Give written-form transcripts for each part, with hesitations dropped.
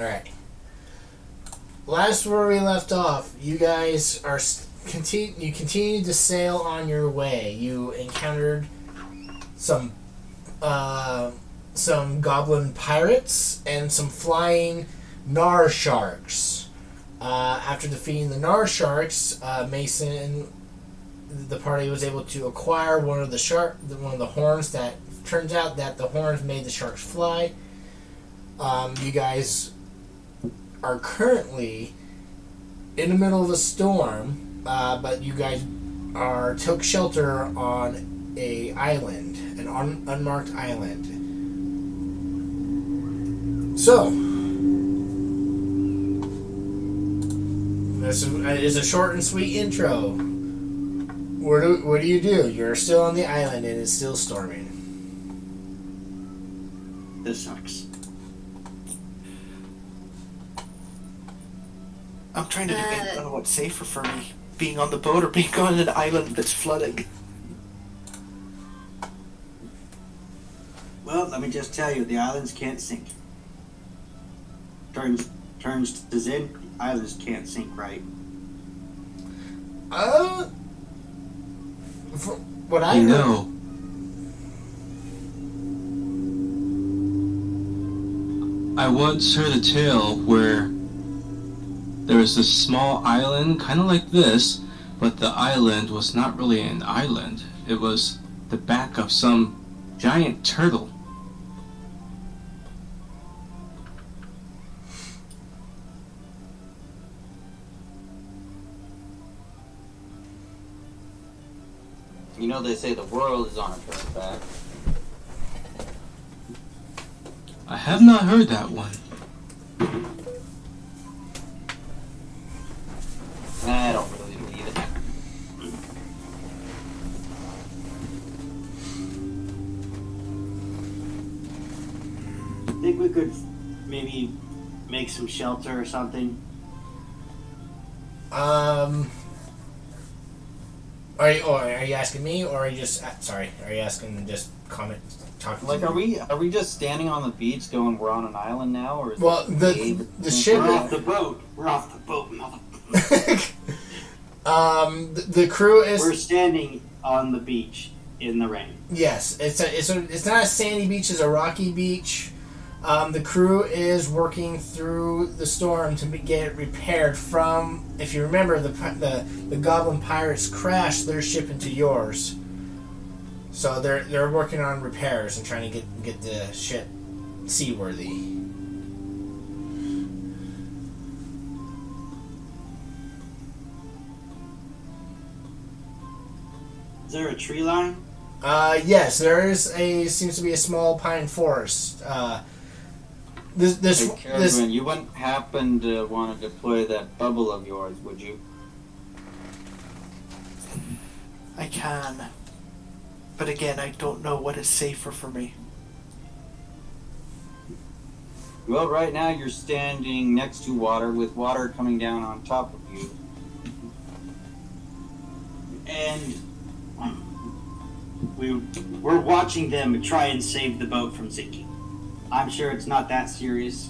Alright. Last where we left off, you guys are you continued to sail on your way. You encountered some goblin pirates and some flying gnar sharks. After defeating the gnar sharks, Mason, the party was able to acquire one of the horns. That turns out that the horns made the sharks fly. You guys are currently in the middle of a storm, but you guys took shelter on a island, an unmarked island. So, this is a short and sweet intro. What do you do? You're still on the island and it's still storming. This sucks. I'm trying to debate. I don't know what's safer for me: being on the boat or being on an island that's flooding. Well, let me just tell you, the islands can't sink. Turns to Zin, islands can't sink, right? For what I know. I once heard a tale where there was this small island, kind of like this, but the island was not really an island. It was the back of some giant turtle. You know they say the world is on a turtle's back. I have not heard that one. I don't really believe it. Think we could maybe make some shelter or something? Are you asking me, or are you just sorry? Are you asking just talking? Like, to me? are we just standing on the beach going, we're on an island now, or is the ship? We're off the boat. We're off the boat, mother. The crew is. We're standing on the beach in the rain. Yes, it's not a sandy beach; it's a rocky beach. The crew is working through the storm to get it repaired from. If you remember, the Goblin pirates crashed their ship into yours, so they're working on repairs and trying to get the ship seaworthy. Is there a tree line? Yes, seems to be a small pine forest. Hey, Carabin, you wouldn't happen to want to deploy that bubble of yours, would you? I can. But again, I don't know what is safer for me. Well, right now you're standing next to water, with water coming down on top of you. And we're watching them try and save the boat from sinking. I'm sure it's not that serious,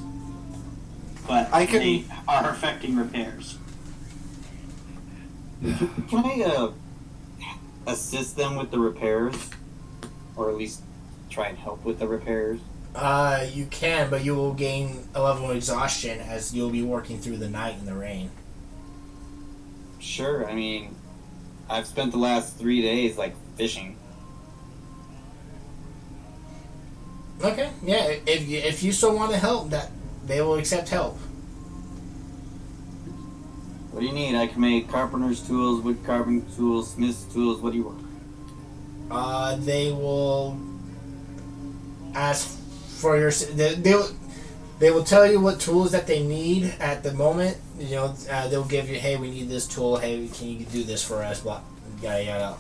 but they are affecting repairs. Can I assist them with the repairs? Or at least try and help with the repairs? You can, but you will gain a level of exhaustion as you'll be working through the night in the rain. Sure, I mean, I've spent the last 3 days, like, fishing. Okay, yeah. If you still want to help, that they will accept help. What do you need? I can make carpenter's tools, wood carving tools, smith's tools. What do you want? They will ask for your. They will tell you what tools that they need at the moment. You know, they'll give you, hey, we need this tool. Hey, can you do this for us? Blah, yada yada.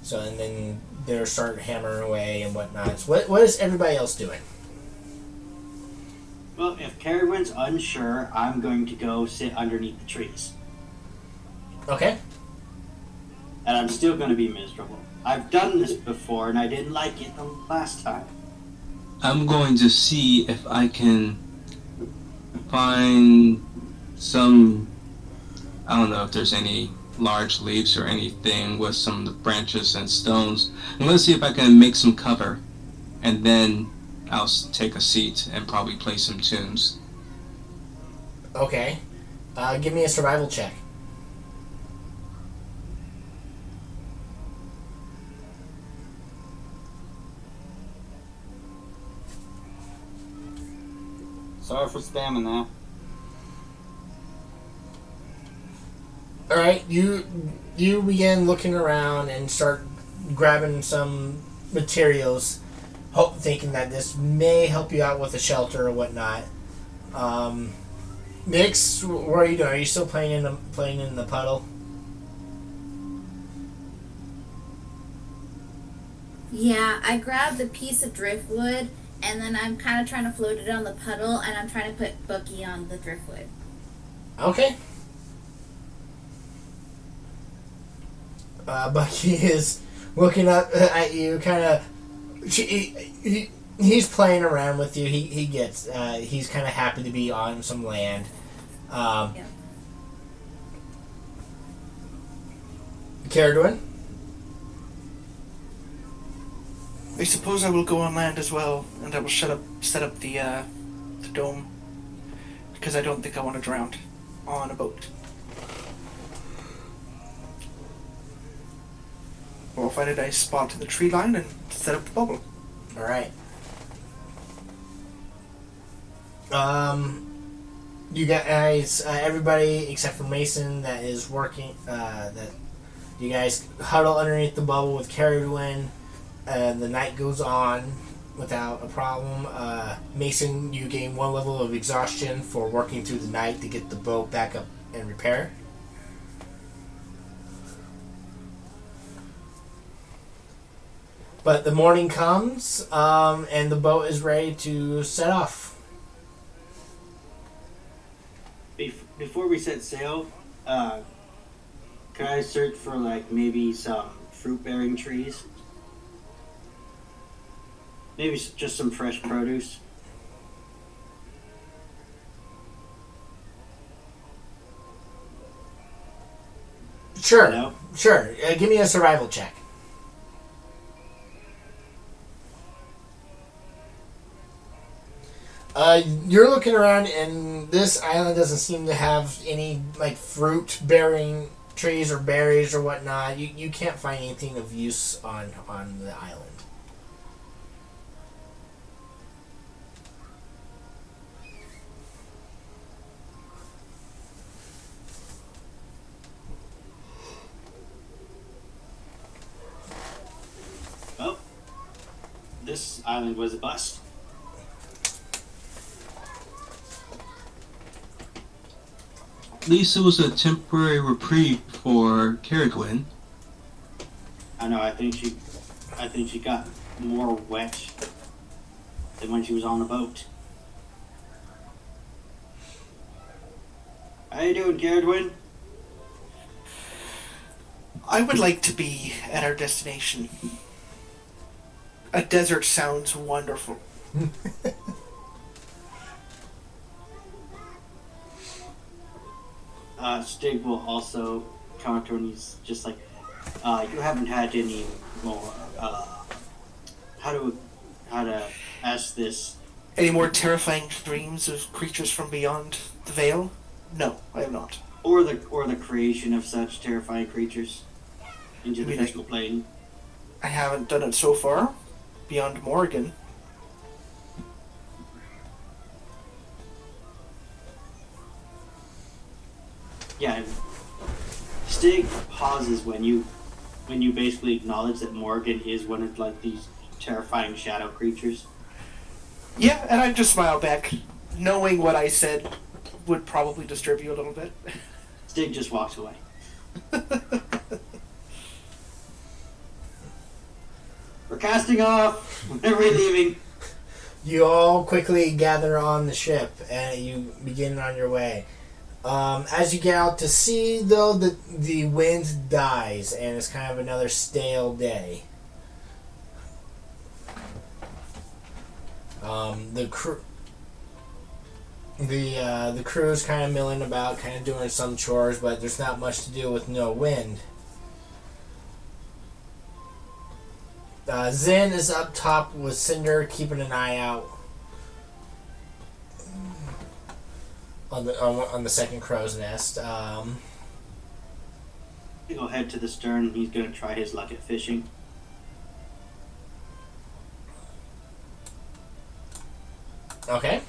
So, and then they'll start hammering away and whatnot. So what is everybody else doing? Well, if Carowin's unsure, I'm going to go sit underneath the trees. Okay. And I'm still going to be miserable. I've done this before, and I didn't like it the last time. I'm going to see if I can find some, I don't know if there's any large leaves or anything with some of the branches and stones. I'm gonna see if I can make some cover, and then I'll take a seat and probably play some tunes. Okay. Give me a survival check. Sorry for spamming that. All right, you begin looking around and start grabbing some materials, thinking that this may help you out with a shelter or whatnot. Nix, what are you doing? Are you still playing in the puddle? Yeah, I grabbed a piece of driftwood, and then I'm kind of trying to float it on the puddle, and I'm trying to put Bucky on the driftwood. Okay. Bucky is looking up at you, kind of. He's playing around with you. He gets. He's kind of happy to be on some land. Yeah. Caradwin? I suppose I will go on land as well, and I will set up the dome, because I don't think I want to drown on a boat. We'll find a nice spot in the tree line and set up the bubble. All right. You guys, everybody except for Mason that is working, that you guys huddle underneath the bubble with Caradwin. The night goes on without a problem. Mason, you gain 1 level of exhaustion for working through the night to get the boat back up and repair. But the morning comes, and the boat is ready to set off. Before we set sail, can I search for like maybe some fruit-bearing trees? Maybe just some fresh produce. Sure. No? Sure. Give me a survival check. You're looking around, and this island doesn't seem to have any like fruit-bearing trees or berries or whatnot. You can't find anything of use on the island. Well, this island was a bust. At least it was a temporary reprieve for Caradwin. I know. I think she got more wet than when she was on the boat. How you doing, Caradwin? I would like to be at our destination. A desert sounds wonderful. Stig will also come up to him and he's just like, you haven't had any more, how to ask this? Any more terrifying dreams of creatures from beyond the veil? No, I have not. Or the creation of such terrifying creatures into the physical plane. I haven't done it so far, beyond Morgan. Yeah, Stig pauses when you basically acknowledge that Morgan is one of like these terrifying shadow creatures. Yeah, and I just smile back, knowing what I said would probably disturb you a little bit. Stig just walks away. We're casting off. When are we leaving? You all quickly gather on the ship and you begin on your way. As you get out to sea, though, the wind dies and it's kind of another stale day. The The crew's kind of milling about, kind of doing some chores, but there's not much to do with no wind. Zen is up top with Cinder, keeping an eye out on the second crow's nest. He'll head to the stern. He's going to try his luck at fishing. Okay.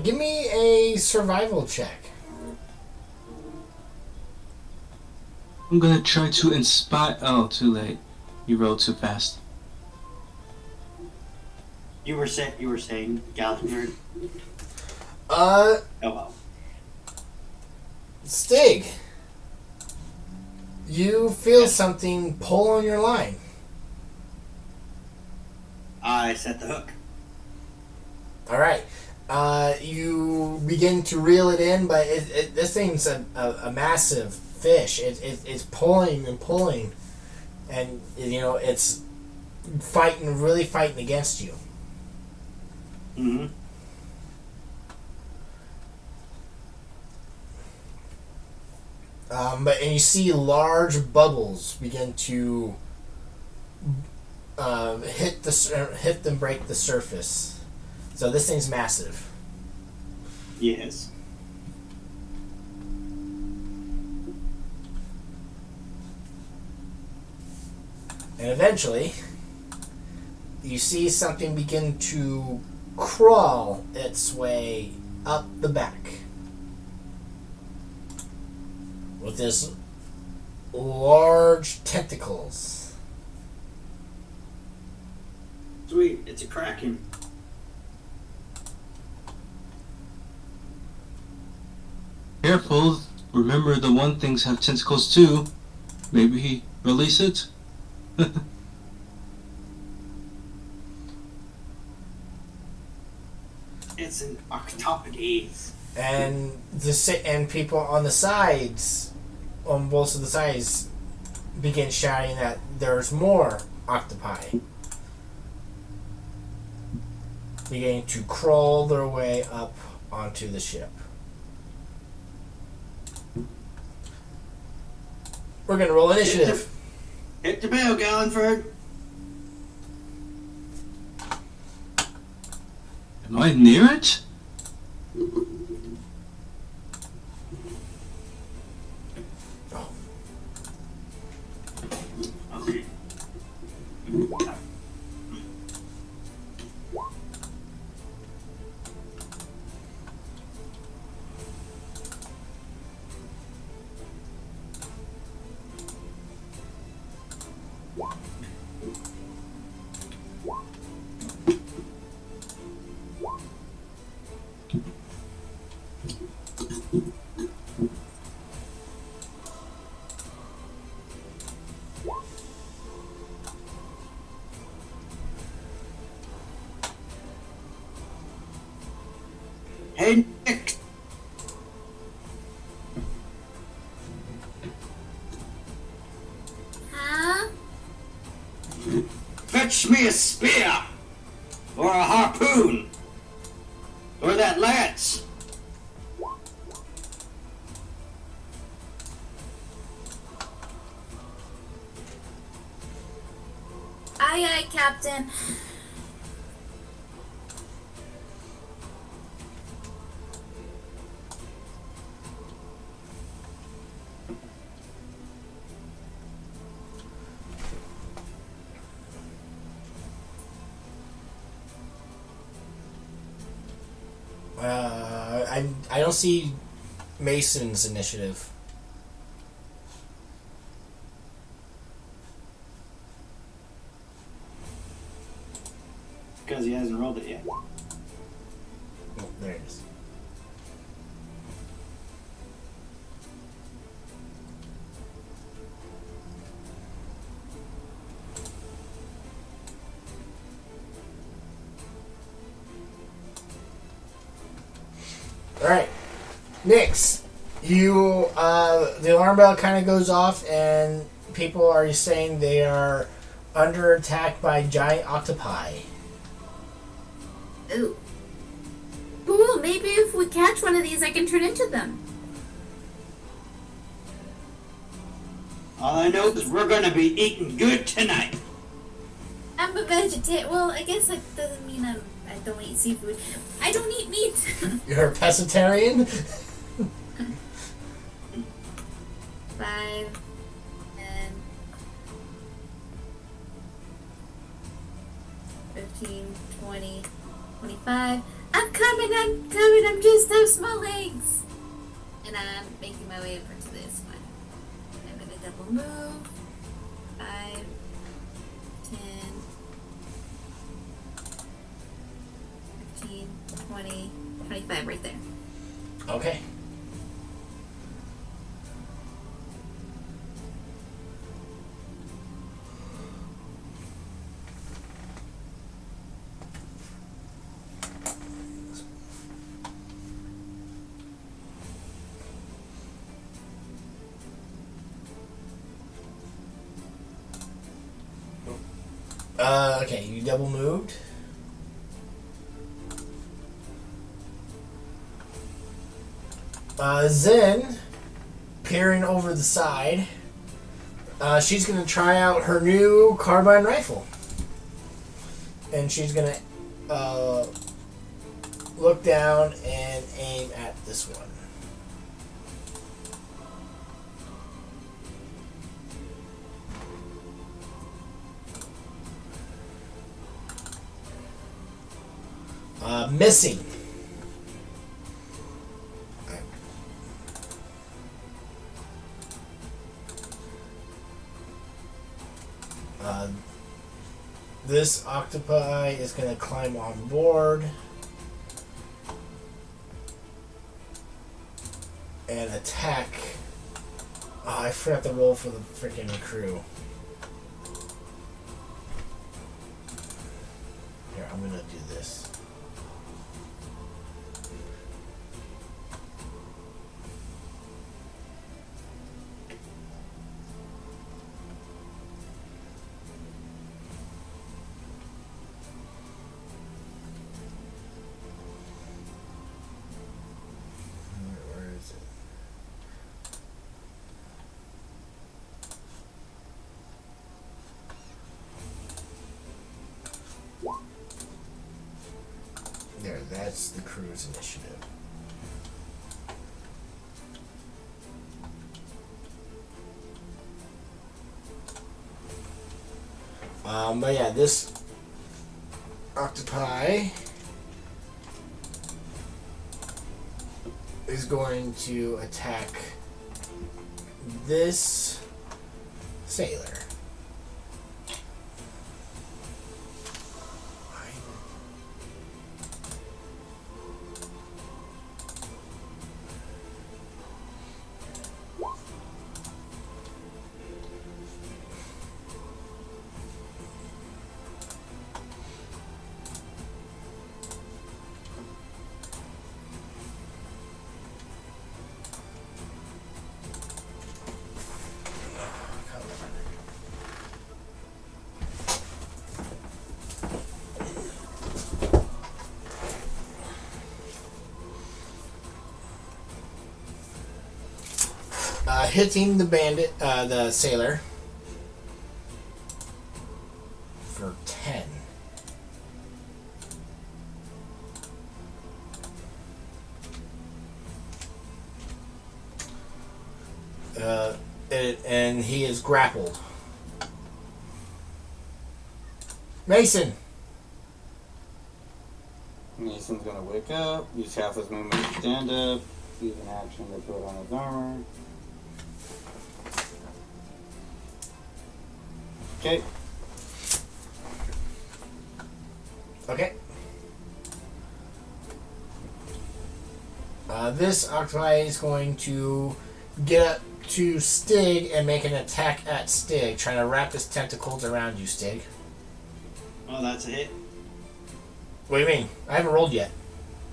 Give me a survival check. I'm gonna try to inspire. Oh, too late. You rolled too fast. You were saying, Gallagher. Uh, Oh well. Stig. You feel something pull on your line. I set the hook. All right. You begin to reel it in, but this thing's a massive fish. It's pulling and pulling, and it's really fighting against you. Mm-hmm. And you see large bubbles begin to hit and break the surface. So this thing's massive. Yes. And eventually, you see something begin to crawl its way up the back. With this large tentacles. Sweet, it's a kraken. Careful. Remember, the one things have tentacles too. Maybe release it. It's an octopodes. And people on the sides, on both of the sides, begin shouting that there's more octopi beginning to crawl their way up onto the ship. We're gonna roll initiative. Hit the bell, Gallenford. Am I near it? Okay. Hey, Nick. Huh? Fetch me a spear, or a harpoon, or that lance. Aye, aye, Captain. I don't see Mason's initiative. Because he hasn't rolled it yet. Oh, there it is. Alright. Nix, the alarm bell kind of goes off and people are saying they are under attack by giant octopi. Ooh. Cool, maybe if we catch one of these, I can turn into them. All I know is we're gonna be eating good tonight. I'm a vegetarian. Well, I guess that doesn't mean I don't eat seafood. I don't eat meat. You're a pescatarian? 5, 10, 15, 20, 25. I'm coming, I just have small legs. And I'm making my way over to this one. I'm gonna double move. 5, 10, 15, 20, 25 right there. Okay. Okay, you double moved. Zen, peering over the side, she's going to try out her new carbine rifle. And she's going to look down and aim at this one. Missing. This octopi is going to climb on board and attack. Oh, I forgot to roll for the freaking crew. Here, I'm going to do this. Where is it? There, that's the crew's initiative. But yeah, this octopi is going to attack this sailor. Hitting the bandit, the sailor, for 10. And he is grappled. Mason! Mason's gonna wake up, use half his movement to stand up, use an action to put on his armor. Okay. Okay. This octopi is going to get up to Stig and make an attack at Stig, trying to wrap his tentacles around you, Stig. Oh, that's a hit. What do you mean? I haven't rolled yet.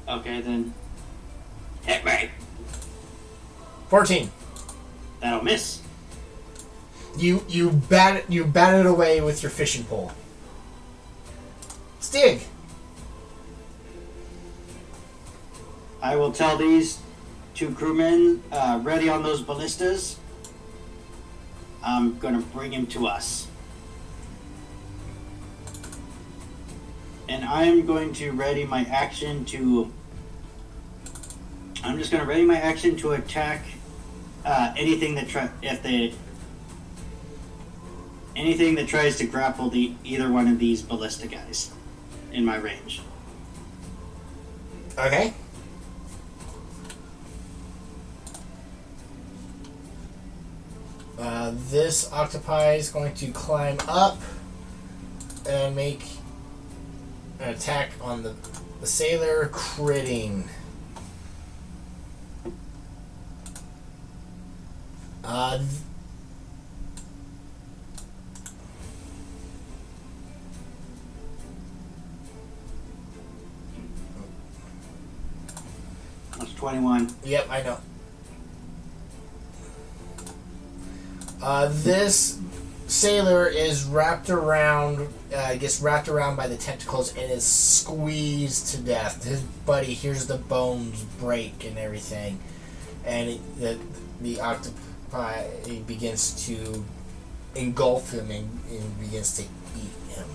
Okay, then. Hit me! 14. That'll miss. You bat it away with your fishing pole. Stig. I will tell these two crewmen ready on those ballistas. I'm gonna bring him to us. And I'm going to ready my action to... I'm just going to ready my action to attack anything that anything that tries to grapple either one of these ballista guys in my range. Okay. This octopi is going to climb up and make an attack on the sailor, critting. That's 21. Yep, I know. This sailor is wrapped around, gets wrapped around by the tentacles and is squeezed to death. His buddy hears the bones break and everything, and the octopi begins to engulf him and begins to eat him.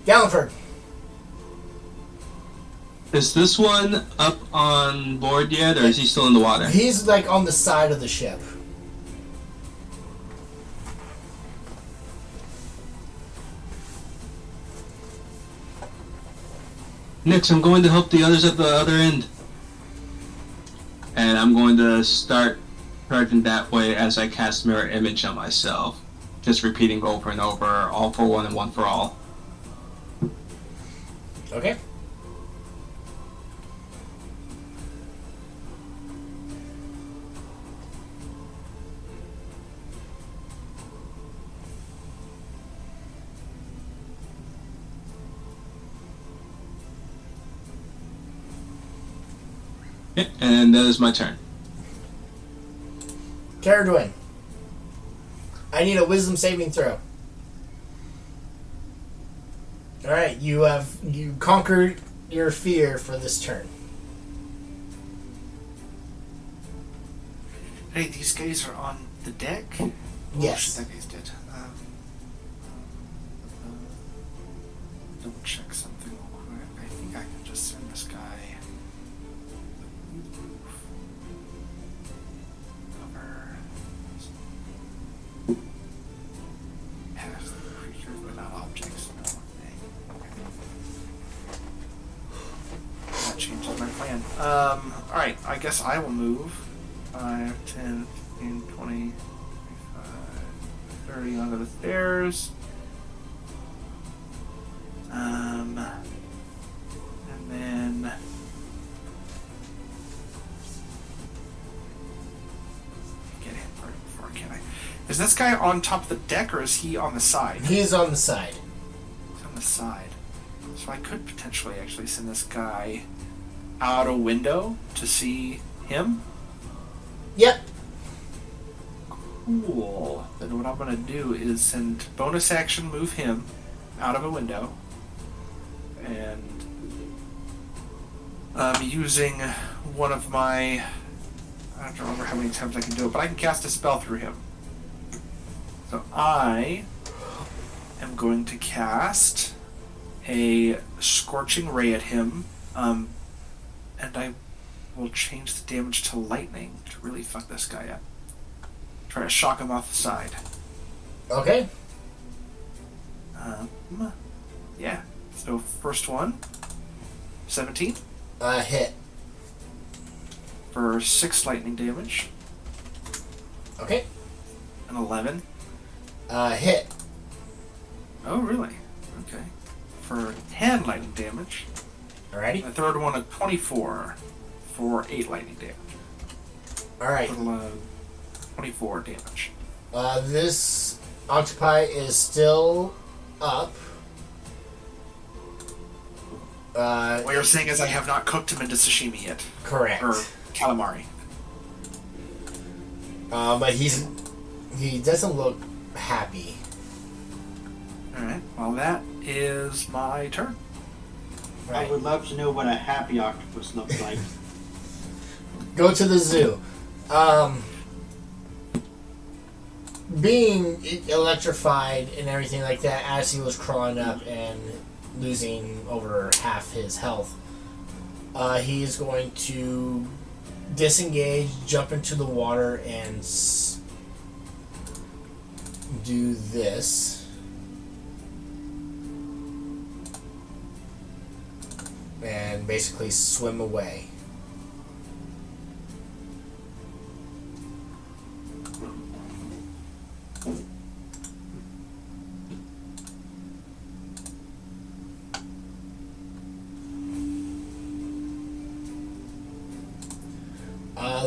Galliford. Is this one up on board yet, or is he still in the water? He's like on the side of the ship. Nix, I'm going to help the others at the other end. And I'm going to start charging that way as I cast Mirror Image on myself. Just repeating over and over, all for one and one for all. Okay. And that is my turn. Caradwin. I need a wisdom saving throw. Alright, you conquered your fear for this turn. Hey, these guys are on the deck? Yes. Oh, that guy's dead. Double check something real quick. I think I can just send this guy. Cover. Has the creatures without objects. No. Okay. That changes my plan. Alright, I guess I will move. 5, 10, 15, 20, 25, 30 onto the stairs. And then get him right before, can I? Is this guy on top of the deck or is he on the side? He's on the side. He's on the side. So I could potentially actually send this guy out a window to see him. Yep. Cool. Then what I'm going to do is send bonus action, move him out of a window. And using one of my... I don't remember how many times I can do it, but I can cast a spell through him. So I am going to cast a Scorching Ray at him, and I will change the damage to lightning to really fuck this guy up. Try to shock him off the side. Okay. Yeah. So first one, 17 Hit. for 6 lightning damage, Okay. and 11. Hit. Oh, really? Okay. For 10 lightning damage. Alrighty. The third one, a 24 for 8 lightning damage. Alright. Total 24 damage. This octopi is still up. What you're saying is I have not cooked him into sashimi yet. Correct. Or calamari. But he's He doesn't look happy. Alright, well, that is my turn. Right. I would love to know what a happy octopus looks like. Go to the zoo. Being electrified and everything like that as he was crawling up and losing over half his health, he is going to disengage, jump into the water, and do this. And basically swim away.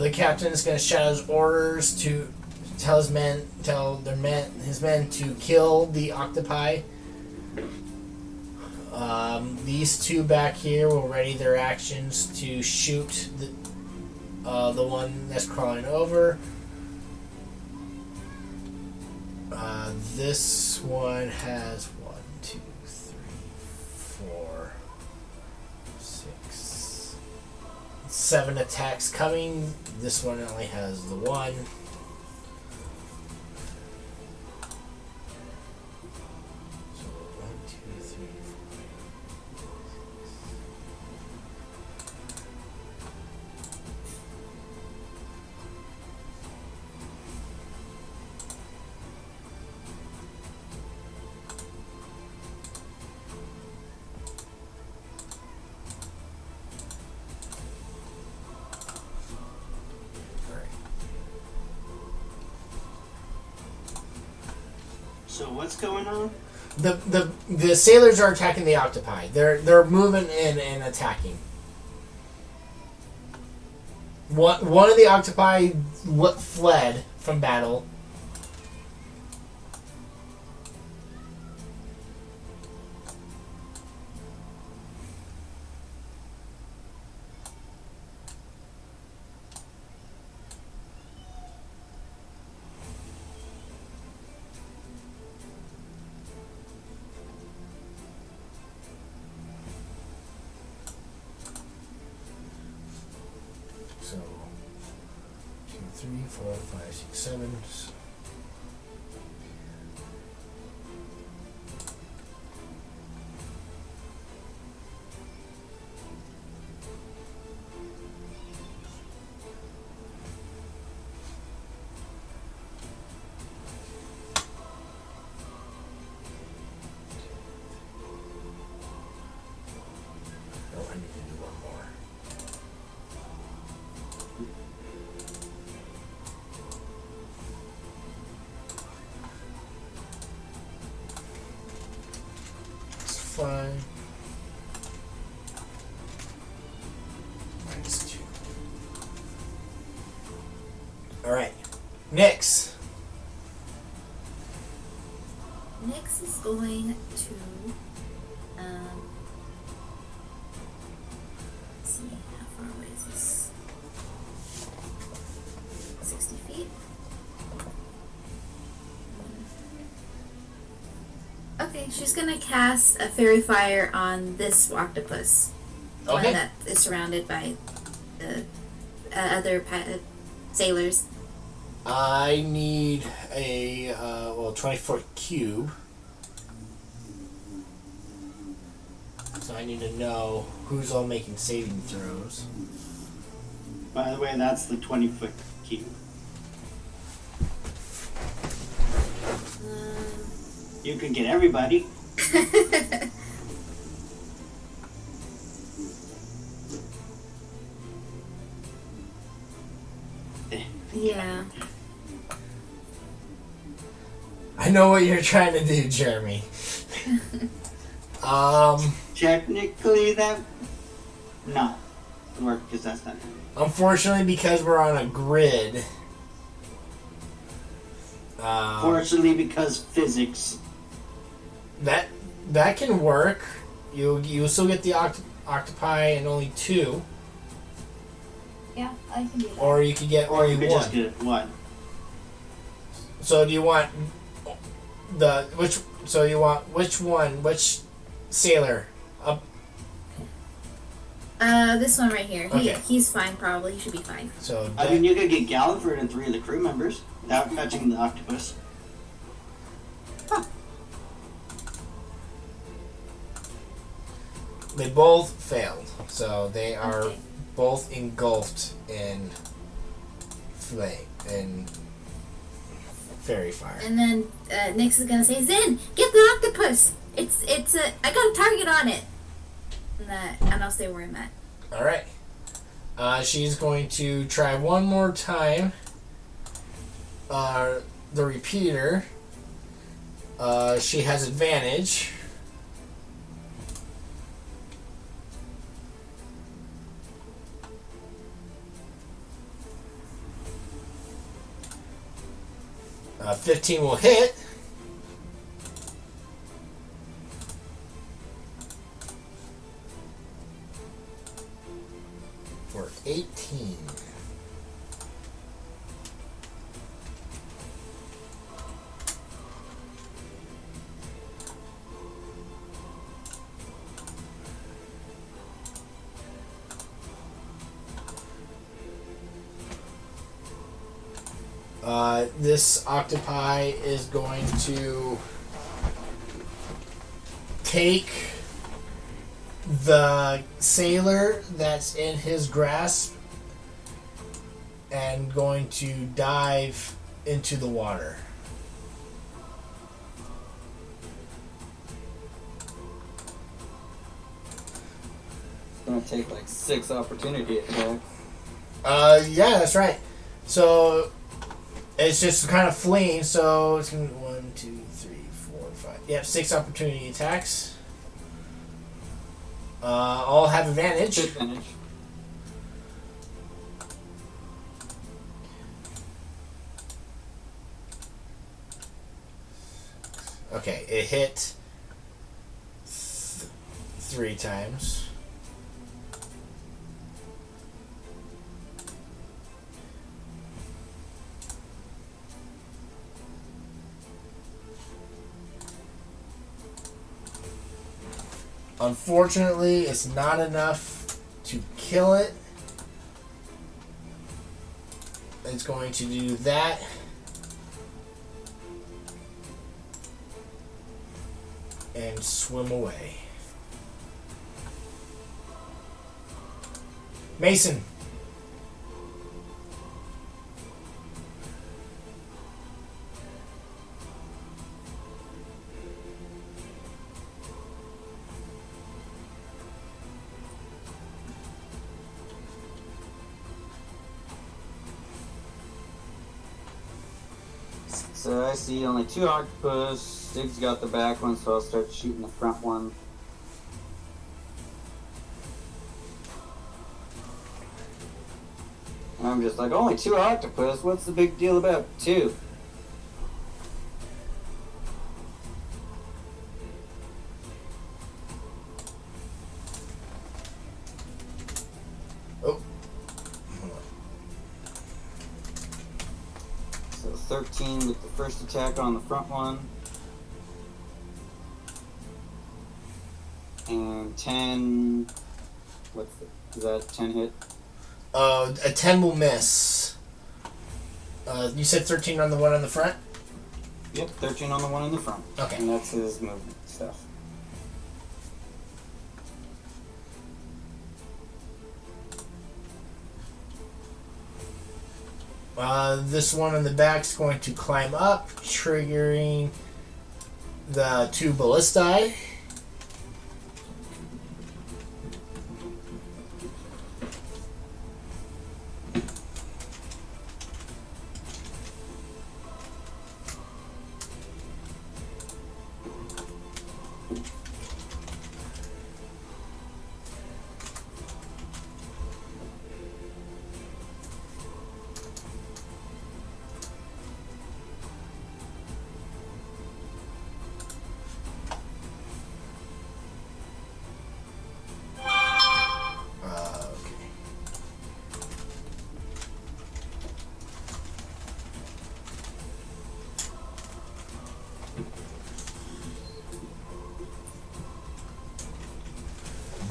The captain is going to shout his orders to tell his men to kill the octopi. These two back here will ready their actions to shoot the one that's crawling over. This one has 1, 2, 3, 4, 6, 7 attacks coming. This one only has the one. So 1, 2, 3, 4. Alright. So what's going on? The sailors are attacking the octopi. They're moving in and attacking. One of the octopi fled from battle. So 2, 3, 4, 5, 6, 7. Oh, I need to do one more. It's fine. -2. Alright. Next. Nyx is going to let's see, how far away is this? 60 feet. Okay, she's gonna cast a fairy fire on this octopus. The Okay. one that is surrounded by the other sailors. I need a 20-foot cube. So I need to know who's all making saving throws. By the way, that's the 20-foot cube. You can get everybody. Yeah. I know what you're trying to do, Jeremy. Technically, that not work because that's not. Unfortunately, because we're on a grid. Fortunately, because physics. That can work. You still get the octopi and only 2, Yeah, I can do that. or you could get Or only you could 1. just get one. So do you want which? So you want which one? Which sailor? Up. This one right here. Okay. He's fine. Probably he should be fine. So I mean, you could get Galliford and 3 of the crew members without touching the octopus. they both failed. So they are Okay. both engulfed in flame and fairy fire. And then Nyx is gonna say, "Zen, get the octopus. It's a. I got a target on it." And I'll stay where I'm at. All right. She's going to try one more time. The repeater. She has advantage. Uh, 15 will hit. For 18. This octopi is going to take the sailor that's in his grasp and going to dive into the water. It's gonna take like 6 opportunity attacks. Yeah, that's right. So it's just kind of fleeing. So it's gonna 1, 2, 3, 4, 5. Yep, 6 opportunity attacks. All have advantage. Disadvantage. Okay, it hit 3 times. Unfortunately, it's not enough to kill it. It's going to do that. And swim away. Mason. So I see only 2 octopus. Stig's got the back one, so I'll start shooting the front one. And I'm just like, only 2 octopus? What's the big deal about 2? Oh. So 13 with the first attack on the front one. And 10. Is that 10 hit? A 10 will miss. You said 13 on the one on the front? Yep, 13 on the one in the front. Okay. And that's his movement stuff. This one in the back is going to climb up, triggering the 2 ballistae.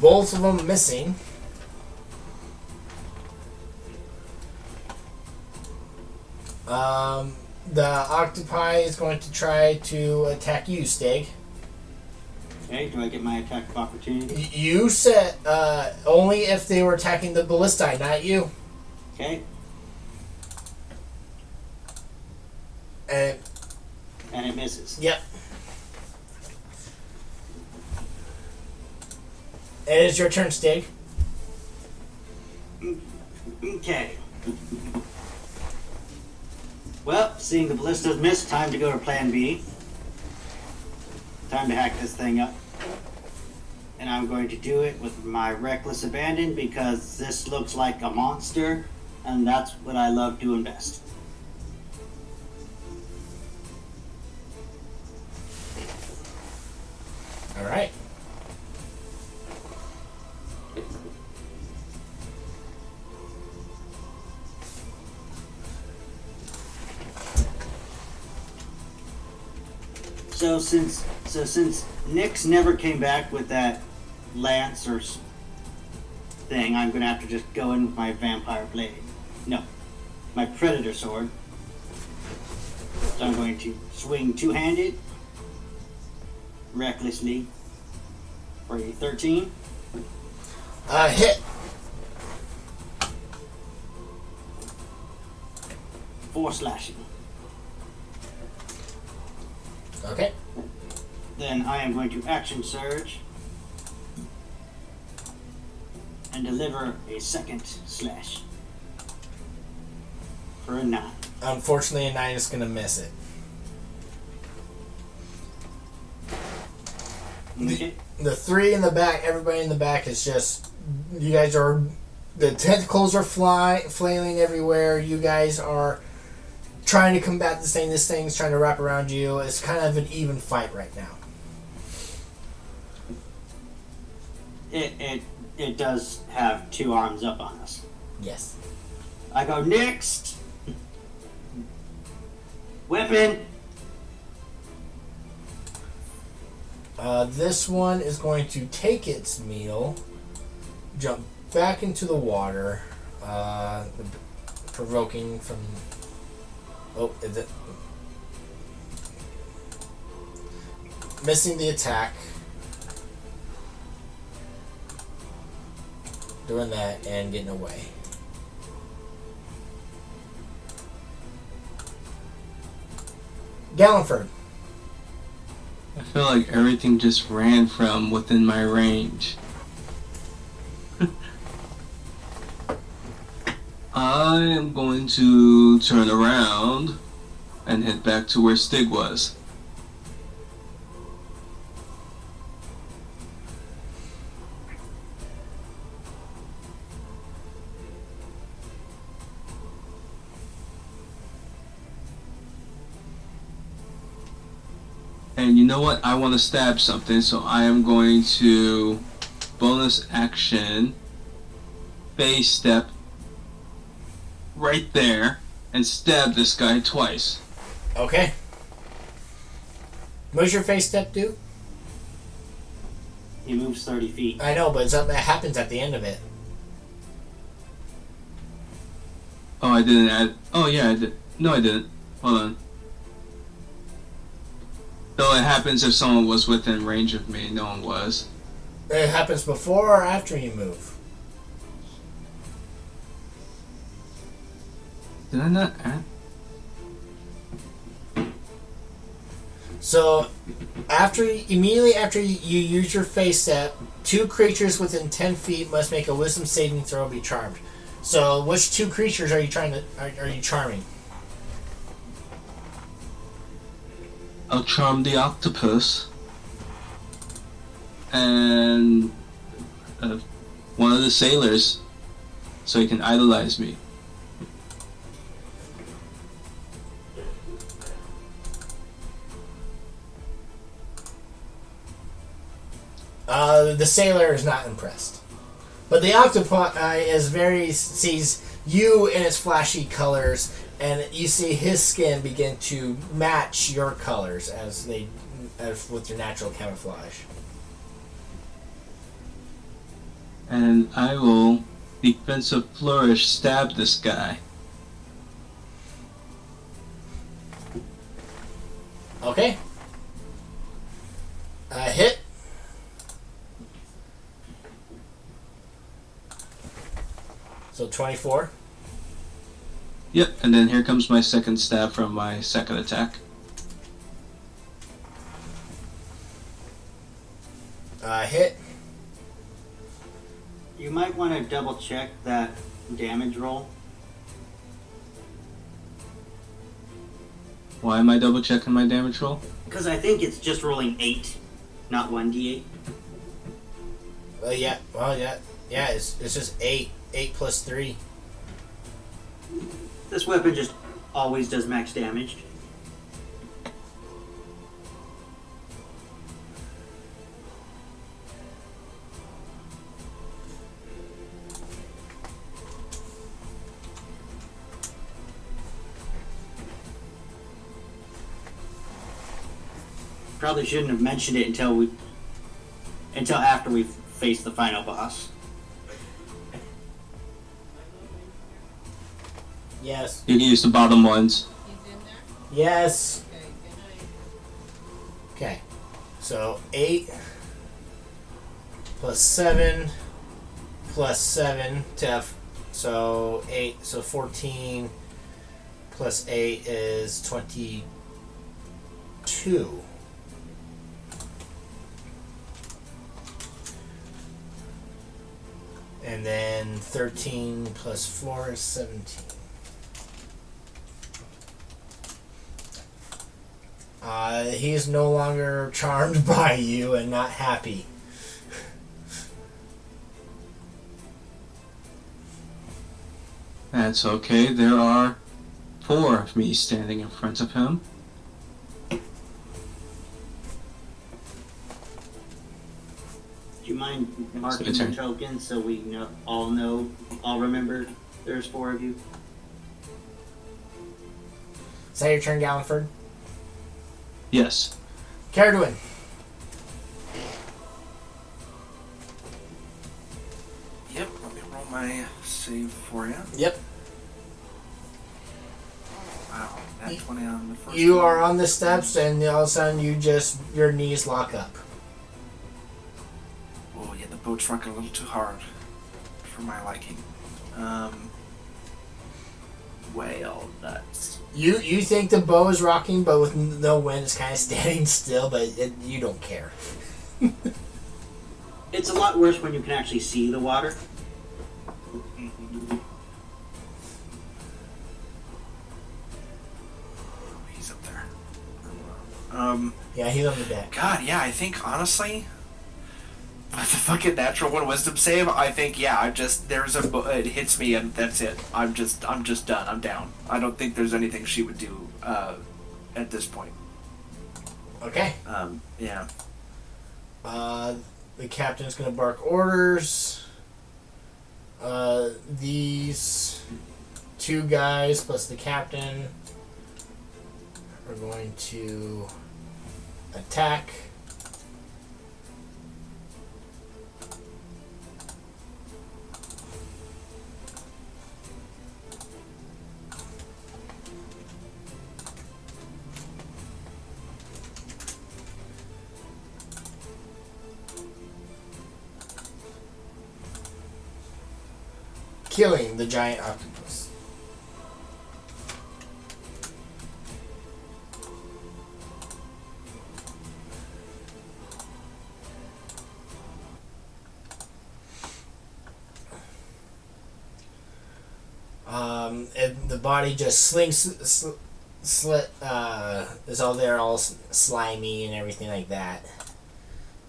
both of them missing. The octopi is going to try to attack you, Stig. Okay, do I get my attack of opportunity? You said only if they were attacking the ballistae, not you. Okay. And it misses. yep. It is your turn, Stig. Okay. Well, seeing the ballista's missed, time to go to plan B. Time to hack this thing up. And I'm going to do it with my reckless abandon because this looks like a monster, and that's what I love doing best. All right. So since Nyx never came back with that lance or thing, I'm gonna have to just go in with my vampire blade. No, my predator sword. So I'm going to swing two-handed, recklessly, for a 13. Hit. 4 slashing. Okay. Then I am going to action surge and deliver a second slash for a 9. Unfortunately, a 9 is going to miss it. Okay. The 3 in the back, everybody in the back is just, you guys are, the tentacles are flailing everywhere. You guys are trying to combat this thing. This thing's trying to wrap around you. It's kind of an even fight right now. It does have 2 arms up on us. Yes. I go next. Weapon. This one is going to take its meal, jump back into the water, provoking from. Oh, is it missing the attack? Doing that and getting away. Gallenford. I feel like everything just ran from within my range. I am going to turn around and head back to where Stig was. And you know what? I want to stab something, so I am going to bonus action phase step right there and stab this guy twice. Okay. What does your face step do? He moves 30 feet. I know, but something that happens at the end of it. Oh, I didn't add. Oh, yeah, I did. No, I didn't. Hold on. So it happens if someone was within range of me. No one was. It happens before or after you move? Did I not add? So, immediately after you use your face step, 2 creatures within 10 feet must make a wisdom saving throw and be charmed. So, which 2 creatures are you charming? I'll charm the octopus and one of the sailors so he can idolize me. The sailor is not impressed. But the octopi sees you in its flashy colors, and you see his skin begin to match your colors as with your natural camouflage. and I will defensive flourish stab this guy. Okay. Hit. So 24. Yep, and then here comes my second stab from my second attack. Hit. You might want to double check that damage roll. Why am I double checking my damage roll? Because I think it's just rolling 8, not 1d8. Yeah. Well, yeah. Yeah, it's just 8. 8 plus 3. This weapon just always does max damage. Probably shouldn't have mentioned it until after we face the final boss. Yes. You can use the bottom ones. Yes. Okay. So 8 plus 7 plus 7 to F. So 8. So 14 plus 8 is 22. And then 13 plus 4 is 17. He's no longer charmed by you and not happy. That's okay. There are 4 of me standing in front of him. Do you mind marking It's the your turn. token so we all remember there's 4 of you? Is that your turn, Galliford? Yes. Caradwin. Yep, let me roll my save for you. Yep. Wow, that 20 on the first You one. are on the steps, and all of a sudden, your knees lock up. Oh yeah, the boat's rocking a little too hard for my liking. Well, that's... You think the bow is rocking, but with no wind, it's kind of standing still. But you don't care. It's a lot worse when you can actually see the water. He's up there. Yeah, he's on the deck. God, yeah, I think honestly, with the fucking natural 1 wisdom save, I think it hits me and that's it. I'm just done. I'm down. I don't think there's anything she would do at this point. Okay. Yeah. The captain's gonna bark orders. These 2 guys plus the captain are going to attack. Killing the giant octopus. And the body just is all there, all slimy and everything like that,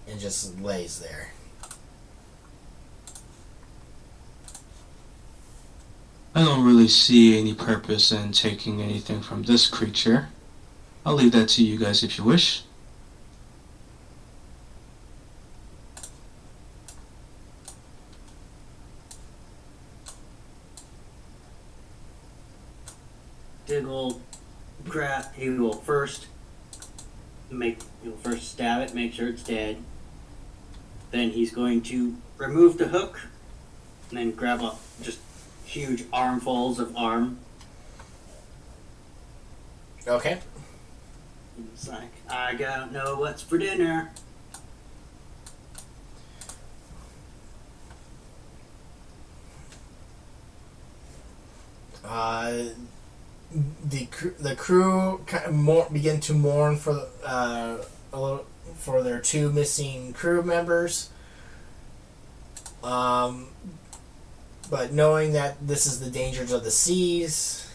and just lays there. I don't really see any purpose in taking anything from this creature. I'll leave that to you guys if you wish. Diggle, he will first stab it, make sure it's dead. Then he's going to remove the hook and then grab up just huge armfuls of arm. Okay. It's like, I don't know what's for dinner. The crew kind of begin to mourn for for their two missing crew members. But knowing that this is the dangers of the seas,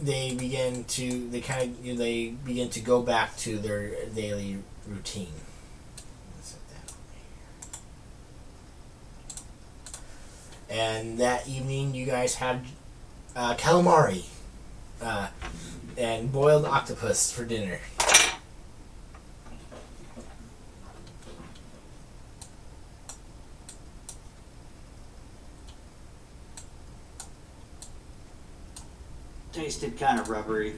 they begin to go back to their daily routine. And that evening, you guys have calamari and boiled octopus for dinner. Tasted kind of rubbery.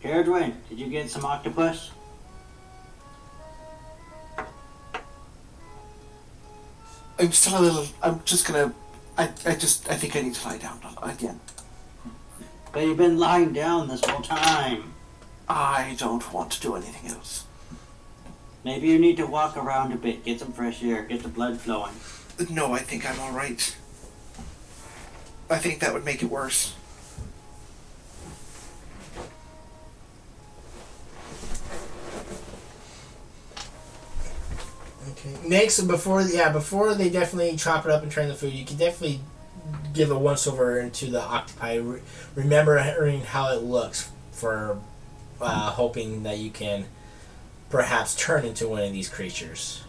Caradwin, did you get some octopus? I'm still a little. I'm just gonna. I think I need to lie down again. But you've been lying down this whole time. I don't want to do anything else. Maybe you need to walk around a bit, get some fresh air, get the blood flowing. No, I think I'm all right. I think that would make it worse. Okay. Next, before they definitely chop it up and turn the food, you can definitely give a once over into the octopi, remembering how it looks for hoping that you can perhaps turn into one of these creatures.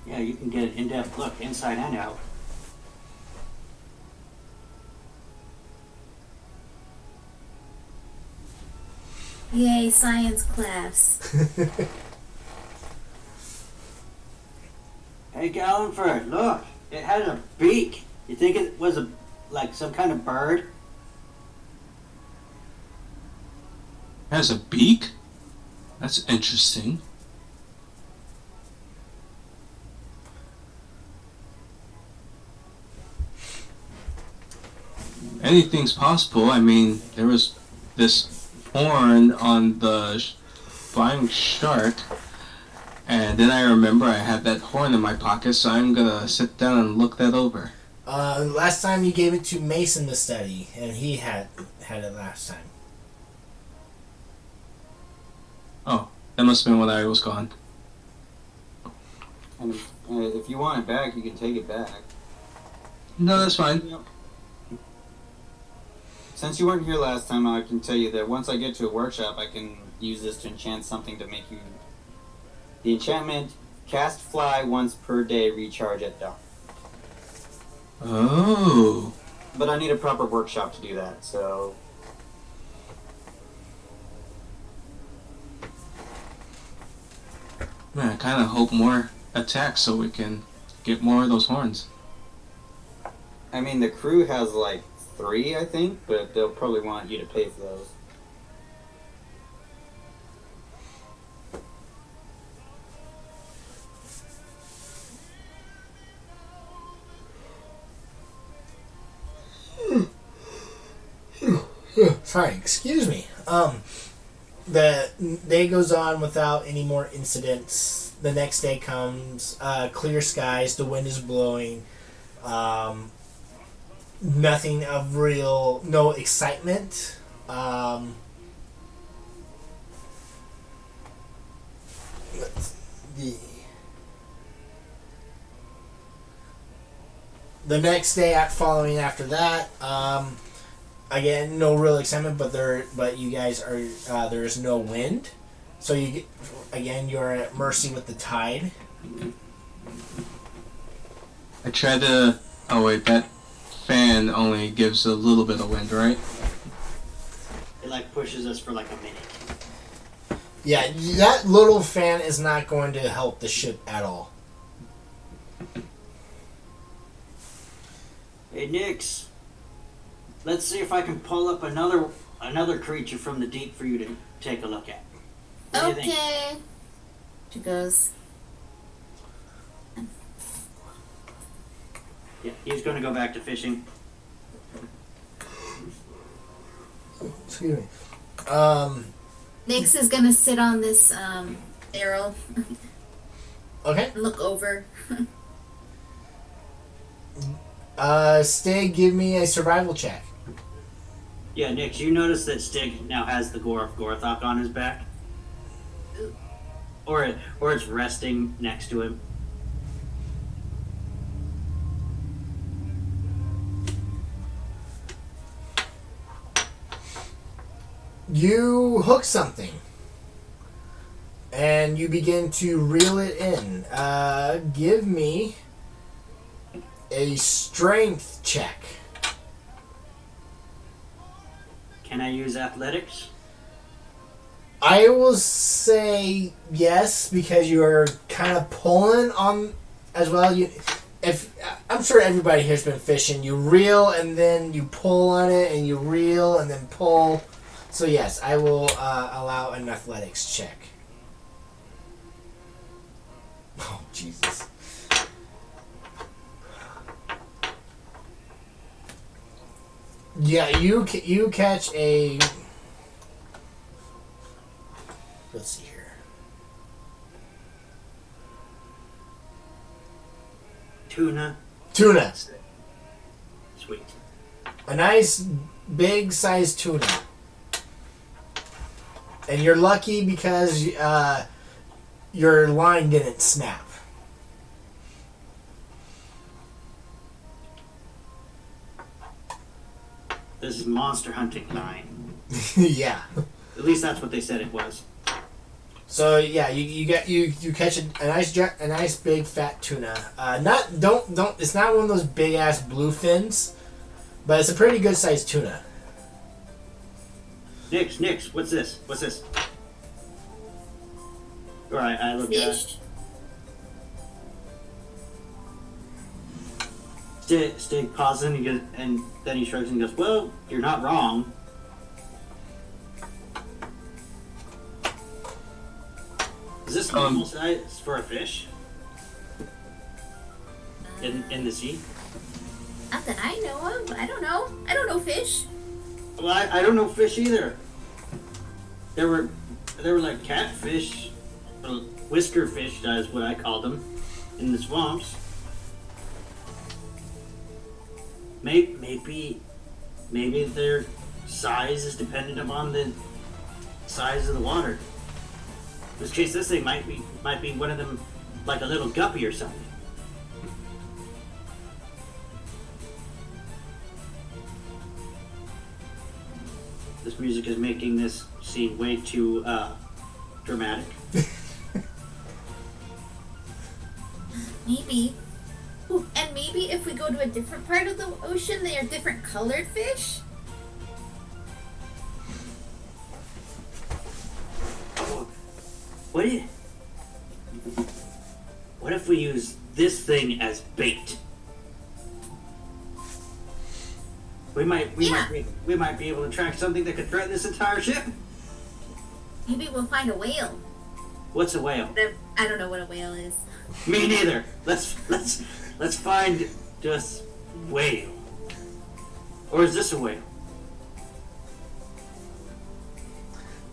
Yeah, you can get an in-depth look inside and out. Yay, science class. Hey, Gallenford, look! It had a beak. You think it was like some kind of bird? It has a beak? That's interesting. Anything's possible. I mean, there was this horn on the flying shark, and then I remember I had that horn in my pocket, so I'm gonna sit down and look that over. Last time you gave it to Mason to study, and he had it last time. Oh, that must have been when I was gone. And if you want it back, you can take it back. No, that's fine. Yep. Since you weren't here last time, I can tell you that once I get to a workshop, I can use this to enchant something to make you... The enchantment, cast fly once per day, recharge at dawn. Oh. But I need a proper workshop to do that, so... Man, I kind of hope more attacks so we can get more of those horns. I mean, the crew has like 3, I think, but they'll probably want you to pay for those. Sorry, excuse me. The day goes on without any more incidents. The next day comes, clear skies, the wind is blowing, nothing of no excitement. The next day following after that, again, no real excitement, but you guys are there is no wind, so you're at mercy with the tide. I tried to... Oh wait, that fan only gives a little bit of wind, right? It like pushes us for like a minute. Yeah, that little fan is not going to help the ship at all. Hey, Nix. Let's see if I can pull up another creature from the deep for you to take a look at. What do you think? Okay. She goes. Yeah, he's going to go back to fishing. Excuse me. Nyx is gonna sit on this arrow Okay. and look over. Stig, give me a survival check. Yeah, Nix, you notice that Stig now has the Gore of Gorthok on his back? Or it's resting next to him. You hook something. And you begin to reel it in. Give me a strength check. Can I use athletics? I will say yes, because you're kind of pulling on as well. I'm sure everybody here's been fishing. You reel and then you pull on it, and you reel and then pull. So yes, I will allow an athletics check. Oh Jesus! Yeah, you catch a. Let's see here. Tuna. Tuna. Sweet. A nice big sized tuna. And you're lucky because your line didn't snap. This is monster hunting line. Yeah. At least that's what they said it was. So yeah, you catch a nice big fat tuna. Don't it's not one of those big ass blue-fins, but it's a pretty good sized tuna. Nix, what's this? Alright, I look at Fish. Stig pauses and then he shrugs and goes, well, you're not wrong. Is this normal size for a fish? In the sea? Not that I know of. I don't know. I don't know fish. Well, I don't know fish either. There were like catfish, or whisker fish, is what I called them, in the swamps. Maybe their size is dependent upon the size of the water. In this case, this thing might be one of them, like a little guppy or something. This music is making this scene way too dramatic. Maybe. Ooh, and maybe if we go to a different part of the ocean, they are different colored fish. What if we use this thing as bait? We might be able to track something that could threaten this entire ship. Maybe we'll find a whale. What's a whale? I don't know what a whale is. Me neither. Let's find just whale. Or is this a whale?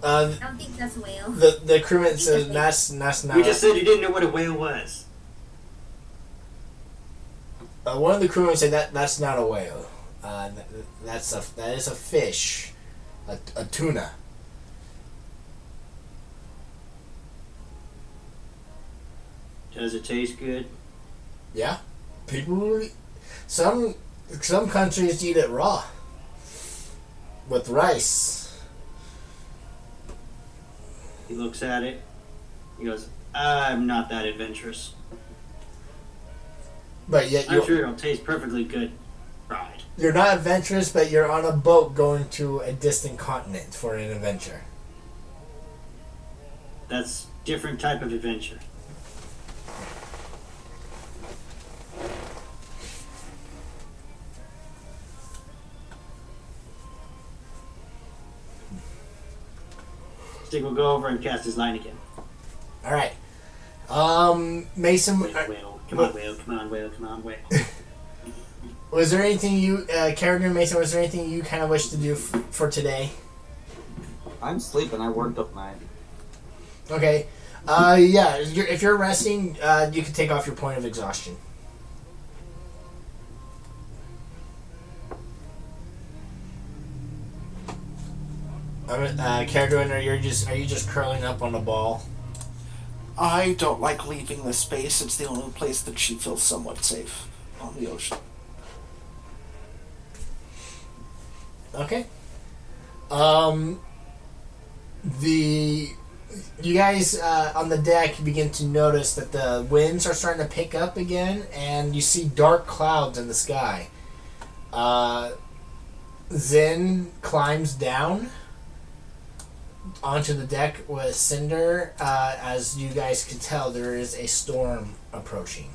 I don't think that's a whale. The crewman says that's not. We just said you didn't know what a whale was. One of the crewmen said that's not a whale. That is a fish, a tuna. Does it taste good? Yeah, some countries eat it raw with rice. He looks at it. He goes, I'm not that adventurous. But yet I'm sure it'll taste perfectly good fried. you're not adventurous, but you're on a boat going to a distant continent for an adventure. That's different type of adventure. Stick will go over and cast his line again. All right. Mason. Whale. Come on, whale. Come on, whale. Come on, whale. Was there anything you, character Mason? Was there anything you kind of wish to do for today? I'm sleeping. I worked up night. Okay. Yeah. If you're resting, you can take off your point of exhaustion. Character, are you just curling up on the ball? I don't like leaving this space. It's the only place that she feels somewhat safe on the ocean. Okay. You guys on the deck begin to notice that the winds are starting to pick up again, and you see dark clouds in the sky. Zen climbs down onto the deck with Cinder. As you guys can tell, there is a storm approaching.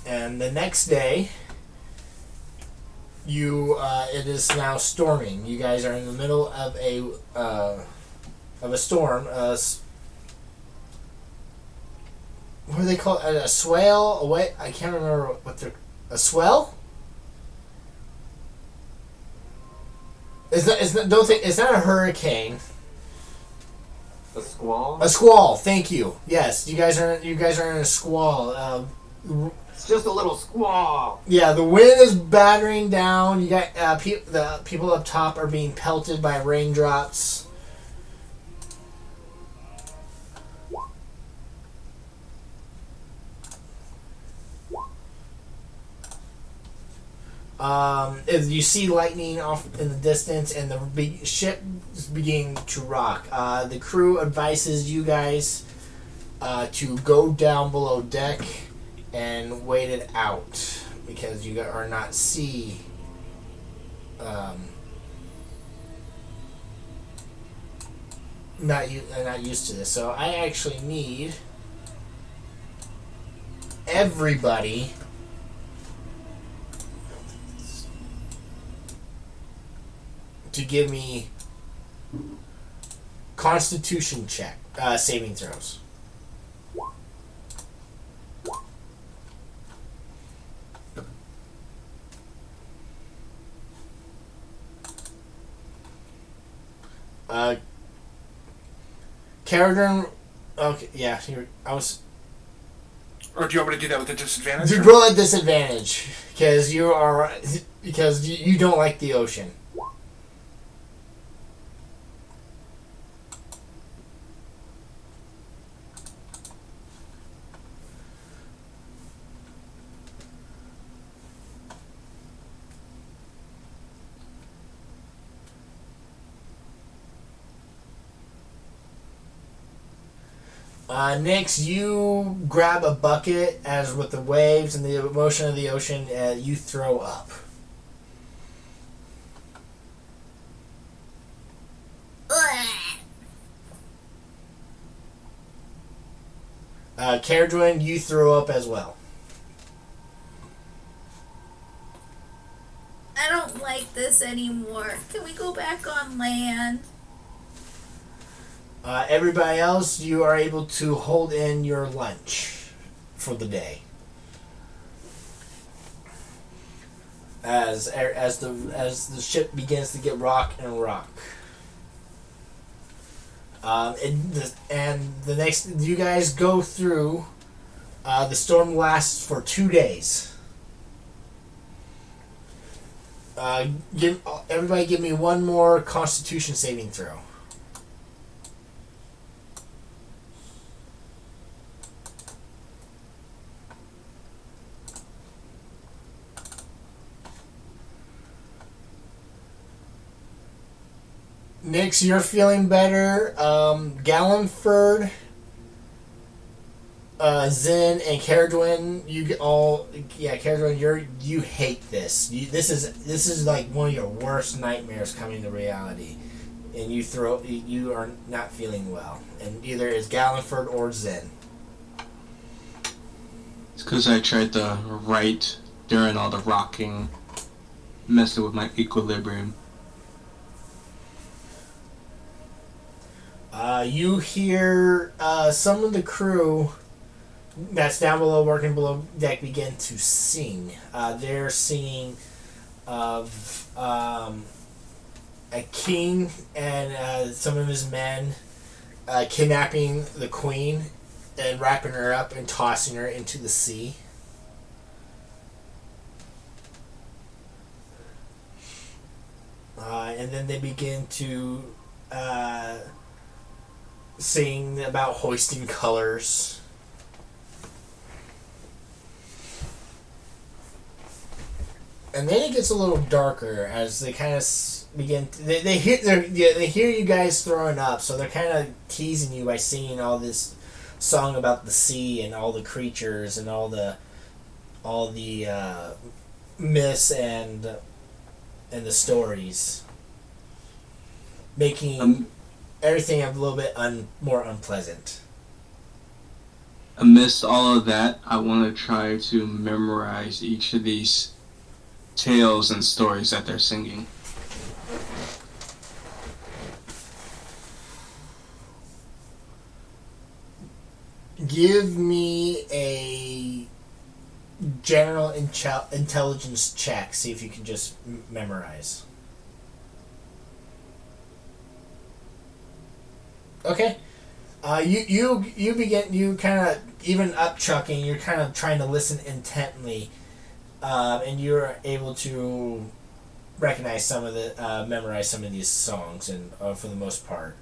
And the next day, it is now storming. You guys are in the middle of a storm. What do they call it? A swell? I can't remember what they're... A swell? It's not a hurricane. A squall? A squall. Thank you. Yes, you guys are in a squall. It's just a little squall. Yeah, the wind is battering down. You got the people up top are being pelted by raindrops. You see lightning off in the distance, and the ship is beginning to rock. The crew advises you guys to go down below deck and wait it out, because you are not not used to this. So I actually need everybody to give me Constitution check saving throws. Character. Okay, yeah. I was. Or do you want me to do that with a disadvantage? To roll at disadvantage because you don't like the ocean. Nix, you grab a bucket as with the waves and the motion of the ocean, you throw up. Caradwin, you throw up as well. I don't like this anymore. Can we go back on land? Everybody else, you are able to hold in your lunch for the day. As the ship begins to get rock and rock. And the next, you guys go through. The storm lasts for 2 days. Everybody, give me one more Constitution saving throw. Nix, you're feeling better. Gallenford, Zen and Caradwin, Caradwin, you hate this. This is like one of your worst nightmares coming to reality, and you are not feeling well, and either it's Galliford or Zen. It's because I tried to write during all the rocking, messing with my equilibrium. You hear some of the crew that's down below, working below deck, begin to sing. They're singing of a king and some of his men kidnapping the queen and wrapping her up and tossing her into the sea. And then they begin to sing about hoisting colors. And then it gets a little darker as they kind of begin. They hear you guys throwing up, so they're kind of teasing you by singing all this song about the sea and all the creatures and all the myths and the stories, making everything a little bit more unpleasant. Amidst all of that, I want to try to memorize each of these tales and stories that they're singing. Give me a general intelligence check. See if you can just memorize. Okay. You kind of, even up chucking, you're kind of trying to listen intently, and you're able to recognize memorize some of these songs, and for the most part.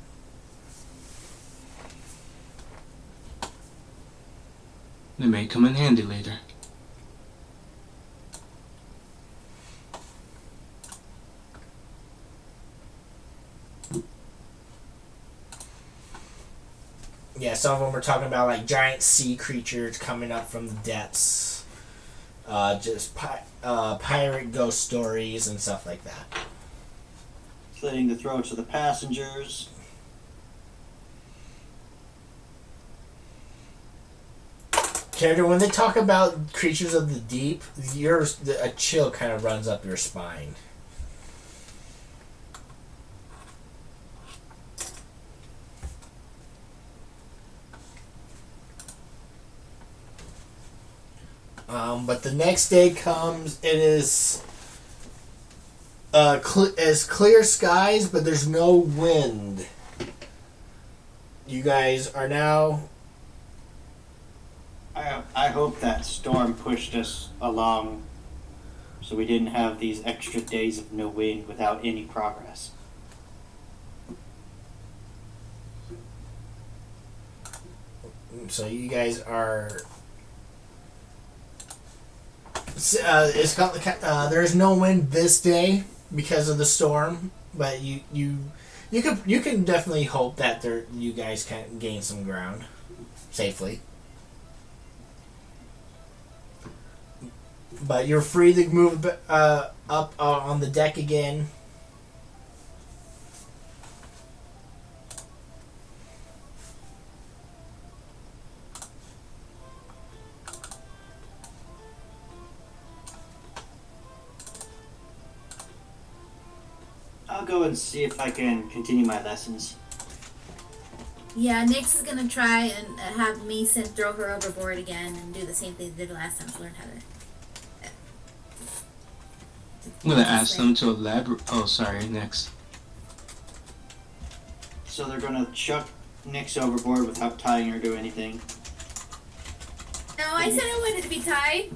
They may come in handy later. Yeah, some of them were talking about like giant sea creatures coming up from the depths, pirate ghost stories and stuff like that. Slitting the throats of the passengers. Character, when they talk about creatures of the deep, a chill kind of runs up your spine. But the next day comes, it is as clear skies, but there's no wind. You guys are now... I hope that storm pushed us along so we didn't have these extra days of no wind without any progress. So you guys are... there is no wind this day because of the storm, but you can definitely hope that you guys can gain some ground safely. But you're free to move up on the deck again. I'll go and see if I can continue my lessons. Yeah, Nyx is gonna try and have Mason throw her overboard again and do the same thing they did last time to learn how to. I'm gonna ask them to elaborate. Oh, sorry, next. So they're gonna chuck Nyx overboard without tying her to anything. No, I said I wanted to be tied.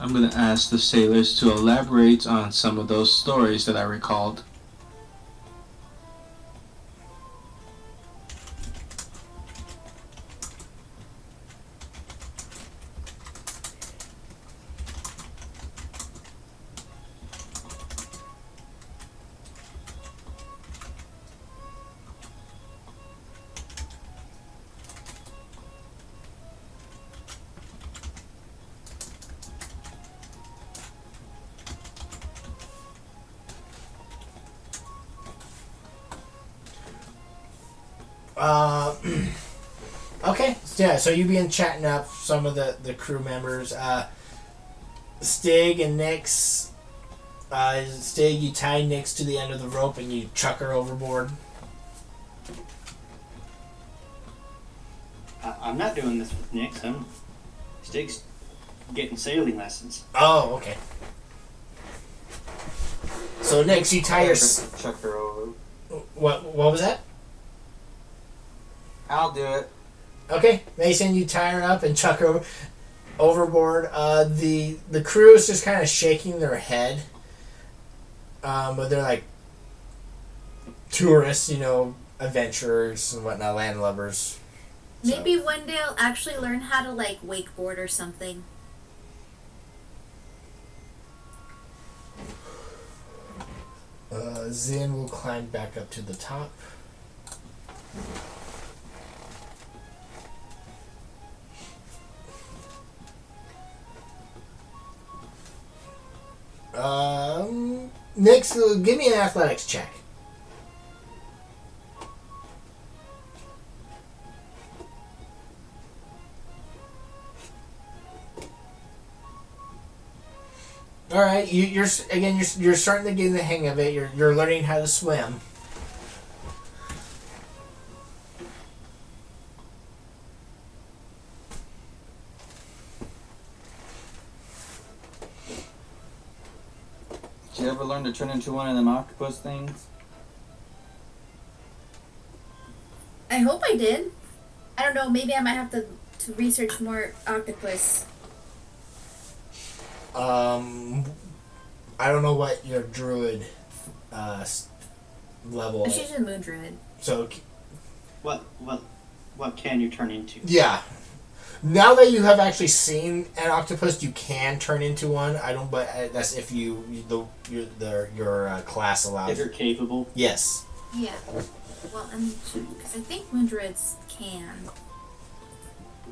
I'm gonna ask the sailors to elaborate on some of those stories that I recalled. Uh, okay, yeah. So you begin chatting up some of the crew members. Stig and Nyx. Stig, you tie Nyx to the end of the rope and you chuck her overboard. I'm not doing this with Nyx. Stig's getting sailing lessons. Oh, okay. So Nyx, you tie your. Chuck her over. What was that? I'll do it. Okay, Mason, you tie her up and chuck her overboard. The crew is just kind of shaking their head, but they're like tourists, adventurers and whatnot, landlubbers. Maybe one day I'll actually learn how to like wakeboard or something. Zin will climb back up to the top. Next, give me an athletics check. All right, you're starting to get the hang of it. You're learning how to swim. Did you ever learn to turn into one of them octopus things? I hope I did. I don't know, maybe I might have to research more octopus. I don't know what your druid level is. She's a moon druid. So, What can you turn into? yeah. Now that you have actually seen an octopus, you can turn into one. I don't, but that's if your class allows. If you're capable. Yes. Yeah. Well, because I think moon druids can.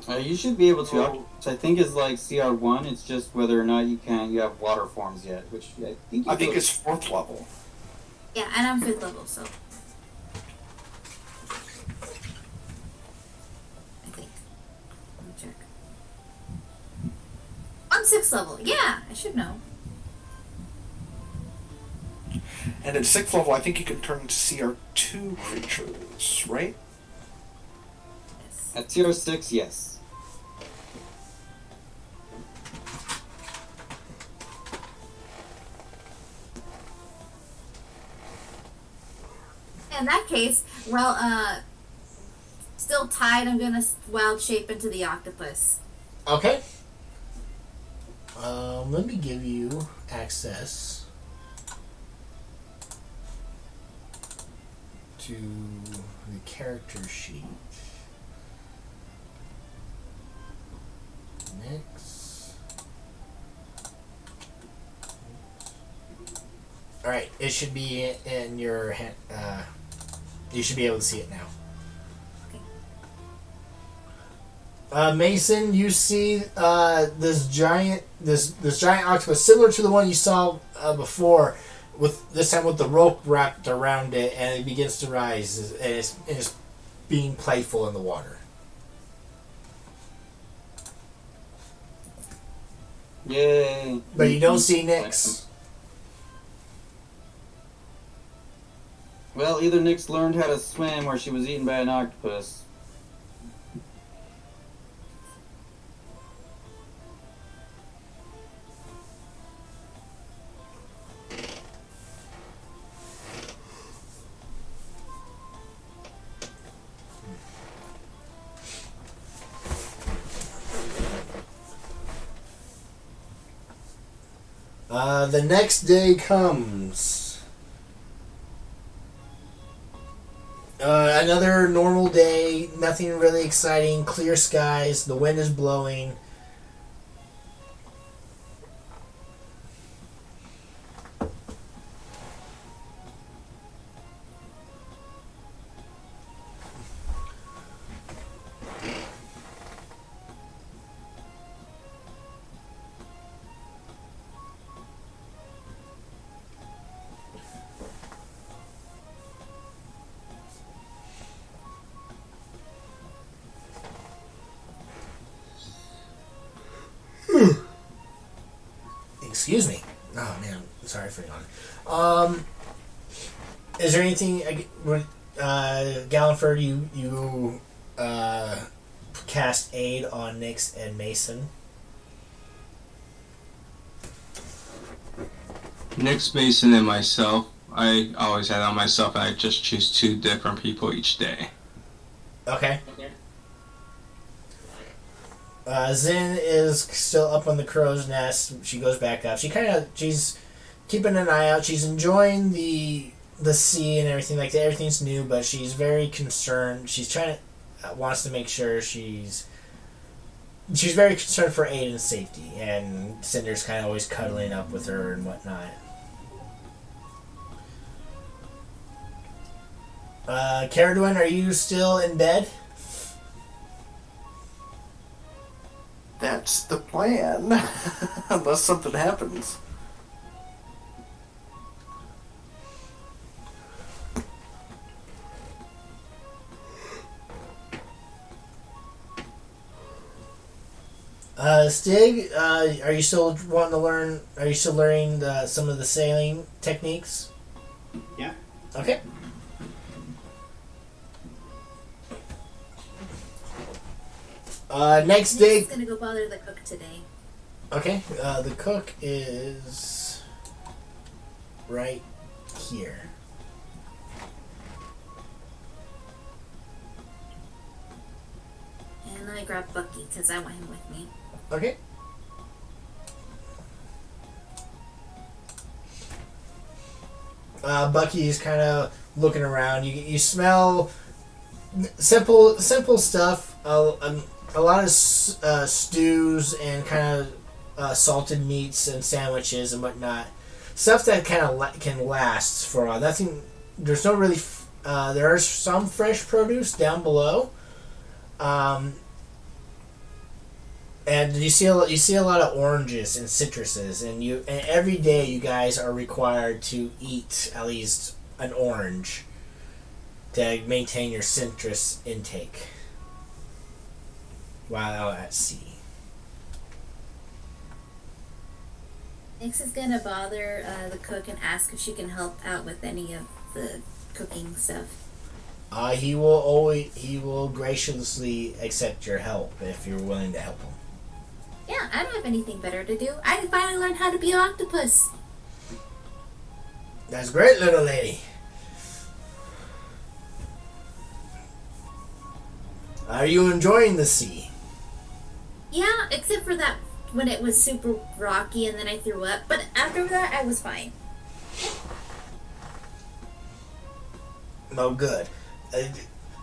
You should be able to. Octopus, I think is like CR1. It's just whether or not you have water forms yet, which I think. I think it's 4th level. Yeah, and I'm 5th level, so. I think. Let me check. I'm 6th level. Yeah, I should know. And at 6th level, I think you can turn into CR2 creatures, right? Yes. At CR6, yes. In that case, well, still tied, I'm gonna wild shape into the octopus. Okay. Let me give you access to the character sheet. Next. Alright, it should be in your hand. You should be able to see it now. Mason, you see this giant octopus, similar to the one you saw before, with this time with the rope wrapped around it, and it begins to rise, and it's being playful in the water. Yay! But you don't see Nyx. Well, either Nyx learned how to swim or she was eaten by an octopus. The next day comes. Another normal day, nothing really exciting, clear skies, the wind is blowing. excuse me. Oh man, sorry for yawning. Is there anything, Gallenford? You cast aid on Nyx and Mason. Nyx, Mason, and myself. I always had on myself, and I just choose 2 different people each day. Okay. Zin is still up on the crow's nest. She goes back up. She's keeping an eye out. She's enjoying the sea and everything like that. Everything's new, but she's very concerned. She's wants to make sure she's very concerned for Aiden's safety, and Cinder's kind of always cuddling up with her and whatnot. Caradwin, are you still in bed? That's the plan. Unless something happens. Stig, are you still wanting to learn? Are you still learning some of the sailing techniques? Yeah. Okay. Next day. Nick's gonna go bother the cook today. Okay. The cook is right here. And let me grab Bucky because I want him with me. Okay. Bucky's kind of looking around. You smell simple stuff. A lot of stews and kind of salted meats and sandwiches and whatnot. Stuff that kind of can last for a while. Nothing. There's no really. There are some fresh produce down below. And you see a lot of oranges and citruses, and every day you guys are required to eat at least an orange to maintain your citrus intake while out at sea. Nyx is gonna bother the cook and ask if she can help out with any of the cooking stuff. He will graciously accept your help if you're willing to help him. Yeah, I don't have anything better to do. I finally learned how to be an octopus. That's great, little lady. Are you enjoying the sea? Yeah, except for that when it was super rocky and then I threw up. But after that, I was fine. Oh, good.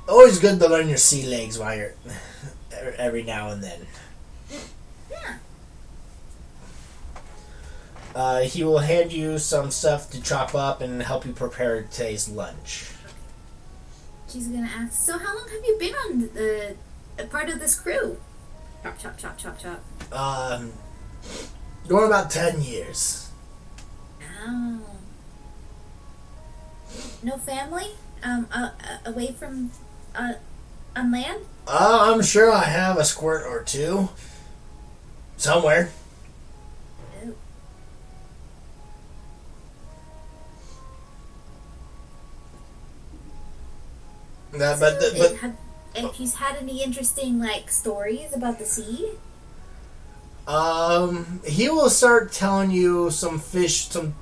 Always good to learn your sea legs while you're every now and then. Yeah. He will hand you some stuff to chop up and help you prepare today's lunch. She's gonna ask, so how long have you been on a part of this crew? Chop, chop, chop, chop, chop. Going about 10 years. Oh. No family? Away from, on land? I'm sure I have a squirt or two. Somewhere. Oh. Have you had any interesting, like, stories about the sea? He will start telling you some fishing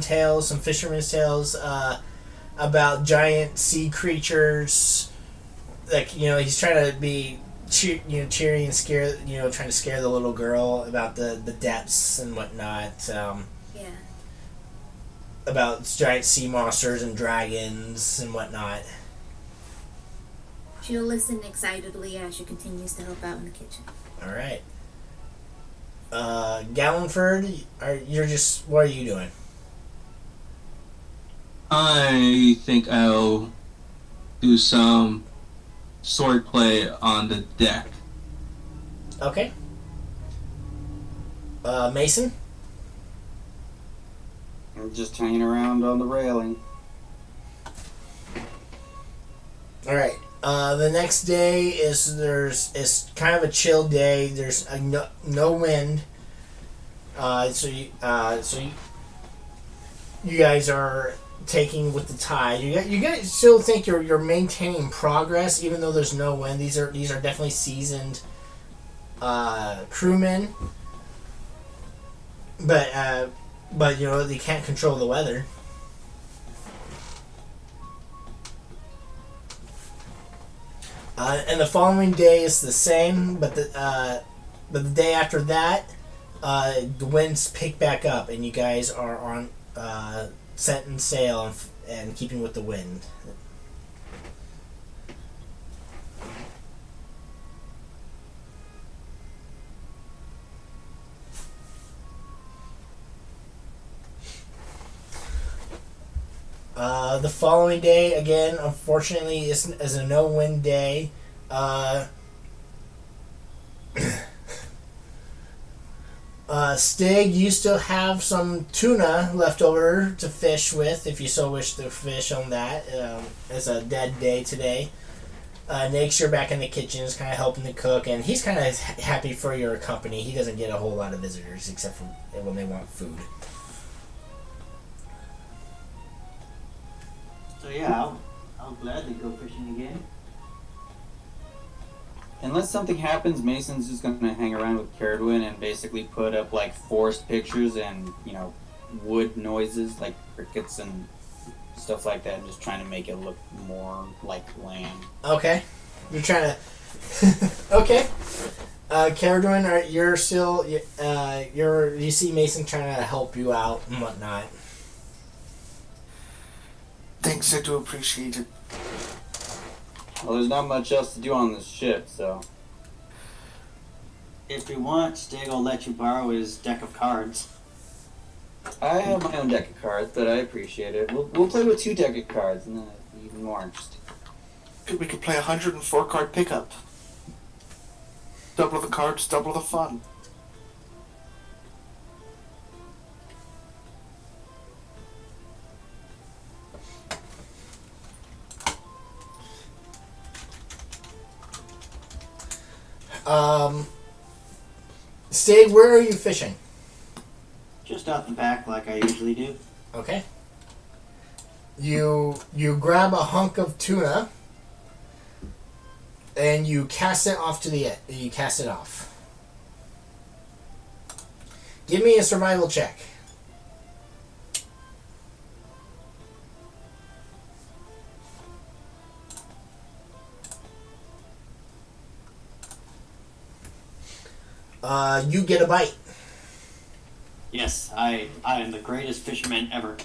tales, some fisherman's tales, about giant sea creatures. Like, he's trying to be cheery and scare, trying to scare the little girl about the depths and whatnot. Yeah. About giant sea monsters and dragons and whatnot. She'll listen excitedly as she continues to help out in the kitchen. All right. Gallenford, what are you doing? I think I'll do some swordplay on the deck. Okay. Mason? I'm just hanging around on the railing. All right. The next day is kind of a chill day. There's no wind. You guys are taking with the tide. You guys still think you're maintaining progress even though there's no wind. These are definitely seasoned crewmen, but you know they can't control the weather. And the following day is the same, but the day after that, the winds pick back up, and you guys are on setting sail and keeping with the wind. The following day, again, unfortunately, is a no-wind day. Stig, you still have some tuna left over to fish with, if you so wish to fish on that. It's a dead day today. Nix, you're back in the kitchen, is kind of helping to cook, and he's kind of happy for your company. He doesn't get a whole lot of visitors, except for when they want food. So yeah, I'll gladly go fishing again. Unless something happens, Mason's just gonna hang around with Caradwin and basically put up like forced pictures and, you know, wood noises like crickets and stuff like that, and just trying to make it look more like land. Okay. You're trying to... Okay. Caradwin, you're still... you see Mason trying to help you out and whatnot. Thanks, I do appreciate it. Well, there's not much else to do on this ship, so... If you want, Stig will let you borrow his deck of cards. I have my own deck of cards, but I appreciate it. We'll play with 2 deck of cards, and then it'll be even more interesting. We could play 104 card pickup. Double the cards, double the fun. Stig, where are you fishing? Just out the back like I usually do. Okay. You grab a hunk of tuna and you cast it off you cast it off. Give me a survival check. You get a bite. Yes, I am the greatest fisherman ever.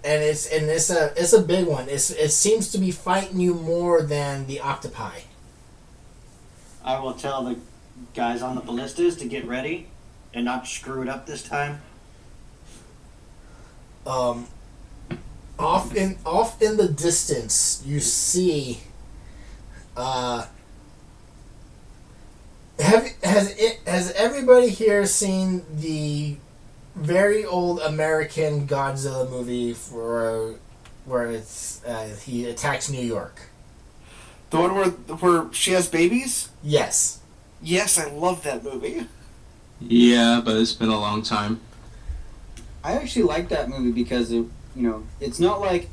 It's a big one. It seems to be fighting you more than the octopi. I will tell the guys on the ballistas to get ready and not screw it up this time. Off in the distance, you see. Has everybody here seen the very old American Godzilla movie where it's he attacks New York? The one where she has babies? Yes. Yes, I love that movie. Yeah, but it's been a long time. I actually like that movie because it's not like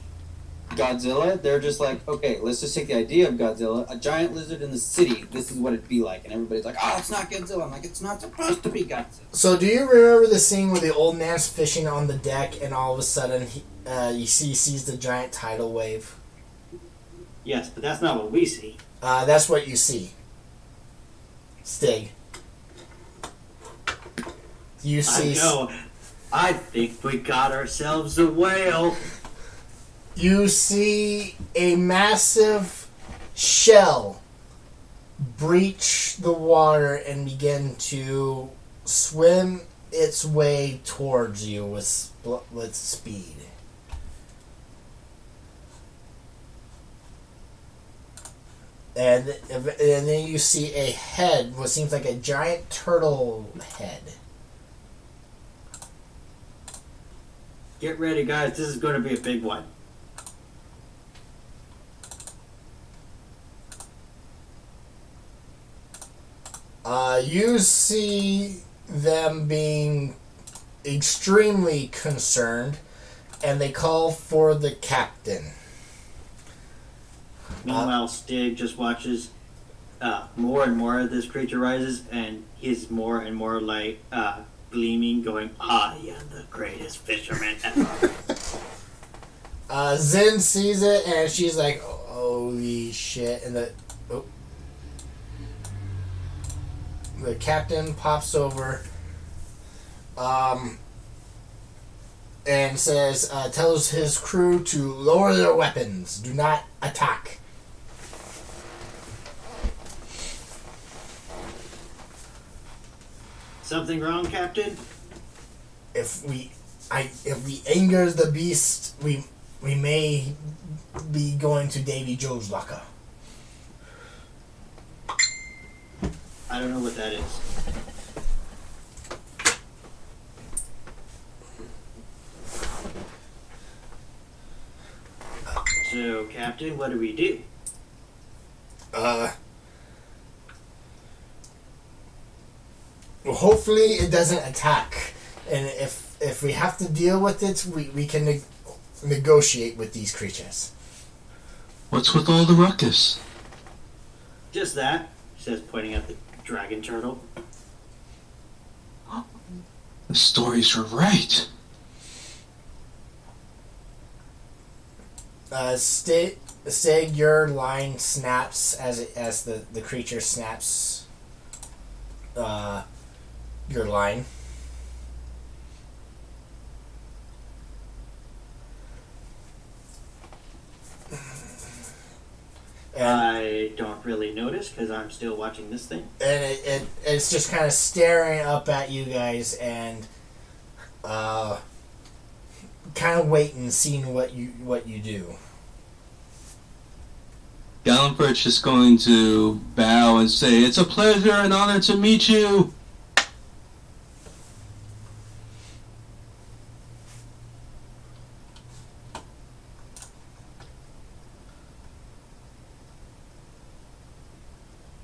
Godzilla. They're just like, okay, let's just take the idea of Godzilla, a giant lizard in the city. This is what it'd be like, and everybody's like, oh, it's not Godzilla. I'm like, it's not supposed to be Godzilla. So, do you remember the scene where the old man's fishing on the deck, and all of a sudden he sees the giant tidal wave? Yes, but that's not what we see. That's what you see. Stig. You see. I know. I think we got ourselves a whale. You see a massive shell breach the water and begin to swim its way towards you with speed. And then you see a head, what seems like a giant turtle head. Get ready, guys. This is going to be a big one. You see them being extremely concerned, and they call for the captain. Meanwhile, Stig just watches more and more of this creature rises, and he's more and more like gleaming, going, "I am the greatest fisherman ever." Zin sees it, and she's like, "Holy shit!" And the captain pops over, and says, tells his crew to lower their weapons. Do not attack. Something wrong, Captain? If we anger the beast, we may be going to Davy Joe's locker. I don't know what that is. So, Captain, what do we do? Well, hopefully it doesn't attack, and if we have to deal with it, we can negotiate with these creatures. What's with all the ruckus? Just that, says, pointing at the dragon turtle. The stories are right. Stig, your line snaps as the creature snaps your line. And I don't really notice because I'm still watching this thing. And it's just kind of staring up at you guys and kind of waiting, seeing what you do. Gallenpert's just going to bow and say, "It's a pleasure and honor to meet you."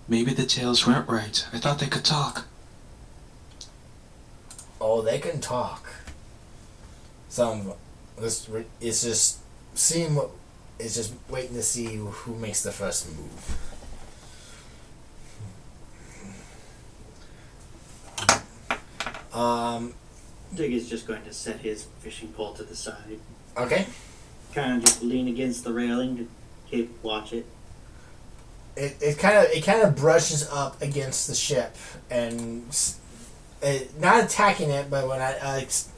Maybe the tales weren't right. I thought they could talk. Oh, they can talk. It's just seeing what. It's just waiting to see who makes the first move. Dig is just going to set his fishing pole to the side. Okay. Kind of just lean against the railing to watch it. It kind of brushes up against the ship and not attacking it, but when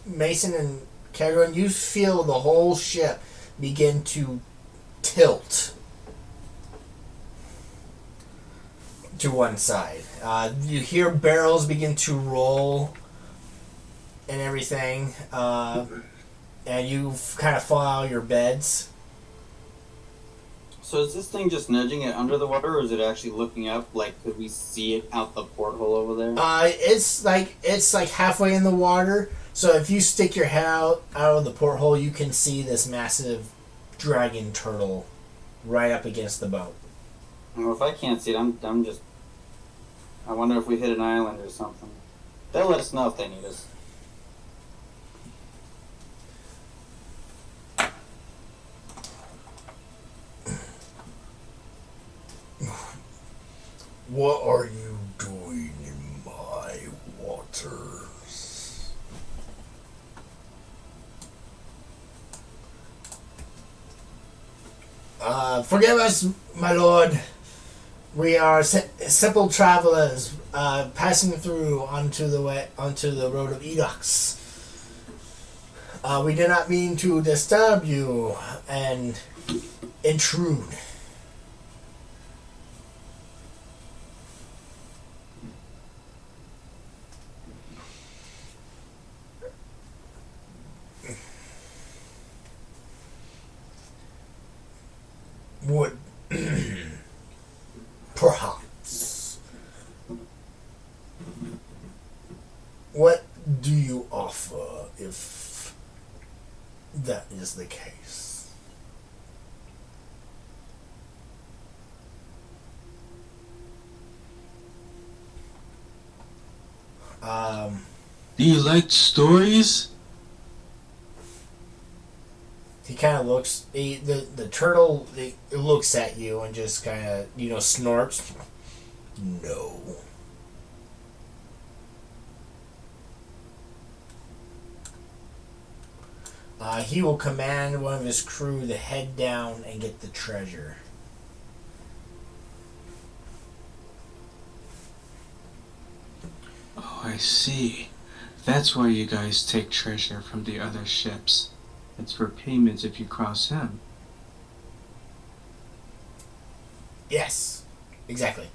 Mason and Kerrigan, you feel the whole ship begin to tilt to one side. You hear barrels begin to roll and everything, and you kind of fall out of your beds. So is this thing just nudging it under the water, or is it actually looking up? Like, could we see it out the porthole over there? It's like halfway in the water. So if you stick your head out of the porthole, you can see this massive dragon turtle right up against the boat. Well, if I can't see it, I'm just. I wonder if we hit an island or something. They'll let us know if they need us. What are you doing in my waters? Forgive us, my lord. We are simple travelers passing through onto the road of Edox. We did not mean to disturb you and intrude. Would perhaps. What do you offer if that is the case? Do you like stories? He kind of looks. The turtle it looks at you and just kind of snorts. No. He will command one of his crew to head down and get the treasure. Oh, I see. That's why you guys take treasure from the other ships. It's for payment if you cross him. Yes, exactly.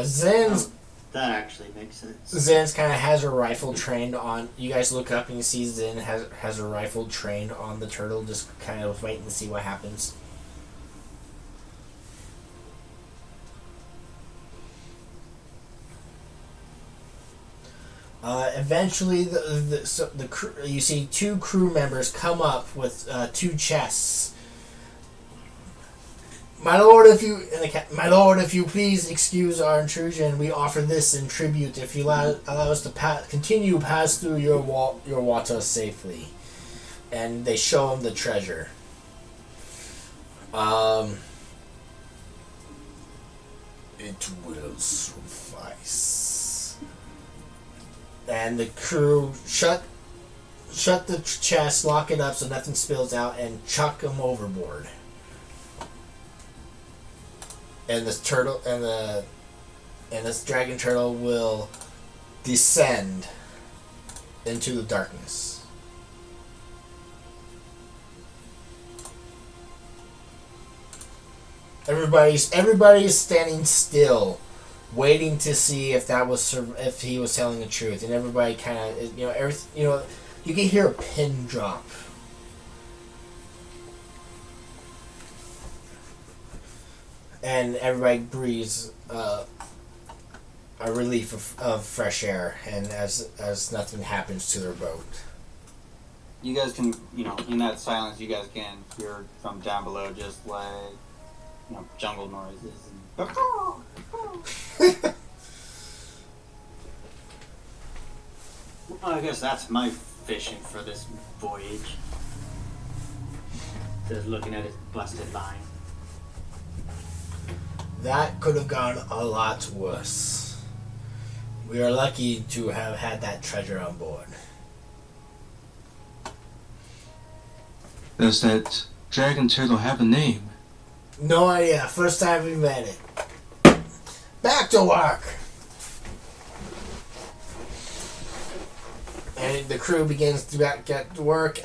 Zen's That actually makes sense. Zen's kind of has a rifle trained on. You guys look up and you see Zen has a rifle trained on the turtle, just kind of waiting to see what happens. Eventually, the crew, you see two crew members come up with two chests. My lord, if you please excuse our intrusion, we offer this in tribute if you allow us to continue pass through your water safely. And they show him the treasure. It will suffice. And the crew shut the chest, lock it up so nothing spills out, and chuck him overboard. And this turtle and this dragon turtle will descend into the darkness. Everybody's standing still, waiting to see if if he was telling the truth, and everybody kind of you can hear a pin drop. And everybody breathes a relief of fresh air, and as nothing happens to their boat. You guys can, in that silence, you guys can hear from down below just like, jungle noises. And Well, I guess that's my fishing for this voyage. Just looking at his busted line. That could have gone a lot worse. We are lucky to have had that treasure on board. Does that dragon turtle have a name? No idea. First time we met it. Back to work. And the crew begins to get to work.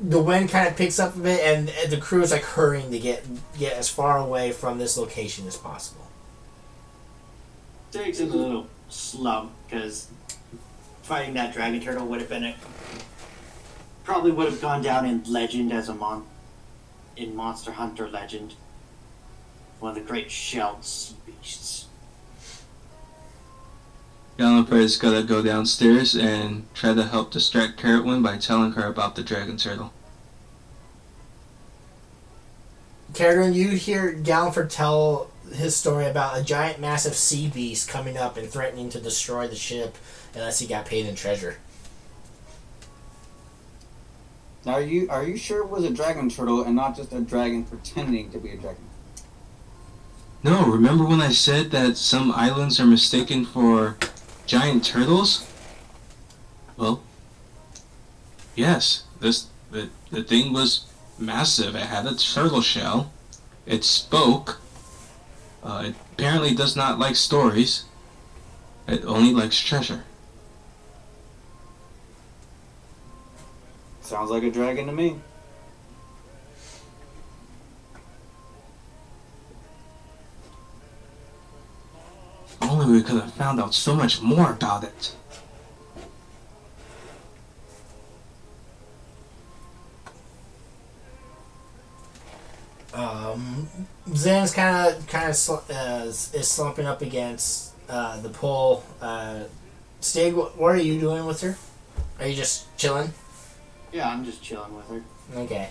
The wind kind of picks up a bit, and the crew is like hurrying to get as far away from this location as possible. Jake's in a little slump because fighting that dragon turtle would have been probably would have gone down in legend as in Monster Hunter legend. One of the great shelled sea beasts. Galliper's gotta go downstairs and try to help distract Carrotwind by telling her about the dragon turtle. Carrotwind, you hear Galliper tell his story about a giant, massive sea beast coming up and threatening to destroy the ship unless he got paid in treasure. Now, are you sure it was a dragon turtle and not just a dragon pretending to be a dragon? No, remember when I said that some islands are mistaken for giant turtles? Well, yes, the thing was massive. It had a turtle shell. It spoke. It apparently does not like stories. It only likes treasure. Sounds like a dragon to me. Only we could have found out so much more about it. Zan's is slumping up against the pole. Stig, what are you doing with her? Are you just chilling? Yeah, I'm just chilling with her. Okay.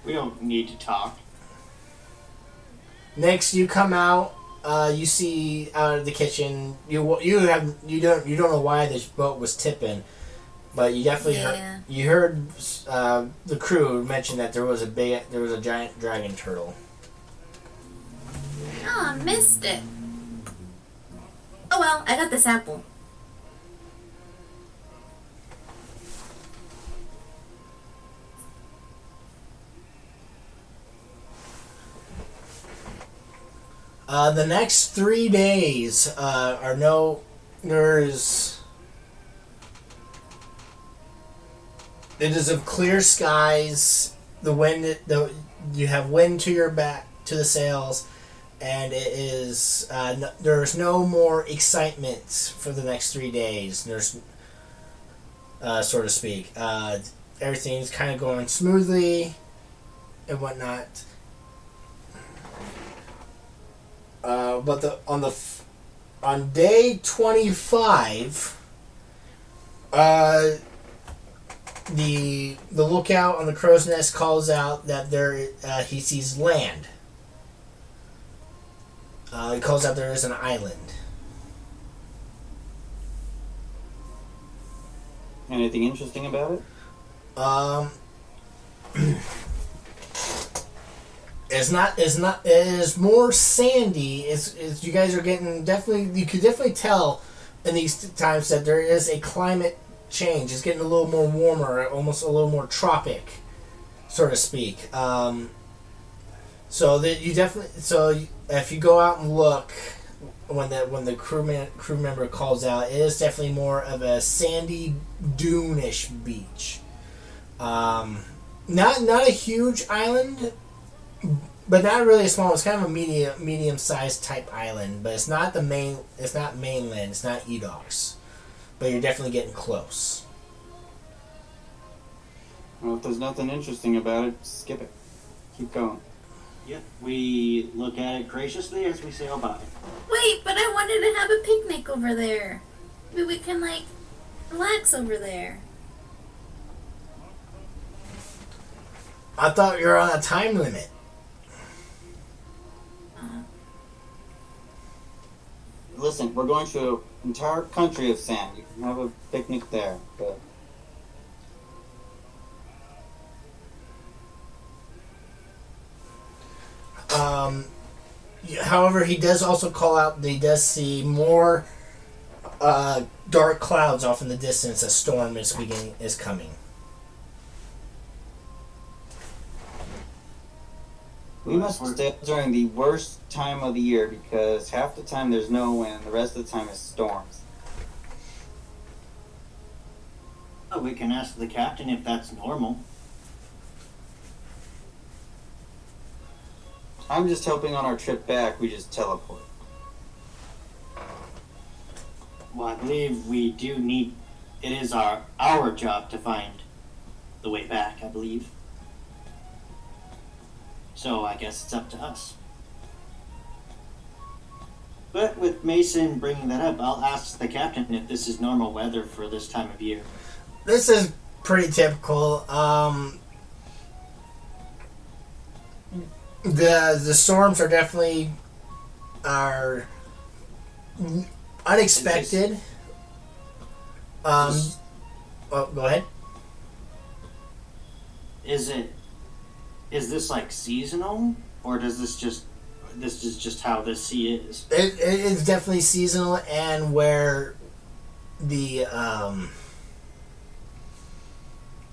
We don't need to talk. Next, you come out you see out of the kitchen. You don't know why this boat was tipping, but you definitely heard the crew mention that there was a giant dragon turtle. Oh, I missed it. Oh well, I got this apple. The next 3 days it is of clear skies. You have wind to your back, to the sails, and it is there's no more excitement for the next 3 days. There's so to speak. Everything's kind of going smoothly and whatnot. But on day 25, the lookout on the crow's nest calls out that he sees land. He calls out there is an island. Anything interesting about it? It is more sandy. It's you guys are getting you could definitely tell in these times that there is a climate change. It's getting a little more warmer, almost a little more tropic, so to speak. So that if you go out and look when the crew member calls out, it is definitely more of a sandy dune-ish beach. Not a huge island. But not really a small. It's kind of a medium-sized type island. But it's not mainland. It's not Edox. But you're definitely getting close. Well, if there's nothing interesting about it, skip it. Keep going. Yep, we look at it graciously as we sail by. Wait, but I wanted to have a picnic over there. Maybe we can relax over there. I thought you were on a time limit. Listen, we're going to an entire country of sand. You can have a picnic there, but... However, he does also call out that he does see more dark clouds off in the distance. A storm is coming. We must stay during the worst time of the year because half the time there's no wind, the rest of the time is storms. Oh, we can ask the captain if that's normal. I'm just hoping on our trip back we just teleport. Well, I believe we do need... It is our job to find the way back, I believe. So I guess it's up to us. But with Mason bringing that up, I'll ask the captain if this is normal weather for this time of year. This is pretty typical. The storms are definitely unexpected. Go ahead. Is this seasonal, or this is just how this sea is? It is definitely seasonal, and where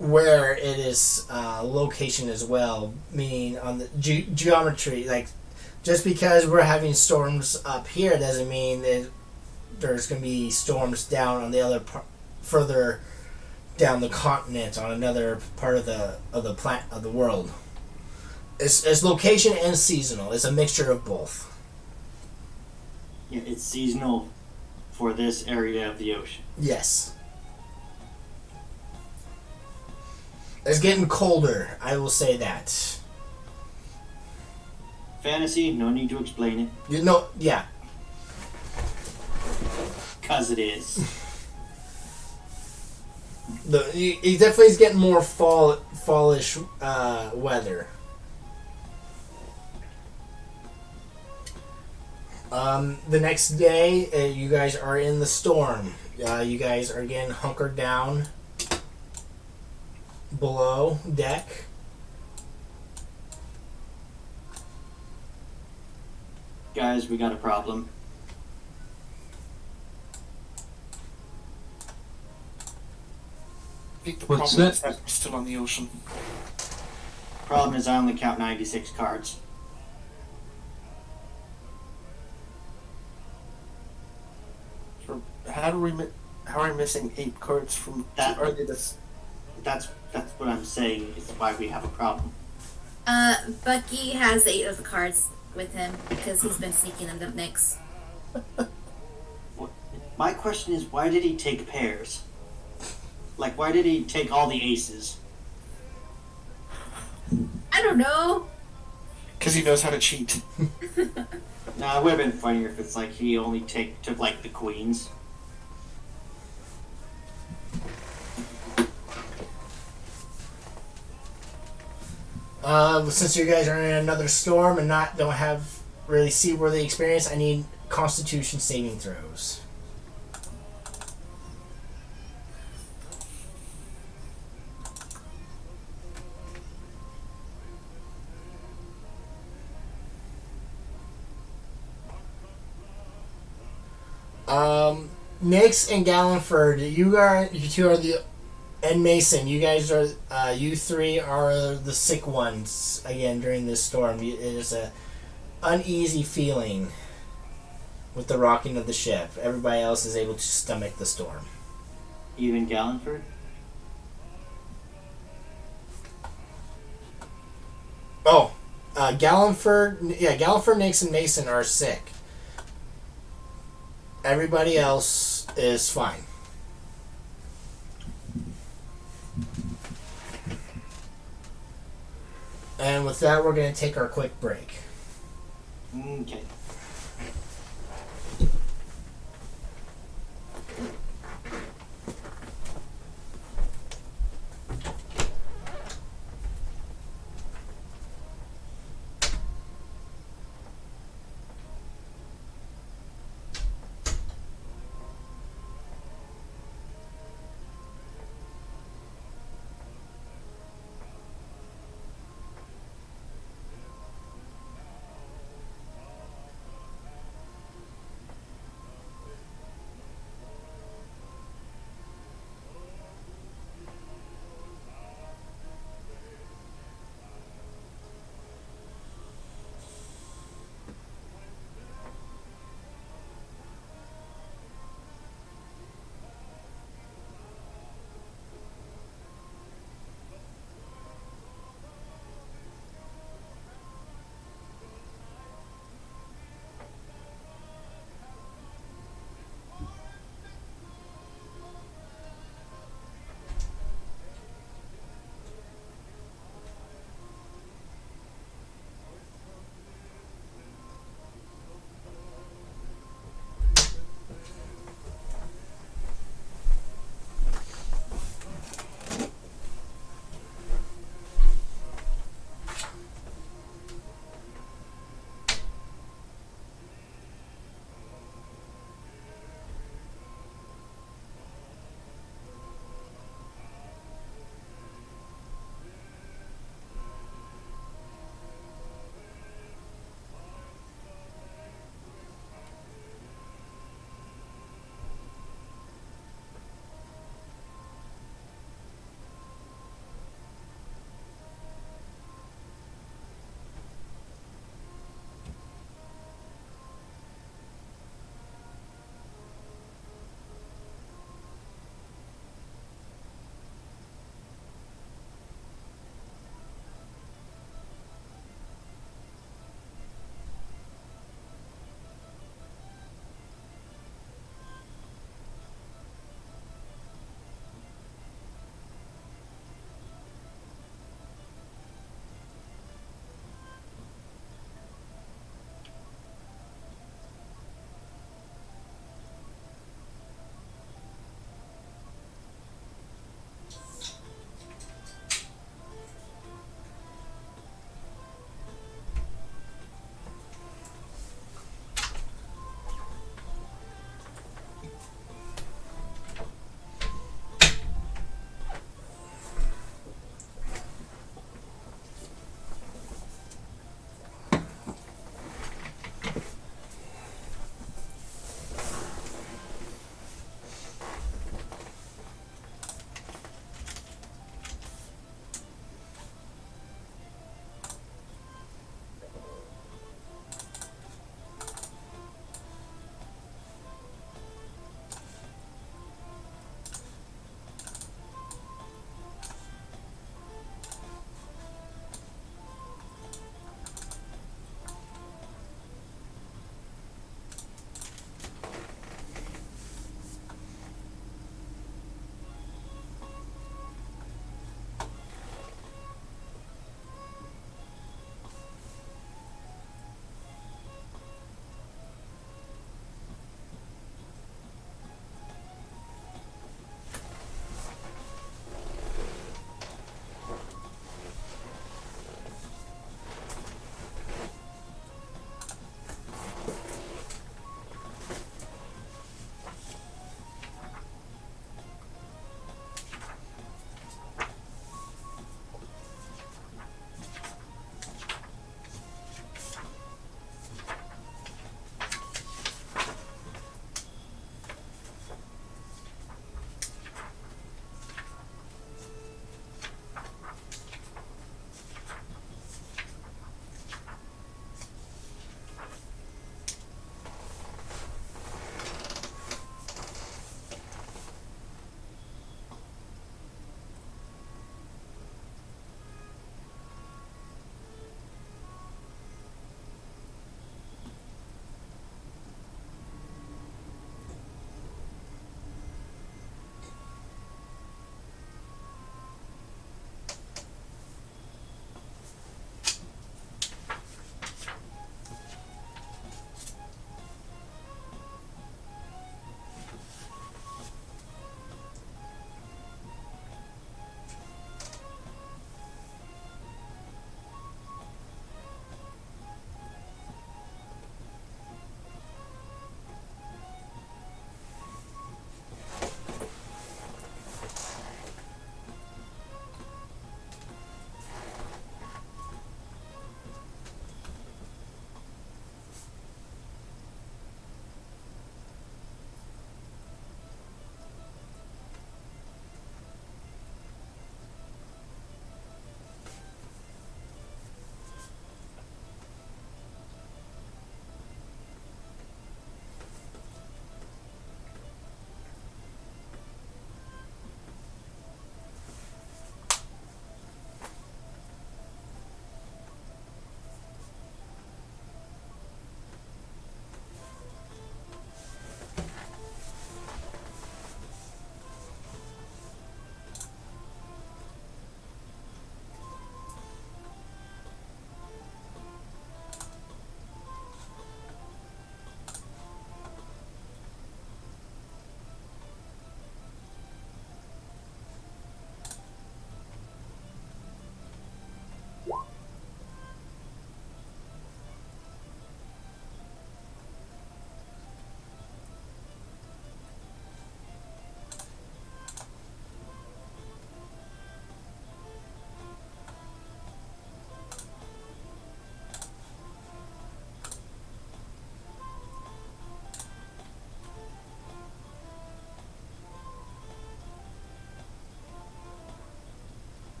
it is location as well, meaning on the geometry. Just because we're having storms up here doesn't mean that there's going to be storms down on the other further down the continent on another part of the world. It's location and seasonal. It's a mixture of both. Yeah, it's seasonal for this area of the ocean. Yes. It's getting colder, I will say that. Fantasy, no need to explain it. Yeah. 'Cause it is. He definitely is getting more fallish weather. The next day, you guys are in the storm. You guys are again hunkered down below deck. Guys, we got a problem. I think the What's problem that? is that we're still on the ocean. Problem is I only count 96 cards. So how are we missing 8 cards from That- Are they this? That's what I'm saying is why we have a problem. Bucky has 8 of the cards with him because he's been sneaking them to Nyx. My question is, why did he take pairs? Like, why did he take all the aces? I don't know. Because he knows how to cheat. Nah, it would have been funnier if it's like he only took like the queens. Since you guys are in another storm and don't have really seaworthy experience, I need Constitution saving throws. Nyx and Gallenford, you two are the, and Mason, you guys are, you three are the sick ones again during this storm. It is a uneasy feeling with the rocking of the ship. Everybody else is able to stomach the storm. Even Gallenford? Oh, Gallenford, Nyx, and Mason are sick. Everybody else is fine. And with that, we're going to take our quick break. Okay.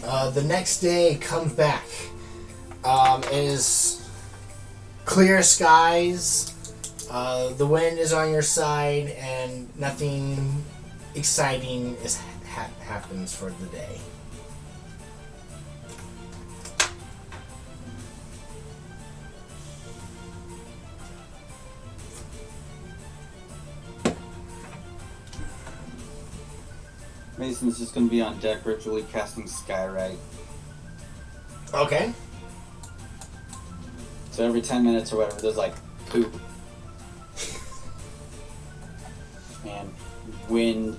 The next day comes back. It is clear skies. The wind is on your side, and nothing exciting happens for the day. Mason's just gonna be on deck ritually casting Skyrite. Okay. So every 10 minutes or whatever, there's like poop. And wind.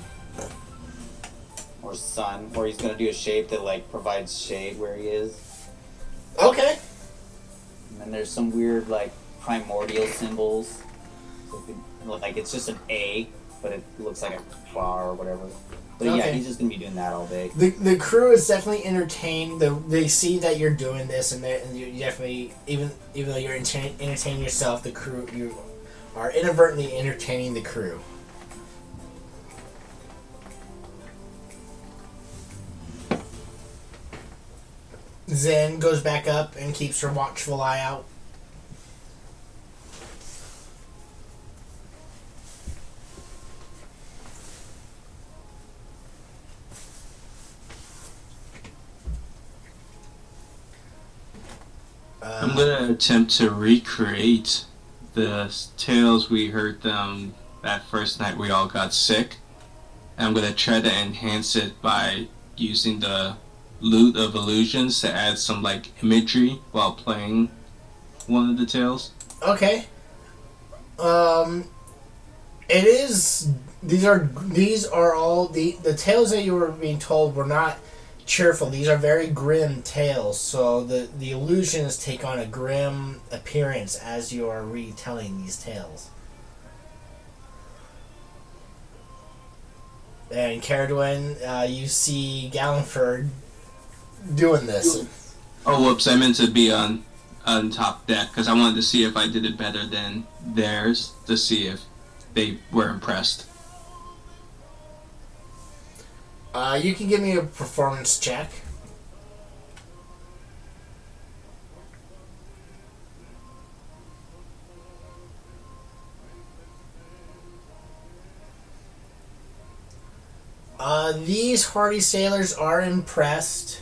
Or sun. Or he's gonna do a shape that like provides shade where he is. Okay. And then there's some weird like primordial symbols. So like it's just an A, but it looks like a claw or whatever. But yeah, Okay. he's just gonna be doing that all day. The crew is definitely entertained. They see that you're doing this, and you definitely, even though you're entertaining yourself, the crew, you are inadvertently entertaining the crew. Zen goes back up and keeps her watchful eye out. I'm gonna attempt to recreate the tales we heard them that first night we all got sick. And I'm gonna try to enhance it by using the Loot of Illusions to add some like imagery while playing one of the tales. Okay. It is. These are all the tales that you were being told were not cheerful. These are very grim tales. So the illusions take on a grim appearance as you are retelling these tales. And Caradwin, you see Galliford doing this. Oh, whoops! I meant to be on top deck because I wanted to see if I did it better than theirs to see if they were impressed. You can give me a performance check. These hardy sailors are impressed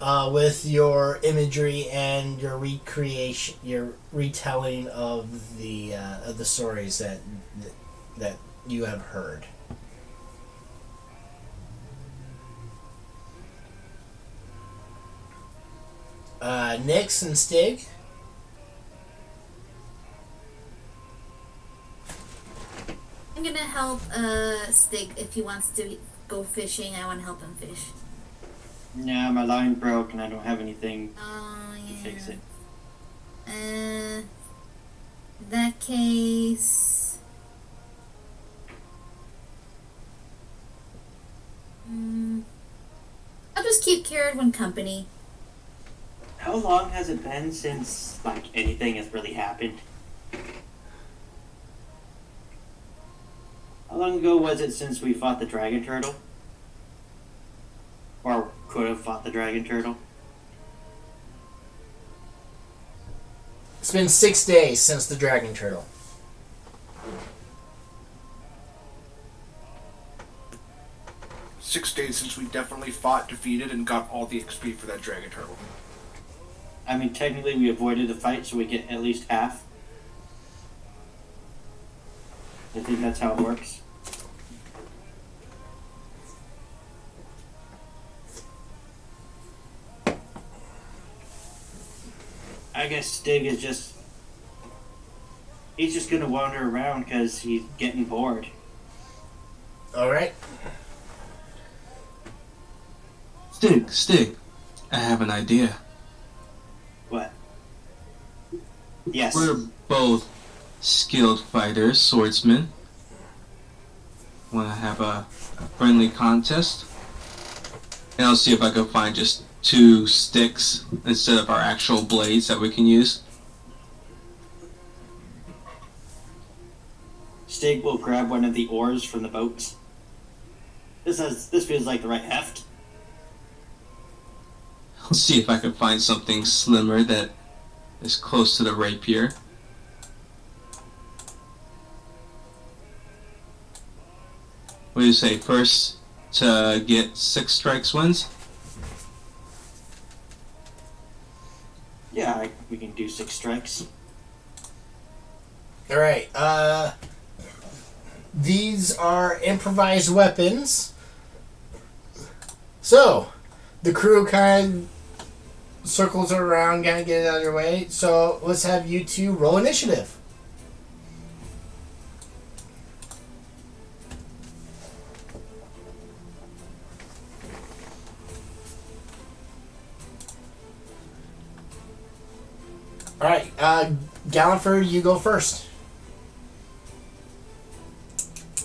with your imagery and your recreation, your retelling of the stories that you have heard. Nix and Stig. I'm gonna help Stig if he wants to go fishing. I want to help him fish. Yeah, my line broke and I don't have anything Oh, to yeah. fix it. In that case... I'll just keep Caradwin company. How long has it been since, like, anything has really happened? How long ago was it since we fought the dragon turtle? Or could have fought the dragon turtle? It's been 6 days since the dragon turtle. Six days since we definitely fought, defeated, and got all the XP for that dragon turtle. I mean, technically we avoided the fight, so we get at least half. I think that's how it works. I guess Stig is just... He's just gonna wander around because he's getting bored. Alright. Stig, I have an idea. What? Yes. We're both skilled fighters, swordsmen. Want to have a friendly contest? And I'll see if I can find just 2 sticks instead of our actual blades that we can use. Stig will grab one of the oars from the boats. This feels like the right heft. I'll see if I can find something slimmer that is close to the rapier. What do you say? First to get 6 strikes wins? Yeah, we can do 6 strikes. All right. These are improvised weapons. So, the crew kind of circles around, kind of get it out of your way. So, let's have you two roll initiative. All right, Galliford, you go first.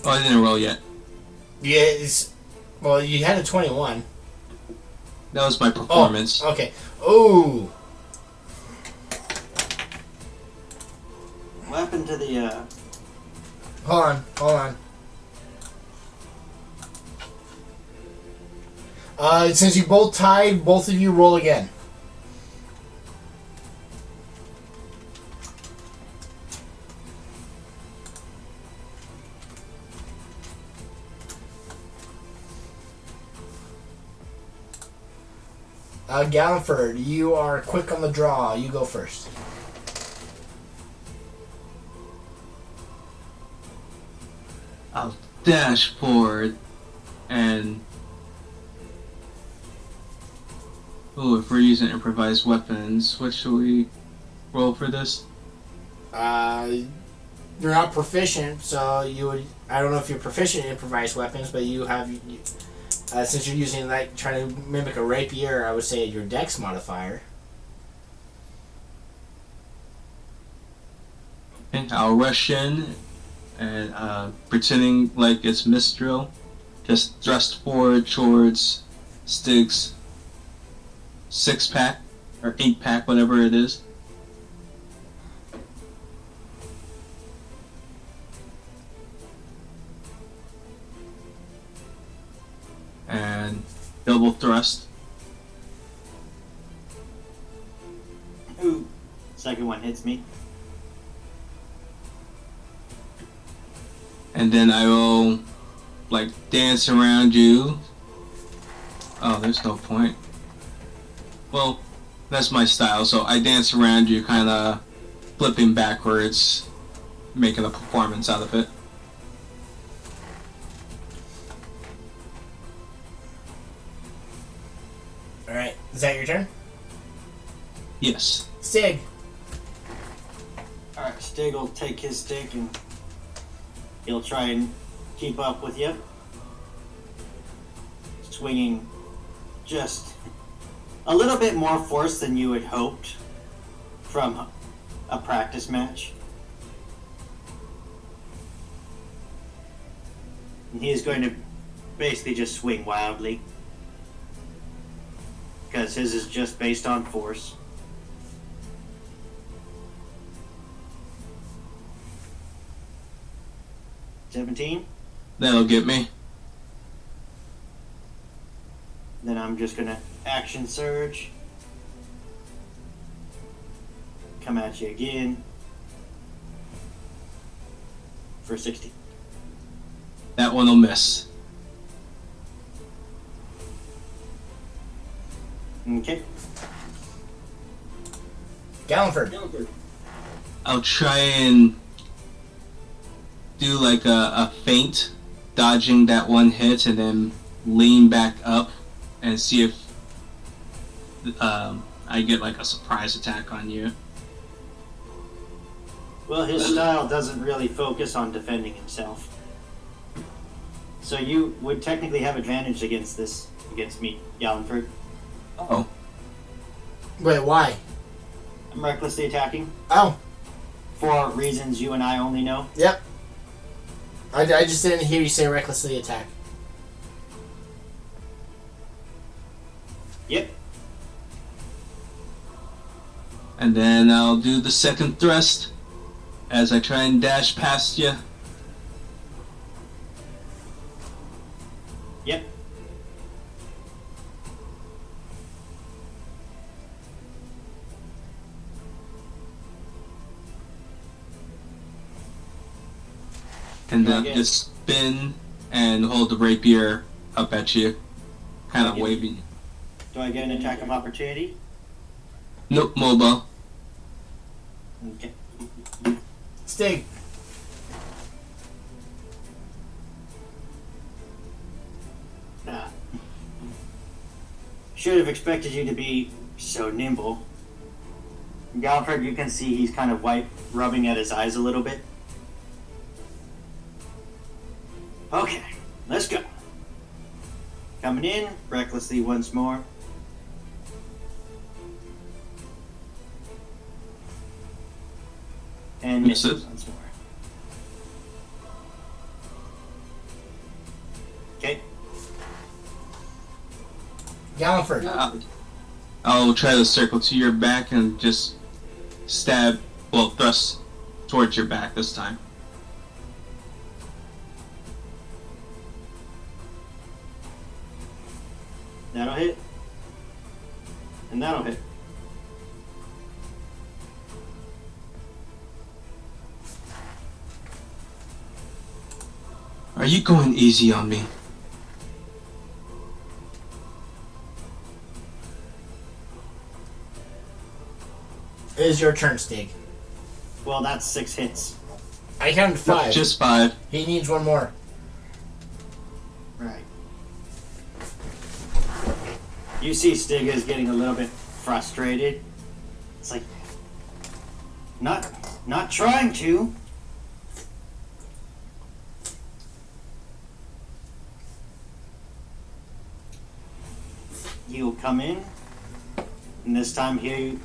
Oh, I didn't roll yet. Yes. Well, you had a 21. That was my performance. Oh, okay. Oh. What happened to the, Hold on. Since you both tied, both of you roll again. Galliford, you are quick on the draw. You go first. I'll dash forward and... Oh, if we're using improvised weapons, what should we roll for this? You're not proficient, so you would... I don't know if you're proficient in improvised weapons, but you have... since you're using, like, trying to mimic a rapier, I would say your dex modifier. And I'll rush in and pretending like it's Mistral, just thrust forward towards Stig's 6-pack or 8-pack, whatever it is. And double thrust. ooh, second one hits me. And then I will, like, dance around you. Oh, there's no point. Well, that's my style, so I dance around you, kind of flipping backwards, making a performance out of it. Alright, is that your turn? Yes. Stig. Alright, Stig will take his stick and he'll try and keep up with you. Swinging just a little bit more force than you had hoped from a practice match. And he is going to basically just swing wildly, because his is just based on force. $17. That'll get me. Then I'm just gonna action surge. Come at you again. For 60. That one will miss. Okay. Galliford. I'll try and do like a feint, dodging that one hit, and then lean back up and see if I get like a surprise attack on you. Well, his style doesn't really focus on defending himself. So you would technically have advantage against me, Gallenford. Oh. Wait, why? I'm recklessly attacking Oh, for reasons you and I only know. yep. I just didn't hear you say recklessly attack. Yep. And then I'll do the second thrust as I try and dash past you. Yep. and Go then again. just spin and hold the rapier up at you, kind of Okay. waving. Do I get an attack of opportunity? Nope, mobile. Okay. Stig. Should have expected you to be so nimble. Galford, you can see he's kind of rubbing at his eyes a little bit. Okay, let's go. Coming in, recklessly once more. And misses Misses. once more. Okay. Galliford. I'll try to circle to your back and just stab, well, thrust towards your back this time. That'll hit. And that'll hit. Are you going easy on me? It is your turn, Stig. Well, that's 6 hits. I counted 5. Just 5. He needs one more. Right. You see Stig is getting a little bit frustrated. It's like, not trying to. He'll come in, and this time he'll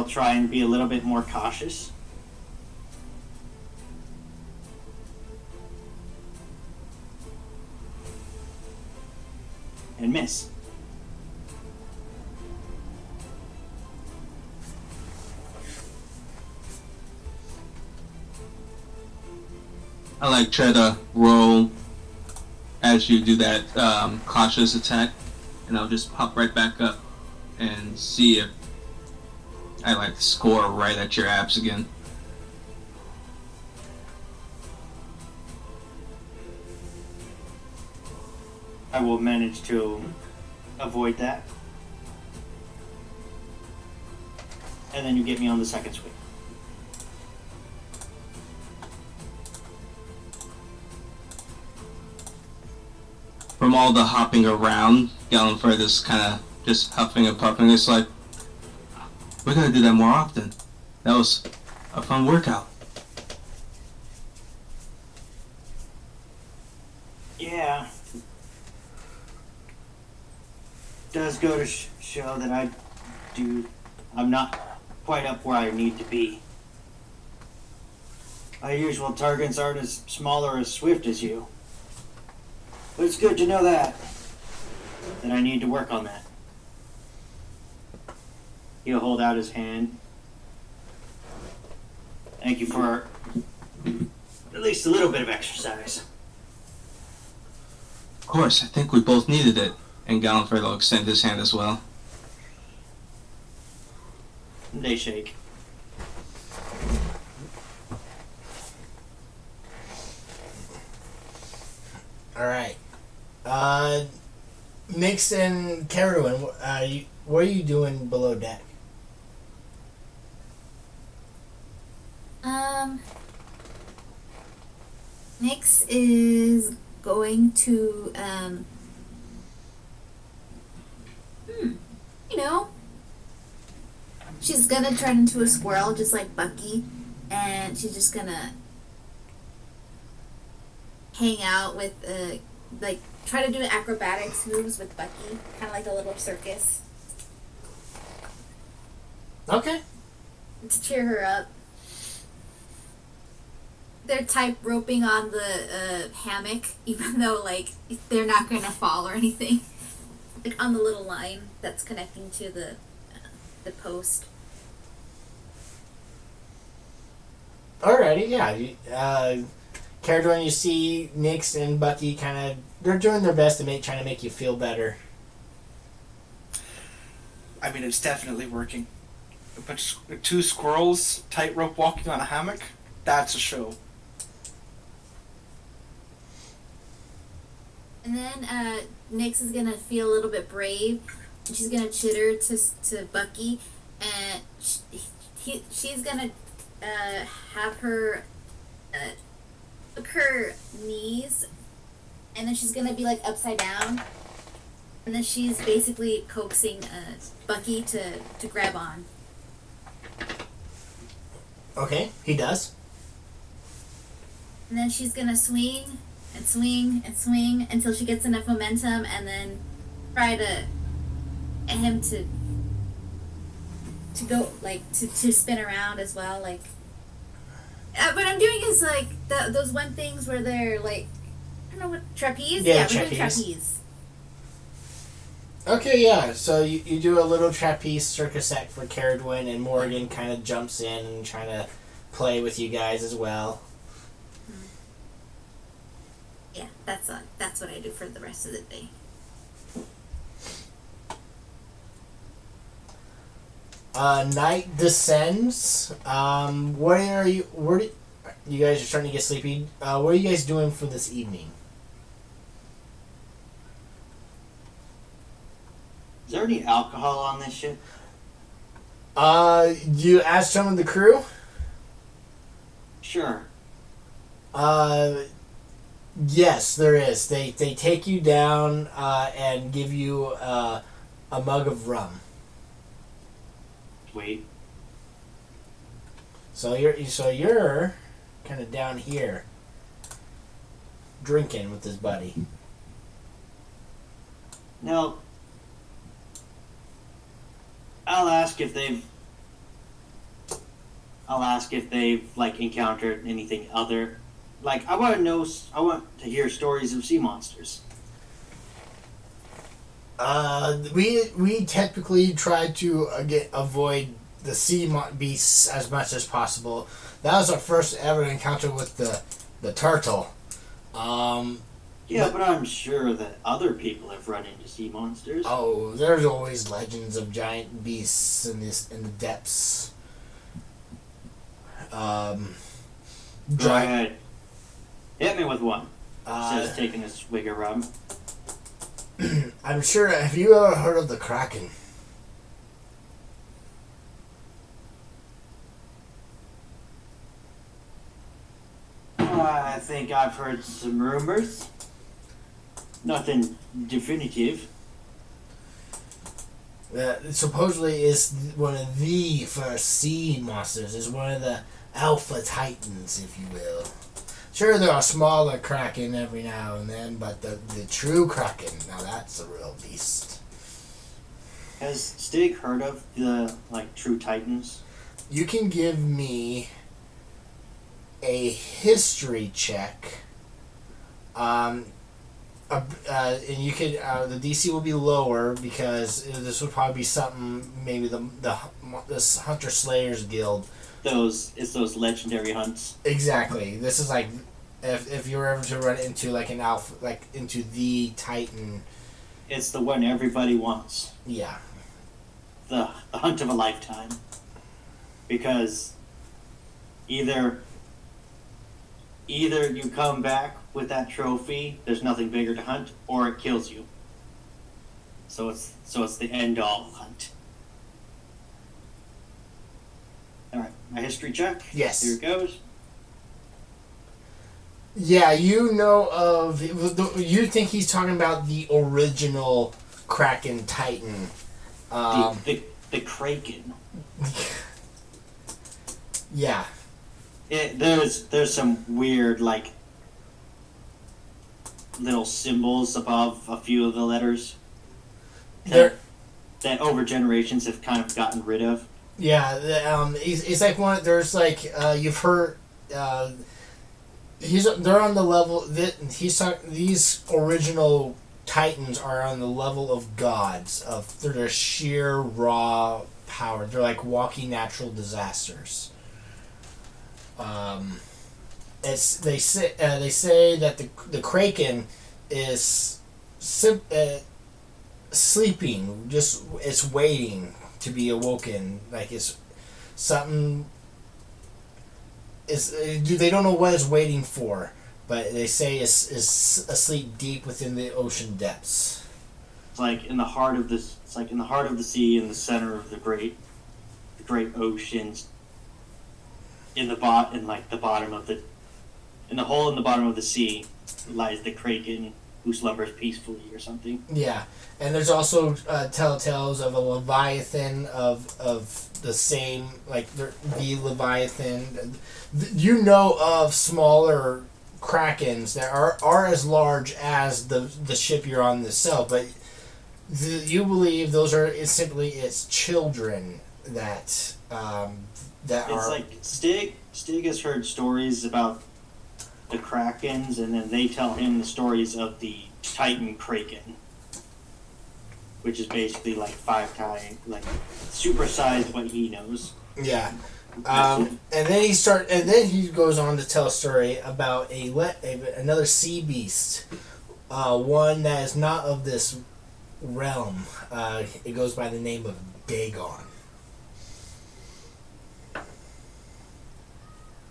try and be a little bit more cautious. And miss. I like try to roll as you do that cautious attack, and I'll just pop right back up and see if I like score right at your abs again. I will manage to avoid that. And then you get me on the second swing. From all the hopping around, Gallenford is kind of just huffing and puffing. It's like, we gotta do that more often. That was a fun workout. Yeah. Does go to show that I'm not quite up where I need to be. My usual targets aren't as small or as swift as you. But it's good to know that I need to work on that. He'll hold out his hand. Thank you for at least a little bit of exercise. Of course, I think we both needed it. And Gallenford will extend his hand as well. They shake. Alright. Nix and Carowin, what are you doing below deck? Nyx is going to, you know, she's gonna turn into a squirrel just like Bucky, and she's just gonna hang out with, like, try to do acrobatics moves with Bucky, kind of like a little circus, Okay. to cheer her up. They're tight roping on the hammock, even though, like, they're not going to fall or anything. Like, on the little line that's connecting to the post. Alrighty, yeah. Carowin, you see Nix and Bucky kind of, they're doing their best to trying to make you feel better. I mean, it's definitely working. But 2 squirrels tightrope walking on a hammock, that's a show. And then Nyx is gonna feel a little bit brave, and she's gonna chitter to Bucky, and she's gonna have her hook her knees, and then she's gonna be like upside down, and then she's basically coaxing Bucky to grab on. Okay, he does. And then she's gonna swing and swing and swing until she gets enough momentum, and then try to get him to go like to spin around as well. Like what I'm doing is like those one things where they're like, I don't know what, trapeze. Yeah, we're doing trapeze. trapeze. Okay, yeah. So you do a little trapeze circus act for Caradwin, and Morgan kind of jumps in and trying to play with you guys as well. Yeah, that's what I do for the rest of the day. Night descends. Where you guys are starting to get sleepy. What are you guys doing for this evening? Is there any alcohol on this ship? You asked some of the crew? Sure. Yes, there is. They take you down and give you a mug of rum. Sweet. So you're kind of down here drinking with his buddy. Now, I'll ask if they've like encountered anything other. Like, I want to hear stories of sea monsters. We typically try to avoid the sea beasts as much as possible. That was our first ever encounter with the turtle. Yeah, but I'm sure that other people have run into sea monsters. Oh, there's always legends of giant beasts in the depths. Go ahead. Hit me with one. Says taking a swig of rum. I'm sure. Have you ever heard of the Kraken? I think I've heard some rumors. Nothing definitive. Supposedly is one of the first sea monsters. Is one of the alpha titans, if you will. Sure, there are smaller kraken every now and then, but the true kraken, now that's a real beast. Has Stig heard of the true titans? You can give me a history check. And you could the DC will be lower because this would probably be something maybe this Hunter Slayers Guild. It's those legendary hunts. Exactly. This is like if you were ever to run into like an alpha, into the Titan. It's the one everybody wants. Yeah. The hunt of a lifetime. Because either you come back with that trophy, there's nothing bigger to hunt, or it kills you. So it's the end all hunt. Alright, my history check. Yes. Here it goes. Yeah, you know of. You think he's talking about the original Kraken Titan. The Kraken. Yeah. There's some weird little symbols above a few of the letters that over generations have kind of gotten rid of. Yeah, it's like one. There's you've heard. They're on the level that he's talking. These original Titans are on the level of gods through their sheer raw power. They're like walking natural disasters. They say that the Kraken is sleeping, just it's waiting to be awoken. Like it's something. They don't know what it's waiting for, but they say is asleep deep within the ocean depths. It's like in the heart of this. It's like in the heart of the sea, in the center of the great oceans. In the bottom of the, in the hole in the bottom of the sea, lies the kraken who slumbers peacefully, or something. Yeah, and there's also telltales of a leviathan of the same, like the leviathan. You know of smaller krakens that are as large as the ship you're on itself, but you believe those are it's children that that It's are like Stig has heard stories about the krakens, and then they tell him the stories of the Titan kraken, which is basically like 5 times, like supersized what he knows. yeah. And then he goes on to tell a story about another sea beast, one that is not of this realm. It goes by the name of Dagon.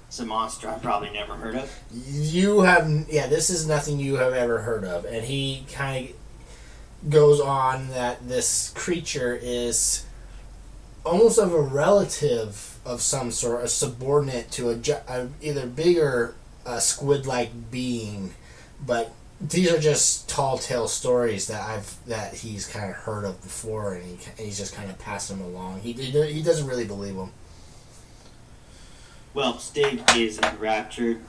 It's a monster I've probably never heard of. This is nothing you have ever heard of, and he kind of goes on that this creature is almost of a relative of some sort, a subordinate to a either bigger squid-like being, but these are just tall tale stories that he's kind of heard of before, and he's just kind of passed them along. He doesn't really believe them. Well, Stig is enraptured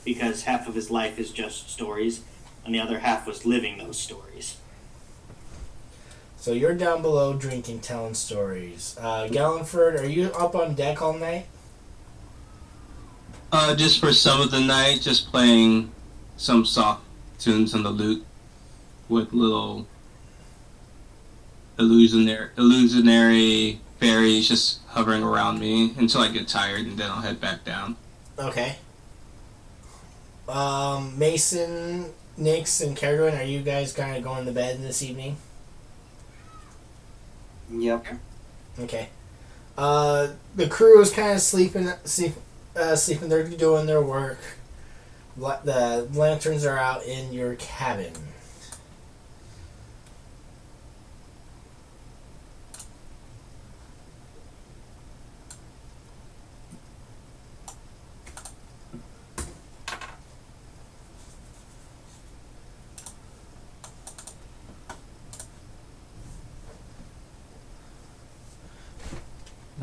because half of his life is just stories, and the other half was living those stories. So you're down below drinking, telling stories. Gallenford, are you up on deck all night? Just for some of the night, just playing some soft tunes on the lute with little illusionary fairies just hovering around me until I get tired, and then I'll head back down. Okay. Mason, Nix, and Caradwin, are you guys kind of going to bed this evening? Yep. Okay. The crew is kind of sleeping. They're doing their work. The lanterns are out in your cabin.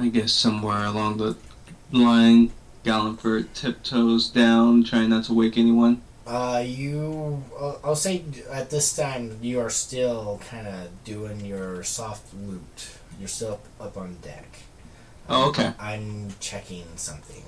I guess somewhere along the line, Gallenford tiptoes down, trying not to wake anyone. I'll say at this time you are still kind of doing your soft loot. You're still up on deck. Oh, okay. I'm checking something.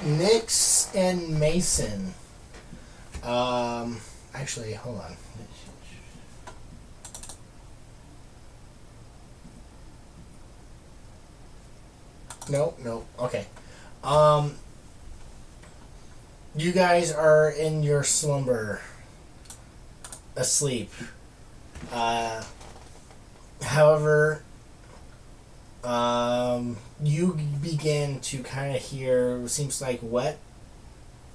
Nix and Mason. Actually, hold on. No. Okay. You guys are in your slumber, asleep. However, you begin to kind of hear, seems like wet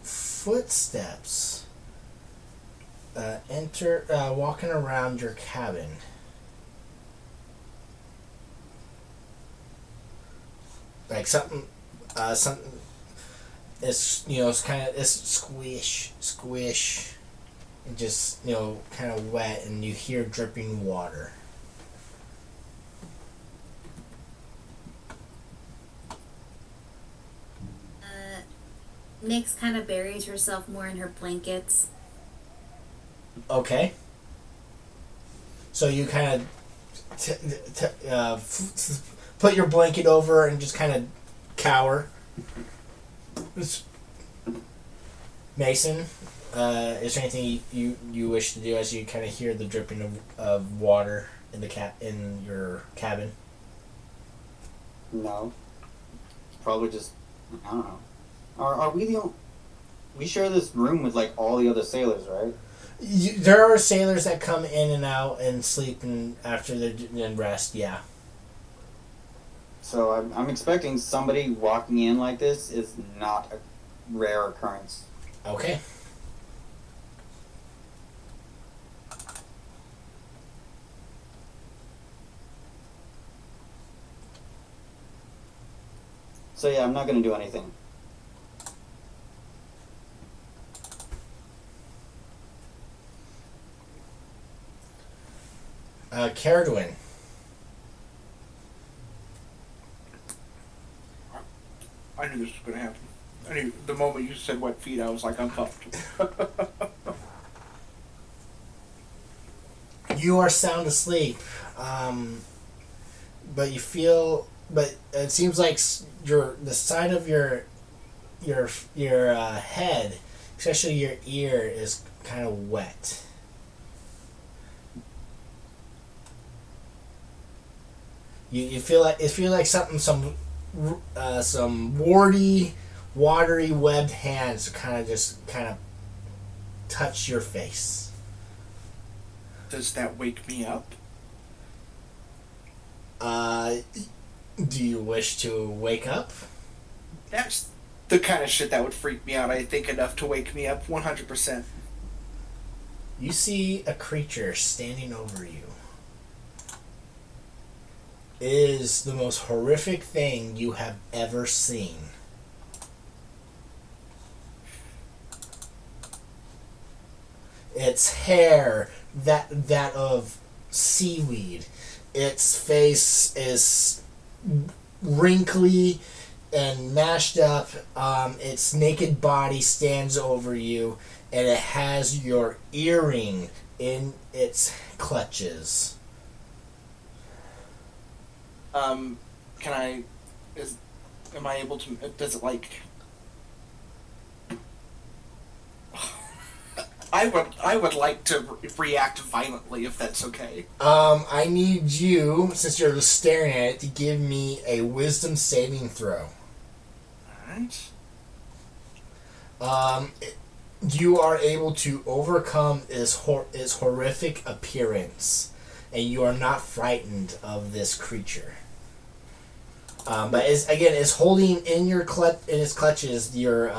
footsteps walking around your cabin. like something. It's it's kind of it's squish, and just kind of wet, and you hear dripping water. Nyx kind of buries herself more in her blankets. Okay. So you kind of put your blanket over and just kind of cower. Mason, is there anything you wish to do as you kind of hear the dripping of water in in your cabin? No. It's probably just, I don't know. Are we the only... We share this room with, like, all the other sailors, right? There are sailors that come in and out and sleep after and rest, yeah. So I'm expecting somebody walking in like this is not a rare occurrence. Okay. So yeah, I'm not going to do anything. Caradwin. I knew this was going to happen. I knew the moment you said wet feet, I was like, I'm fucked. You are sound asleep, but you feel. But it seems like the side of your head, especially your ear, is kind of wet. You feel like some warty, watery webbed hands kind of touch your face. Does that wake me up? Do you wish to wake up? That's the kind of shit that would freak me out, I think, enough to wake me up 100%. You see a creature standing over you. It is the most horrific thing you have ever seen. Its hair, that of seaweed. Its face is wrinkly and mashed up. Its naked body stands over you, and it has your earring in its clutches. Am I able to, does it like, I would like to react violently if that's okay. I need you, since you're just staring at it, to give me a wisdom saving throw. Alright. You are able to overcome its horrific appearance, and you are not frightened of this creature. But it's holding in its clutches your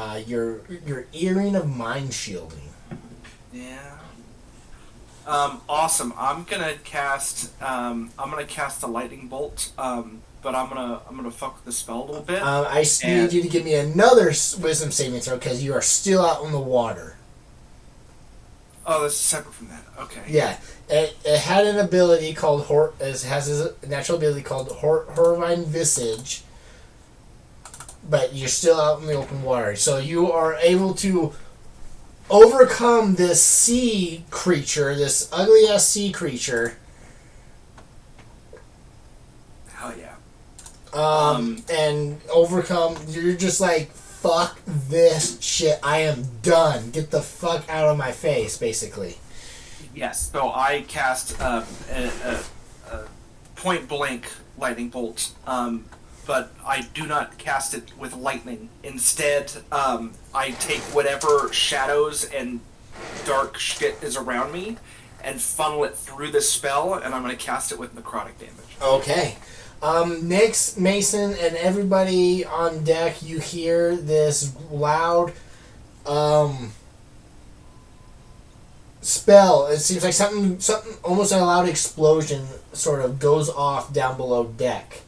earring of mind shielding. Yeah. Awesome. I'm gonna cast a lightning bolt. But I'm gonna fuck with the spell a little bit. I need you to give me another wisdom saving throw because you are still out in the water. Oh, this is separate from that. Okay. Yeah, it had an ability called has a natural ability called Horrifying Visage, but you're still out in the open water, so you are able to overcome this sea creature, this ugly ass sea creature. Hell yeah. And overcome. You're just like, fuck this shit. I am done. Get the fuck out of my face, basically. Yes. So I cast a point blank lightning bolt, but I do not cast it with lightning. Instead, I take whatever shadows and dark shit is around me and funnel it through the spell, and I'm going to cast it with necrotic damage. Okay. Nyx, Mason, and everybody on deck, you hear this loud spell. It seems like something almost like a loud explosion sort of goes off down below deck.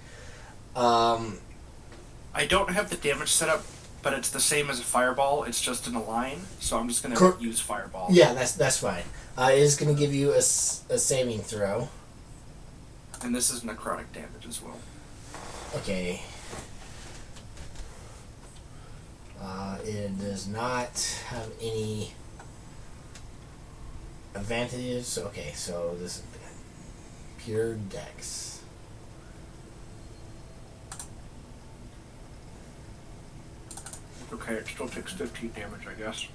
I don't have the damage set up, but it's the same as a fireball. It's just in a line, so I'm just going Cor- to use fireball. Yeah, that's fine. It is going to give you a saving throw. And this is necrotic damage as well. Okay. It does not have any advantages. Okay, so this is pure dex. Okay, it still takes 15 damage, I guess.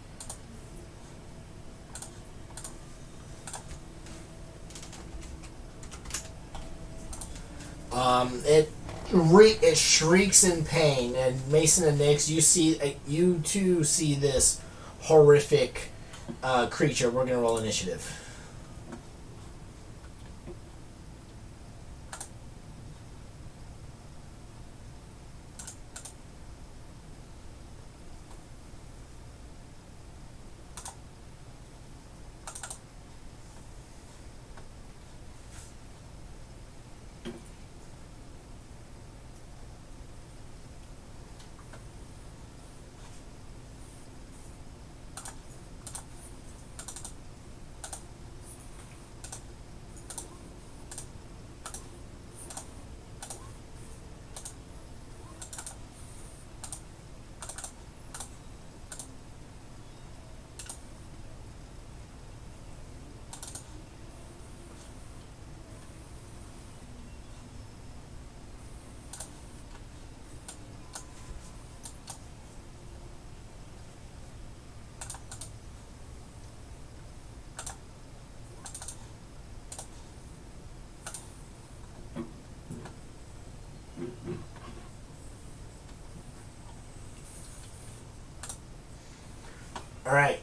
It shrieks in pain, and Mason and Nix, you too see this horrific creature. We're gonna roll initiative. All right.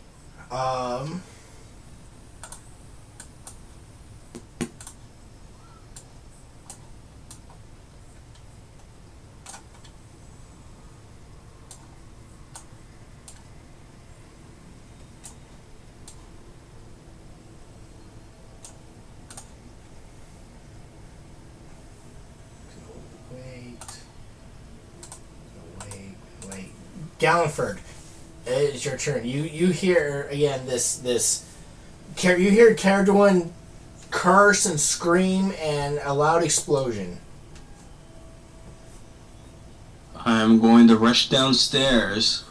Wait. Gallenford, it's your turn. You hear again you hear Caradorn curse and scream and a loud explosion. I'm going to rush downstairs.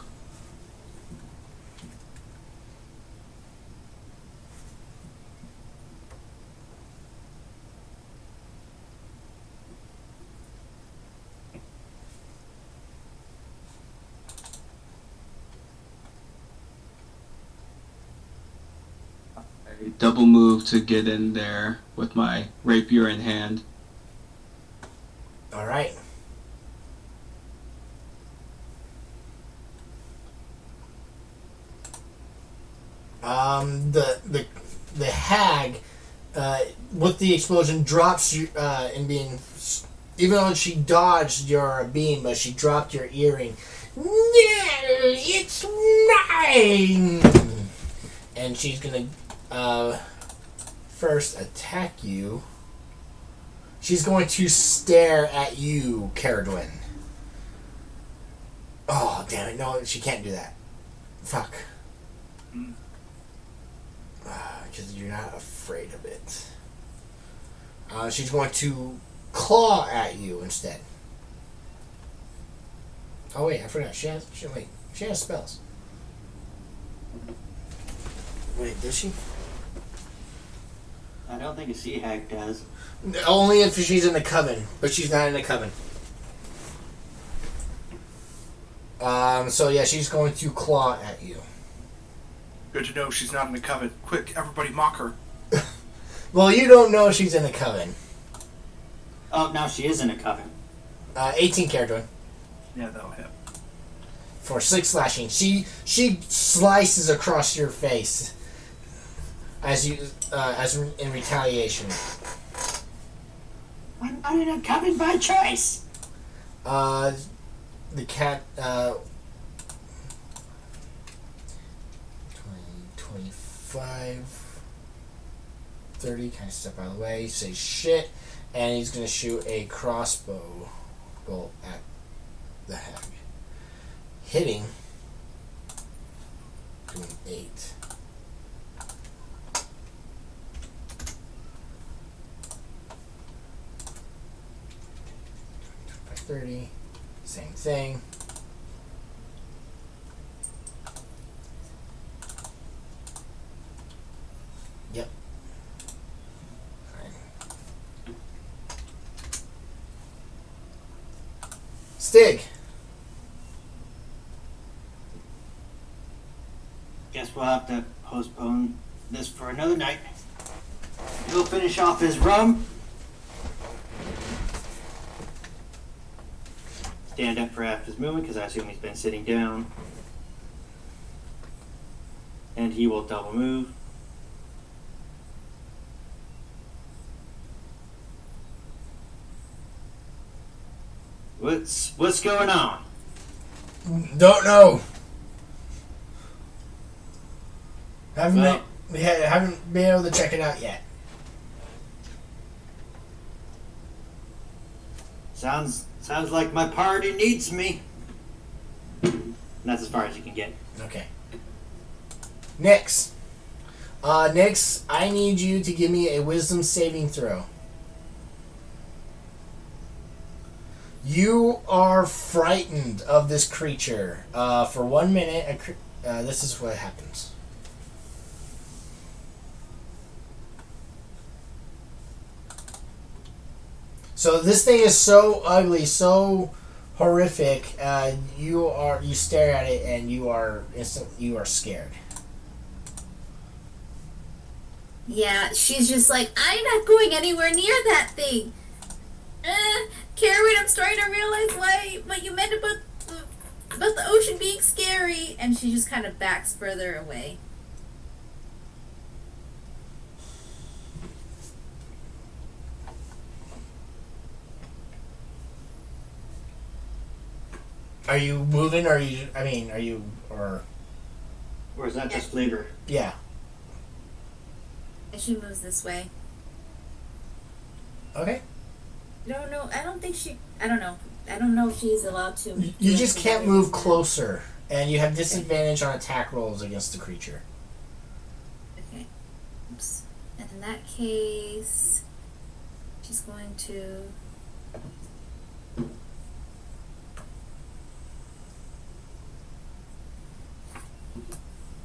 I double move to get in there with my rapier in hand. All right. The hag, with the explosion, drops you in being. Even though she dodged your beam, but she dropped your earring. No, it's mine. And she's gonna first attack you. She's going to stare at you, Caradwin. Oh, damn it. No, she can't do that. Fuck. Because you're not afraid of it. She's going to claw at you instead. Oh, wait, I forgot. She has spells. Wait, does she? I don't think a sea hag does. Only if she's in the coven, but she's not in the coven. So yeah, she's going to claw at you. Good to know she's not in the coven. Quick, everybody mock her. Well, you don't know she's in the coven. Oh, now she is in a coven. 18 character Yeah, that'll hit. for 6 slashing. She slices across your face as in retaliation. I'm not in a coven by choice. The cat. 25, 30, kind of step out of the way, say shit, and he's going to shoot a crossbow bolt at the hag. hitting. Doing 8. By 30. Same thing. Yep. Alright. Stig. Guess we'll have to postpone this for another night. He'll finish off his rum. Stand up for half his movement, because I assume he's been sitting down. And he will double move. What's going on? Don't know. Haven't Well- haven't been able to check it out yet. Sounds like my party needs me. And that's as far as you can get. Okay. Nyx. Nyx, I need you to give me a wisdom saving throw. You are frightened of this creature. For 1 minute, this is what happens. So this thing is so ugly, so horrific. You stare at it and you are scared. Yeah, she's just like, I'm not going anywhere near that thing. Karen, I'm starting to realize what you meant about the ocean being scary. And she just kind of backs further away. Are you moving, or Or is that just flavor? yeah. And she moves this way. Okay. I don't know. I don't know. I don't know if she's allowed to. You just can't move closer, and you have disadvantage on attack rolls against the creature. Okay. Oops. And in that case, she's going to.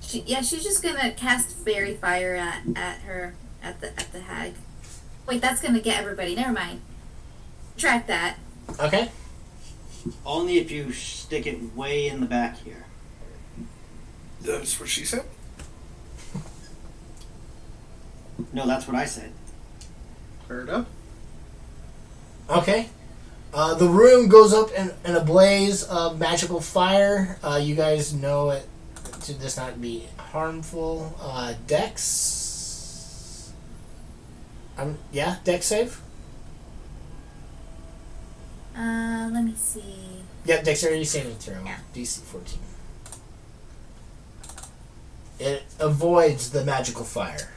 She's just gonna cast fairy fire at the hag. Wait, that's gonna get everybody. Never mind. Track that. Okay. Only if you stick it way in the back here. That's what she said. No, that's what I said. Fair enough. Okay. The room goes up in a blaze of magical fire. You guys know it to this not be harmful. Dex. Dex save. Let me see. Yep, dexterity saving throw. Yeah. DC 14. It avoids the magical fire.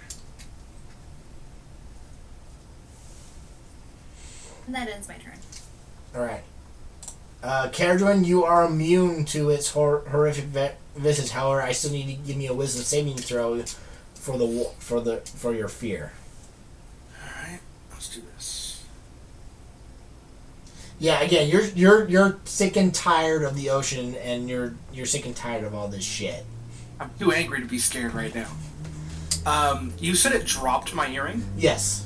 And that ends my turn. Alright. Caradron, you are immune to its horrific visage. However, I still need to give me a wisdom saving throw for your fear. Alright, let's do this. Yeah, again, you're sick and tired of the ocean, and you're sick and tired of all this shit. I'm too angry to be scared right now. You said it dropped my earring? Yes.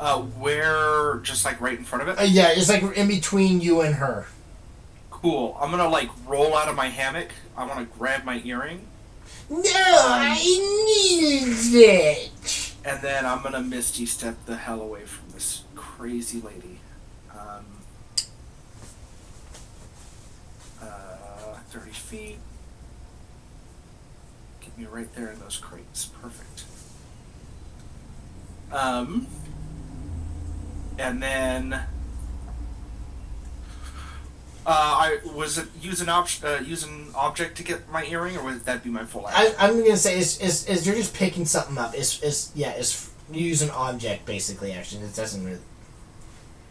Where, just like right in front of it? Yeah, it's like in between you and her. Cool. I'm gonna like roll out of my hammock. I want to grab my earring. No, I need it. And then I'm gonna Misty step the hell away from this crazy lady. 30 feet. Get me right there in those crates. Perfect. And then I was it use an object to get my earring, or would that be my full action? I'm gonna say is you're just picking something up. It's you use an object basically. Actually, it doesn't really.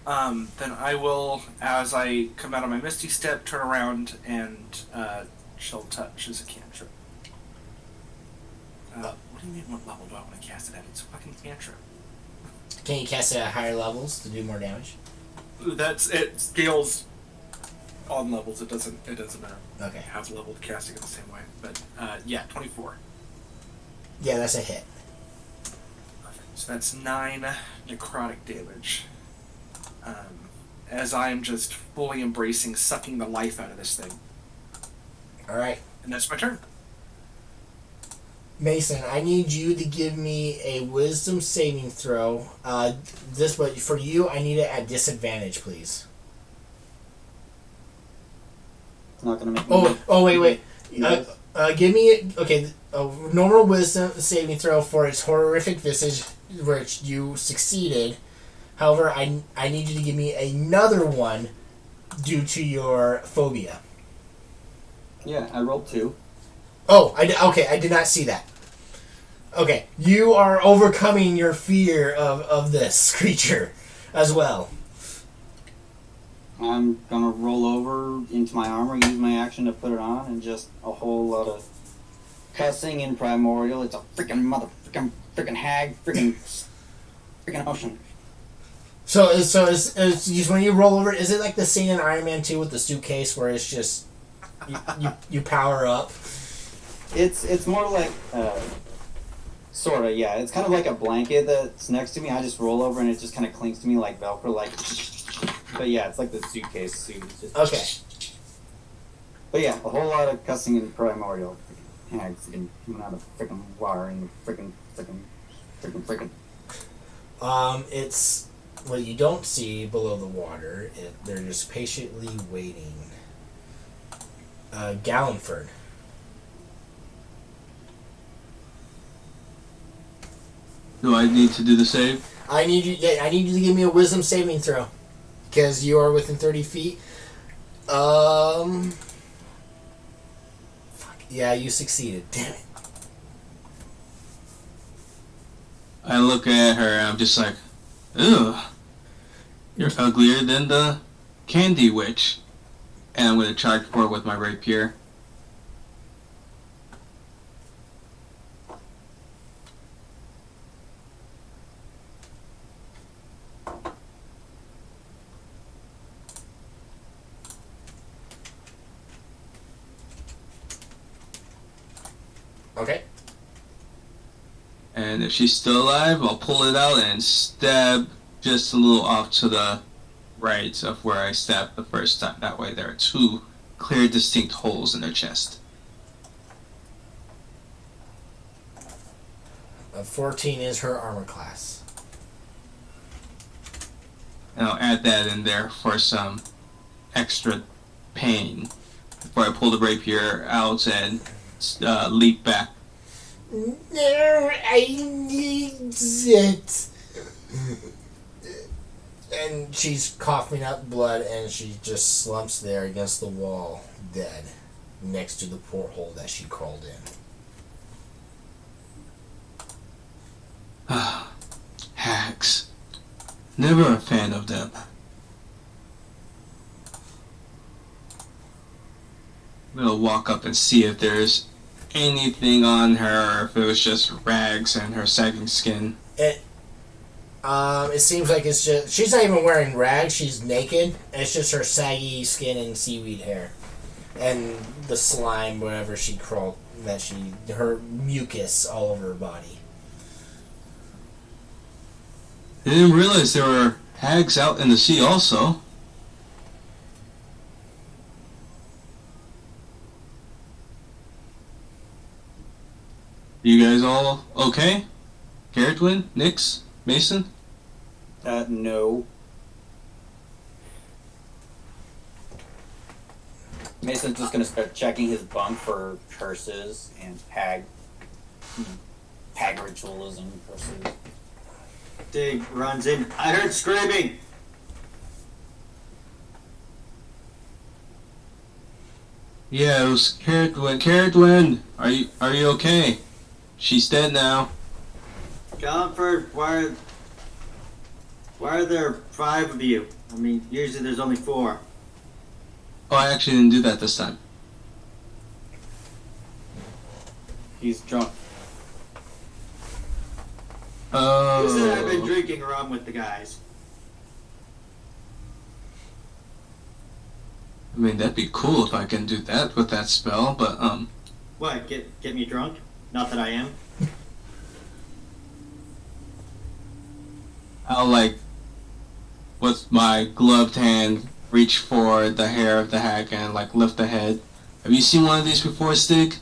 Then I will, as I come out of my Misty Step, turn around and Chill Touch is a cantrip. What do you mean, what level do I want to cast it at? It's a fucking cantrip. Can you cast it at higher levels to do more damage? It scales on levels. It doesn't matter. Okay. Have leveled casting in the same way. But yeah, 24. Yeah, that's a hit. Perfect. So that's 9 necrotic damage. As I am just fully embracing sucking the life out of this thing. Alright. And that's my turn. Mason, I need you to give me a wisdom saving throw. But for you, I need it at disadvantage, please. It's not gonna make me. Wait. Give me a normal wisdom saving throw for its horrific visage, which you succeeded. However, I need you to give me another one due to your phobia. Yeah, I rolled 2. Oh, I did not see that. Okay, you are overcoming your fear of this creature as well. I'm gonna roll over into my armor, use my action to put it on, and just a whole lot of cussing in Primordial. It's a freaking freaking hag, freaking ocean. So it's when you roll over, is it like the scene in Iron Man 2 with the suitcase where it's just you power up? It's more like sort of, yeah. It's kind of like a blanket that's next to me. I just roll over and it just kind of clings to me like Velcro, like. But yeah, it's like the suitcase suit. It's just, Okay. But yeah, a whole lot of cussing in Primordial. Hags and coming out of freaking water and freaking. It's what you don't see below the water. They're just patiently waiting. Gallenford. Do I need to do the save? I need you to give me a wisdom saving throw, because you are within 30 feet. Fuck. Yeah, you succeeded. Damn it. I look at her and I'm just like, ugh, you're uglier than the candy witch. And I'm going to charge forward with my rapier. Okay. And if she's still alive, I'll pull it out and stab just a little off to the right of where I stabbed the first time. That way there are 2 clear, distinct holes in her chest. 14 is her armor class. And I'll add that in there for some extra pain before I pull the rapier out and leap back. No, I need it. And she's coughing up blood, and she just slumps there against the wall, dead, next to the porthole that she crawled in. Hags. Never a fan of them. I'm gonna walk up and see if there's anything on her, or if it was just rags and her sagging skin. It seems like it's just... She's not even wearing rags, she's naked. It's just her saggy skin and seaweed hair. And the slime, wherever she crawled, her mucus all over her body. I didn't realize there were hags out in the sea also. You guys all okay? Carradwin? Nix? Mason? No. Mason's just gonna start checking his bunk for curses and hag ritualism curses. Dig runs in. I heard screaming. Yeah, it was Carradwin. Carradwin, are you okay? She's dead now. Gallenford, Why are there 5 of you? I mean, usually there's only 4. Oh, I actually didn't do that this time. He's drunk. Oh. Who said I've been drinking rum with the guys? I mean, that'd be cool if I can do that with that spell, but, What, get me drunk? Not that I am. I'll, like, with my gloved hand, reach for the hair of the hag and, like, lift the head. Have you seen one of these before, Stig?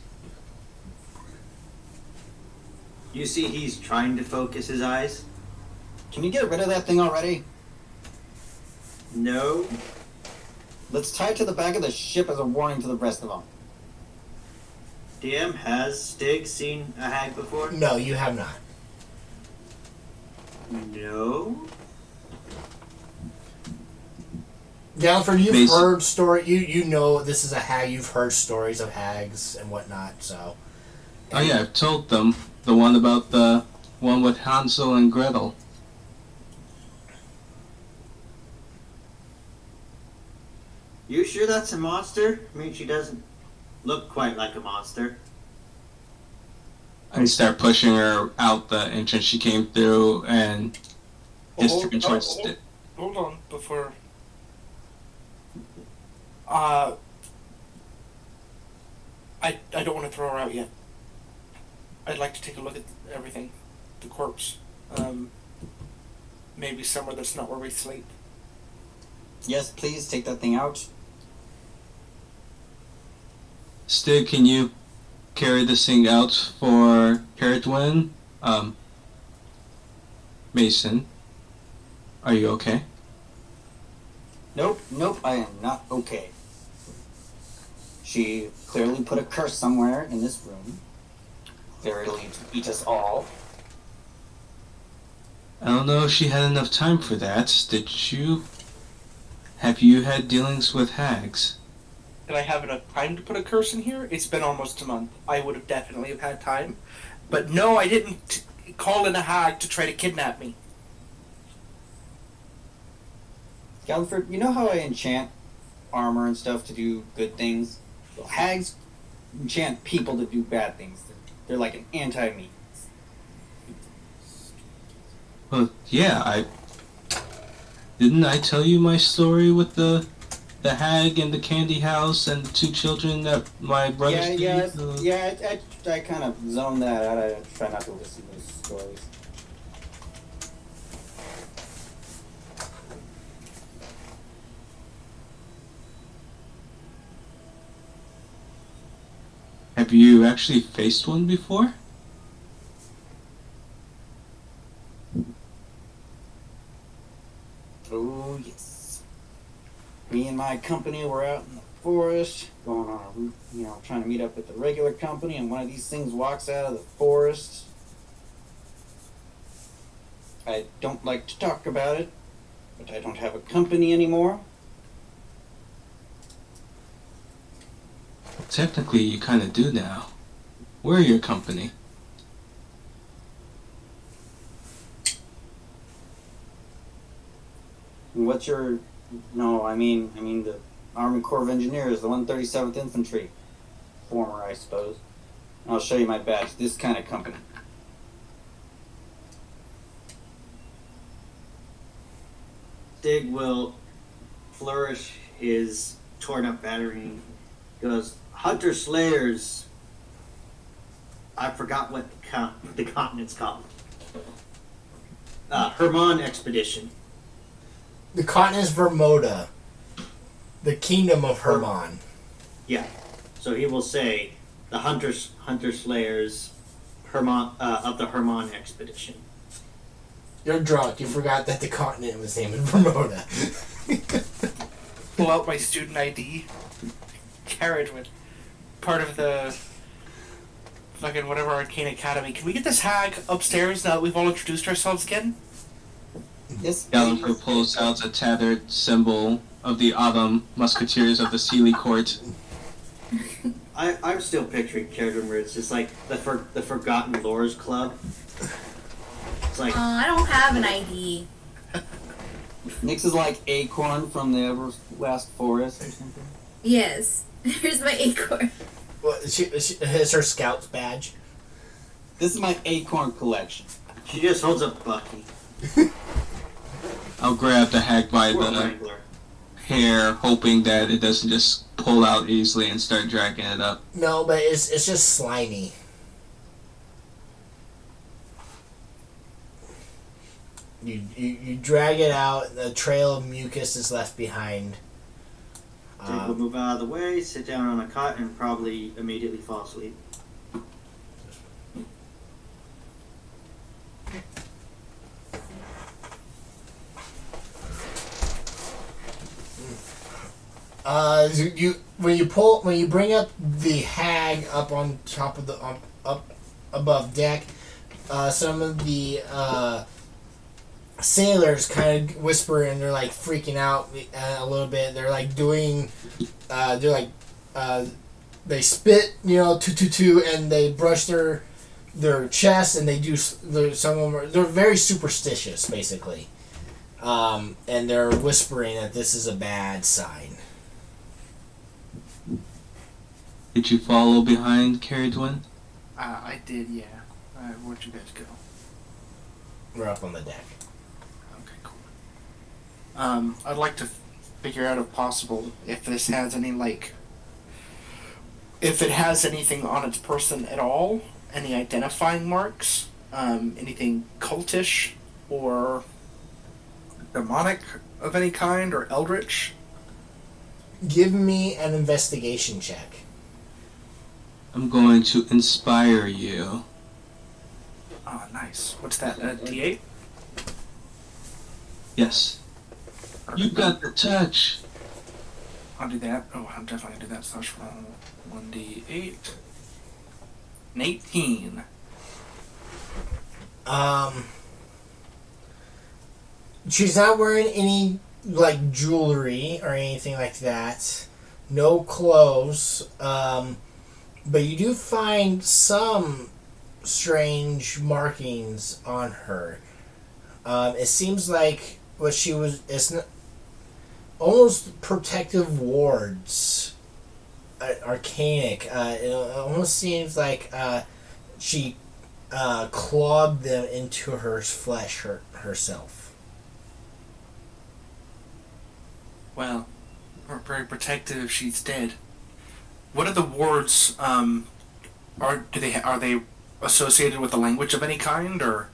You see he's trying to focus his eyes? Can you get rid of that thing already? No. Let's tie it to the back of the ship as a warning to the rest of them. DM, has Stig seen a hag before? No, you have not. No. Galford, you've Basic- heard story. You know this is a hag. You've heard stories of hags and whatnot. So. Oh yeah, I've told them. The one about the one with Hansel and Gretel. You sure that's a monster? I mean, she doesn't look quite like a monster. I start pushing her out the entrance she came through and is turning towards Stig. Hold on, before... I don't want to throw her out yet. I'd like to take a look at everything. The corpse. Maybe somewhere that's not where we sleep. Yes, please take that thing out. Stig, can you carry this thing out for Peridwin? Mason, are you okay? Nope, I am not okay. She clearly put a curse somewhere in this room. Verily to eat us all. I don't know if she had enough time for that. Did you? Have you had dealings with hags? Did I have enough time to put a curse in here? It's been almost a month. I would have definitely have had time. But no, I didn't call in a hag to try to kidnap me. Galford, you know how I enchant armor and stuff to do good things? Well, hags enchant people to do bad things. They're like an anti-me. Well, yeah, didn't I tell you my story with the hag and the candy house and the 2 children that my brothers I kind of zoned that out. I try not to listen to those stories. Have you actually faced one before? Oh, yes. Me and my company were out in the forest, going on a route, trying to meet up with the regular company, and one of these things walks out of the forest. I don't like to talk about it, but I don't have a company anymore. Technically, you kind of do now. We're your company. What's your... No, I mean the Army Corps of Engineers, the 137th Infantry. Former, I suppose. I'll show you my badge. This kind of company. Stig will flourish his torn up battery. Goes, Hunter Slayers. I forgot what the continent's called. Herman Expedition. The continent is Vermoda. The kingdom of Herman. Yeah. So he will say the Hunter Slayers Herman of the Herman Expedition. You're drunk. You forgot that the continent was named Vermoda. Pull out my student ID. Carriage with part of the fucking whatever Arcane Academy. Can we get this hag upstairs now that we've all introduced ourselves again? Yes. Gallagher pulls out a tattered symbol of the Autumn Musketeers of the Sealy Court. I'm still picturing Carriage where it's just like the Forgotten Lores Club. It's like I don't have an ID. Nyx is like Acorn from the Everlast Forest or something. Yes. Here's my acorn. Well, it's her scout's badge. This is my Acorn collection. She just holds up Bucky. I'll grab the hag by Poor the Wrangler. hair, hoping that it doesn't just pull out easily and start dragging it up. No, but it's just slimy. You drag it out. The trail of mucus is left behind. Jake will move out of the way, sit down on a cot, and probably immediately fall asleep. When you bring up the hag up on top of the up above deck, some of the sailors kind of whisper and they're like freaking out a little bit. They're like doing, they spit, two, and they brush their chest and they do. Some of them they're very superstitious, basically, and they're whispering that this is a bad sign. Did you follow behind Carrie Dwin? I did, yeah. Where'd you guys go? We're up on the deck. Okay, cool. I'd like to figure out, if possible, if this has any, if it has anything on its person at all, any identifying marks, anything cultish or demonic of any kind, or eldritch. Give me an investigation check. I'm going to inspire you. Oh, nice. What's that, a D8? Yes. You got the touch. I'll do that. Oh, I'm definitely going to do that. So let's roll 1d8. An 18. She's not wearing any jewelry or anything like that. No clothes. But you do find some strange markings on her. It seems like what she was. It's almost protective wards. Arcanic. It almost seems like she clawed them into her flesh herself. Well, we're very protective if she's dead. What are the wards? Are they associated with a language of any kind, or?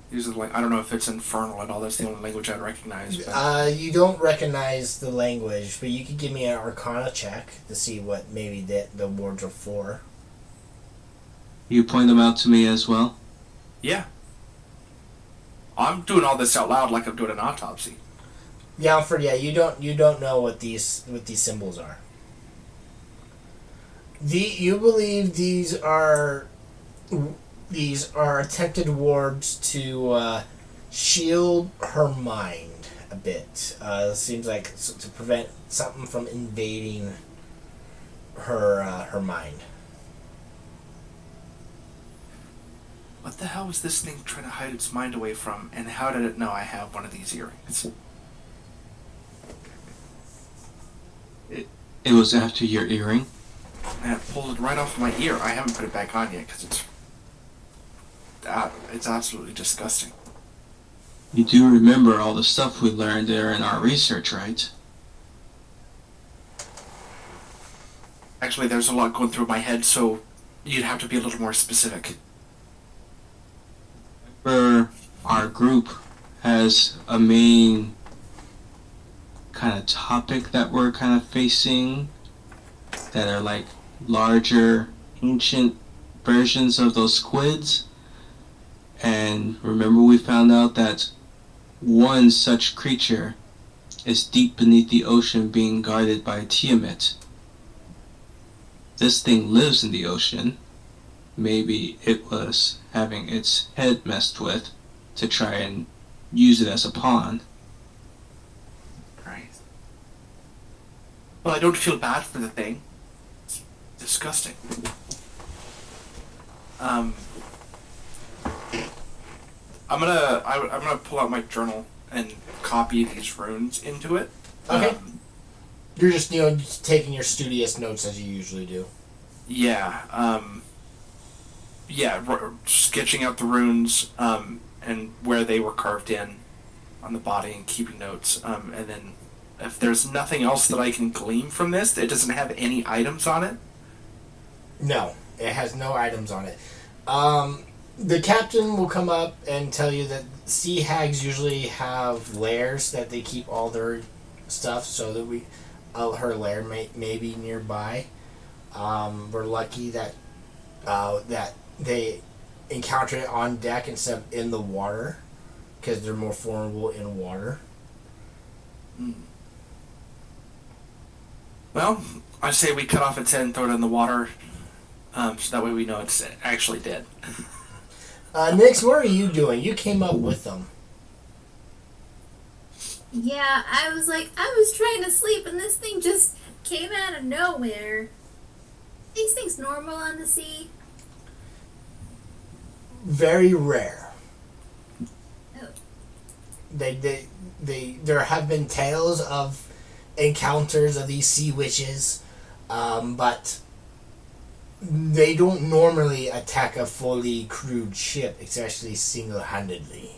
Usually, I don't know if it's infernal at all. That's the only language I'd recognize. But... you don't recognize the language, but you could give me an Arcana check to see what maybe the wards are for. You point them out to me as well? Yeah. I'm doing all this out loud like I'm doing an autopsy. Yeah, Alfred. Yeah, you don't know what these symbols are. You believe these are attempted wards to shield her mind a bit. It seems like to prevent something from invading her mind. What the hell was this thing trying to hide its mind away from, and how did it know I have one of these earrings? It was after your earring? And it pulled it right off my ear. I haven't put it back on yet because it's absolutely disgusting. You do remember all the stuff we learned there in our research, right? Actually, there's a lot going through my head, so you'd have to be a little more specific. Our group has a main kind of topic that we're kind of facing that are like larger, ancient versions of those squids. And remember, we found out that one such creature is deep beneath the ocean being guarded by Tiamat. This thing lives in the ocean. Maybe it was having its head messed with to try and use it as a pawn. Right. Well, I don't feel bad for the thing. It's disgusting. I'm gonna pull out my journal and copy these runes into it. Okay. You're just, just taking your studious notes as you usually do. Yeah. Sketching out the runes and where they were carved in on the body and keeping notes. And then if there's nothing else that I can glean from this, it doesn't have any items on it. No, it has no items on it. The captain will come up and tell you that sea hags usually have lairs that they keep all their stuff, so that her lair may be nearby. We're lucky that they encounter it on deck instead of in the water, because they're more formidable in water. Well, I say we cut off its head and throw it in the water, so that way we know it's actually dead. Nix, what are you doing? You came up with them. Yeah, I was trying to sleep and this thing just came out of nowhere. These things normal on the sea? Very rare. Oh. There have been tales of encounters of these sea witches, but they don't normally attack a fully crewed ship, especially single-handedly.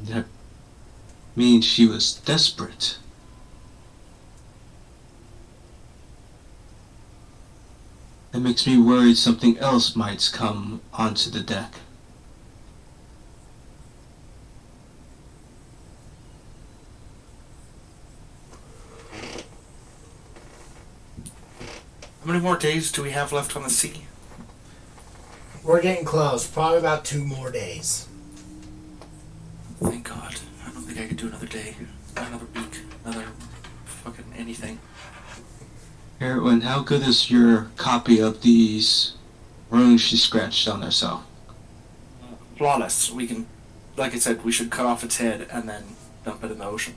That means she was desperate. That makes me worried something else might come onto the deck. How many more days do we have left on the sea? We're getting close. Probably about 2 more days. Thank God. I don't think I could do another day, another week, another fucking anything. Erwin, how good is your copy of these runes she scratched on herself? Flawless. We can, like I said, we should cut off its head and then dump it in the ocean.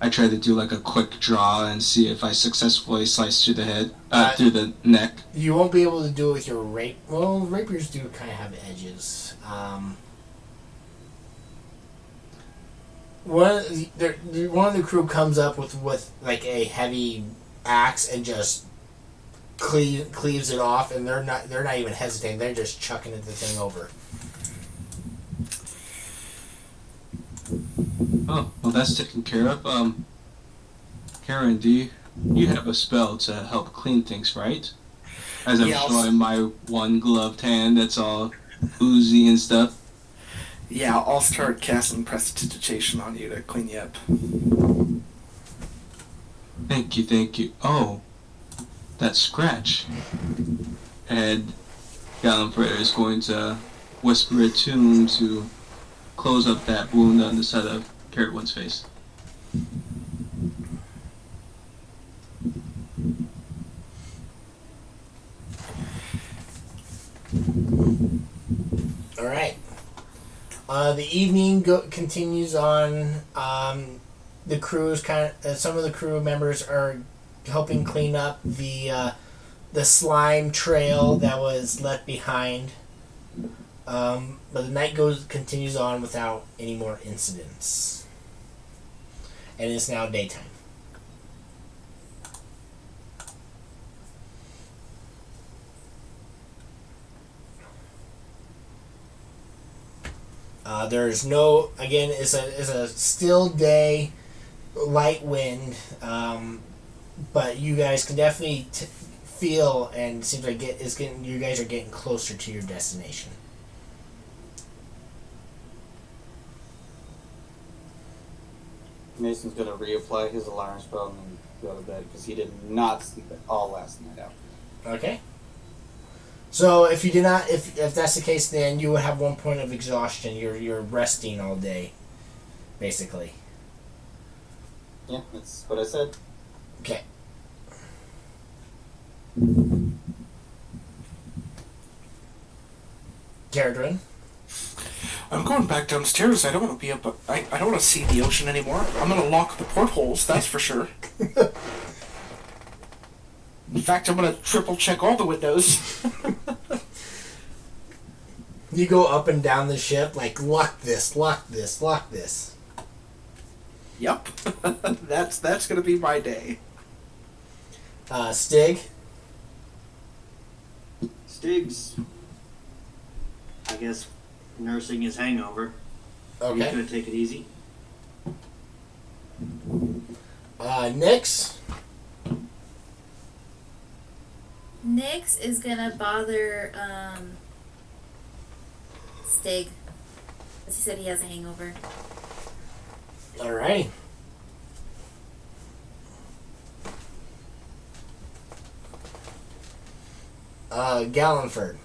I tried to do like a quick draw and see if I successfully sliced through the head, through the neck. You won't be able to do it with your rape. Well, rapiers do kind of have edges. One of the crew comes up with like a heavy axe and just cleaves it off, and they're not even hesitating. They're just chucking the thing over. Oh, well, that's taken care of. Karen, do you have a spell to help clean things, right? As I'm showing my one gloved hand that's all oozy and stuff. Yeah, I'll start casting prestidigitation on you to clean you up. Thank you. Oh, that scratch. And Gallanfred is going to whisper a tune to close up that wound on the side of Carrot One's face. All right. The evening continues on. The crews some of the crew members are helping clean up the slime trail that was left behind. But the night continues on without any more incidents, and it's now daytime. There's no, again, it's a still day, light wind, but you guys can definitely feel, and it seems like you guys are getting closer to your destination. Mason's gonna reapply his alarm spell and then go to bed because he did not sleep at all last night out. Okay. So if you did not, if that's the case, then you would have 1 point of exhaustion. You're resting all day, basically. Yeah, that's what I said. Okay. Caradrin? I'm going back downstairs. I don't want to be up. I don't want to see the ocean anymore. I'm going to lock the portholes, that's for sure. In fact, I'm gonna triple check all the windows. You go up and down the ship, like, lock this, lock this, lock this. Yep. That's gonna be my day. Stig? Stig's, I guess, nursing his hangover. He's Okay. gonna take it easy. Nyx? Nyx is gonna bother Stig. As he said, he has a hangover. Alright. Gallenford.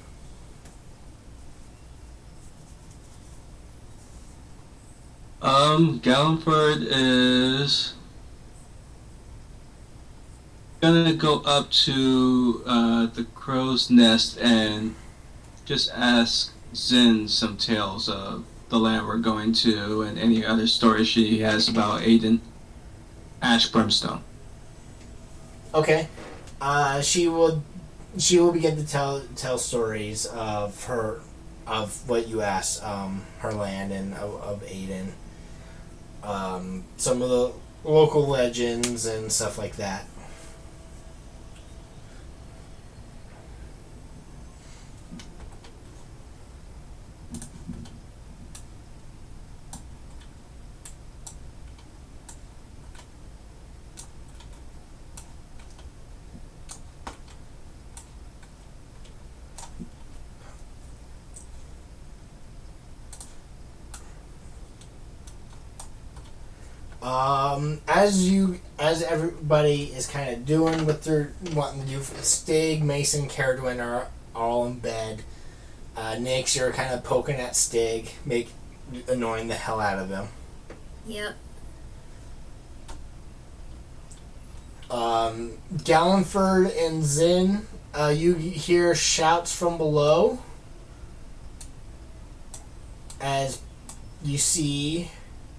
Gallenford is gonna go up to the crow's nest and just ask Zin some tales of the land we're going to and any other stories she has about Aiden. Ash Brimstone. Okay. She will begin to tell stories of what you asked, her land and of Aiden. Some of the local legends and stuff like that. As everybody is kind of doing what they're wanting to do, Stig, Mason, Caradwin are all in bed. Nyx, you're kind of poking at Stig, annoying the hell out of him. Yep. Gallenford and Zin, you hear shouts from below as you see,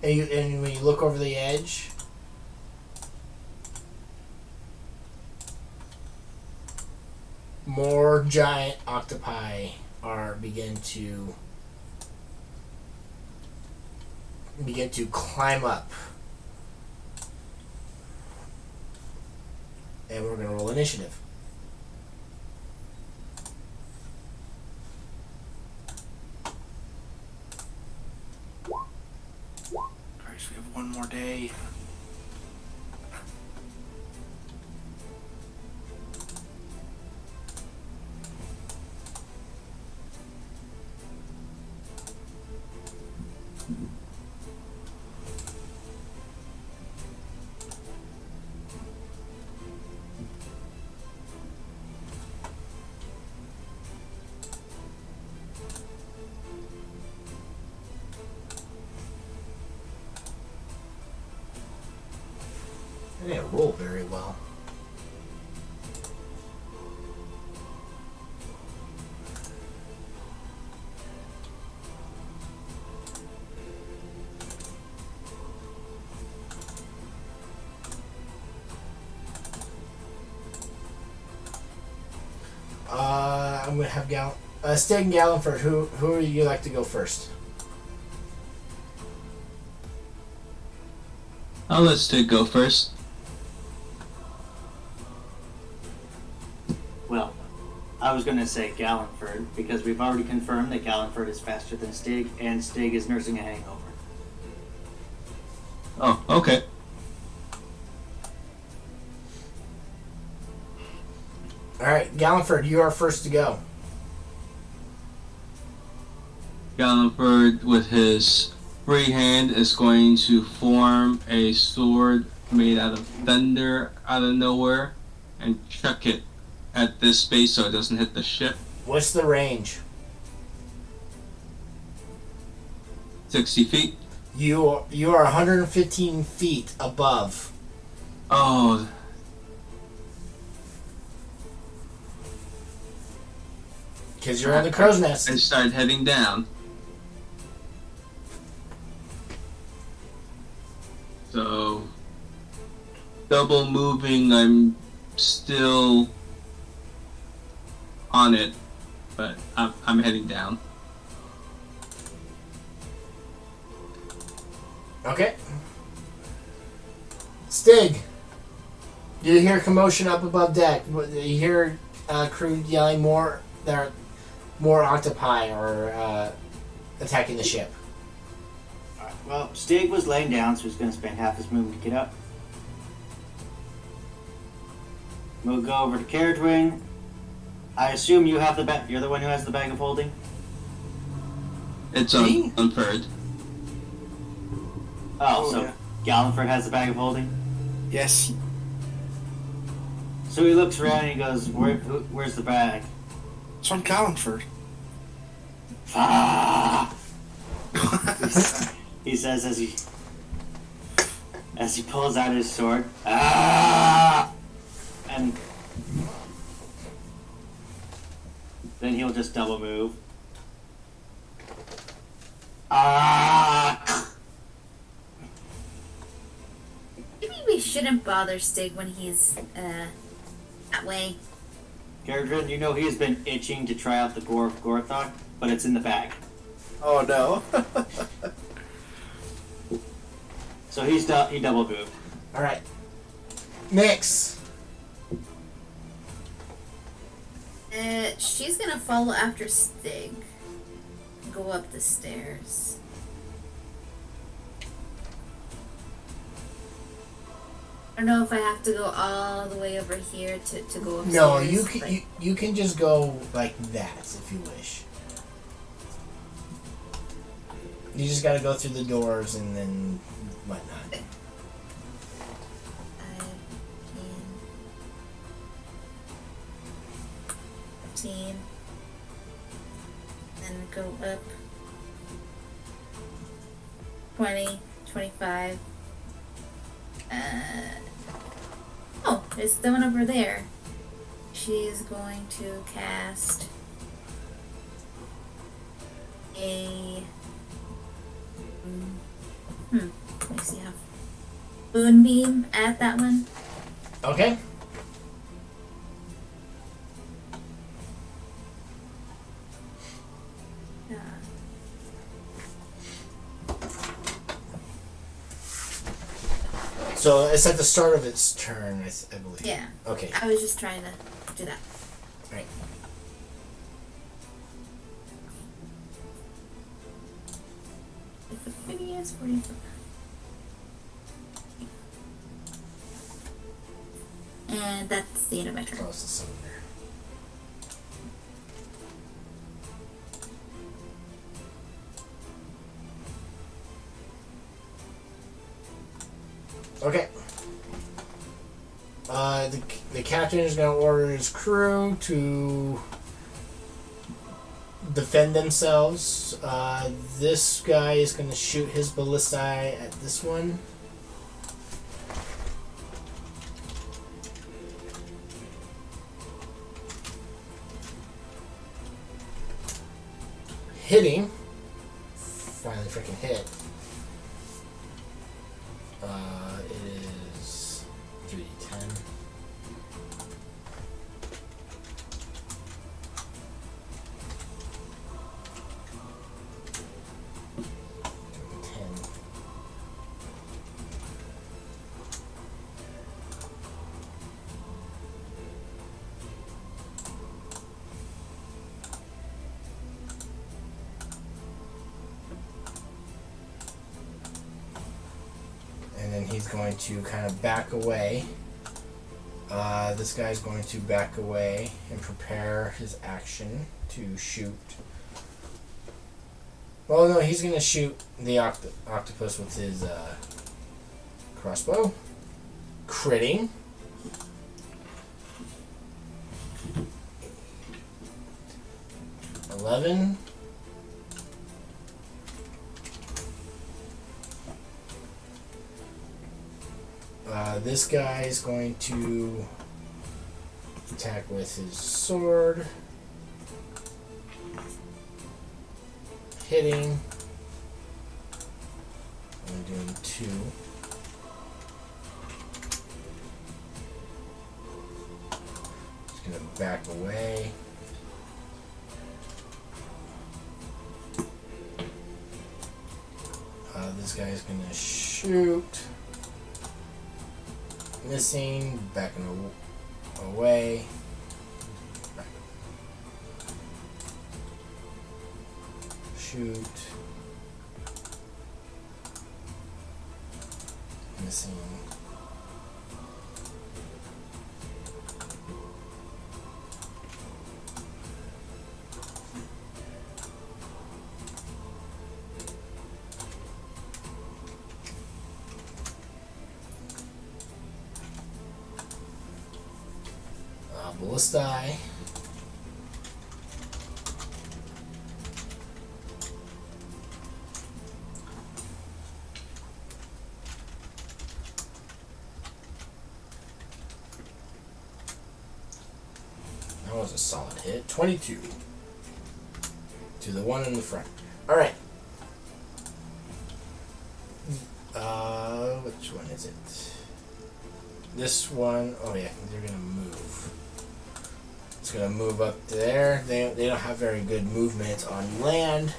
and when you look over the edge, more giant octopi begin to climb up. And we're going to roll initiative. Christ, we have one more day. I didn't roll very well. I'm gonna have Stig and Gallenford. Who would you like to go first? I'll let Stig go first. Well, I was going to say Gallenford because we've already confirmed that Gallenford is faster than Stig, and Stig is nursing a hangover. Oh, okay. Alright, Gallenford, you are first to go. Gallenford, with his free hand, is going to form a sword made out of thunder out of nowhere and chuck it at this space so it doesn't hit the ship. What's the range? 60 feet. You are 115 feet above. Oh, Because you're on the crow's I nest. start heading down. So, double moving, I'm still on it, but I'm heading down. Okay. Stig. You hear commotion up above deck. You hear crew yelling more. There are more octopi are attacking the ship. Alright, well, Stig was laying down, so he's going to spend half his movement to get up. We'll go over to Carriage Wing. I assume you have the bag. You're the one who has the bag of holding? It's Me? unfurled. Oh, so yeah. Galliford has the bag of holding? Yes. So he looks around and he goes, where's the bag? It's on Callanford. Ah! He says as he pulls out his sword. Ah! And then he'll just double move. Ah! Maybe we shouldn't bother Stig when he's that way. Gardrin, you know he has been itching to try out the gore of Gorthok, but it's in the bag. Oh no. So he double moved. All right. Nyx. She's gonna follow after Stig. Go up the stairs. I don't know if I have to go all the way over here to go upstairs. No, you but- can you can just go like that if you wish. You just got to go through the doors and then whatnot. 15. Then go up 20, 25. Oh, there's the one over there. She's going to cast a let me see how moonbeam at that one. Okay. Yeah. So it's at the start of its turn, I believe. Yeah. Okay. I was just trying to do that. Right. If it really is 45. And that's the end of my turn. Close to somewhere. Okay. The captain is going to order his crew to defend themselves. This guy is going to shoot his ballistae at this one. Hitting. Finally freaking hit. It is 3d10. And then he's going to kind of back away. This guy's going to back away and prepare his action to shoot. Well, no, he's going to shoot the octopus with his crossbow. Critting. $11. This guy is going to attack with his sword. Hitting. I'm doing 2. back away. This guy's gonna shoot. Missing, backing away. Back. Shoot. Missing. Ballista. That was a solid hit. 22 to the one in the front. All right. Which one is it? This one. Oh yeah, they're gonna move. It's gonna move up there. They don't have very good movement on land.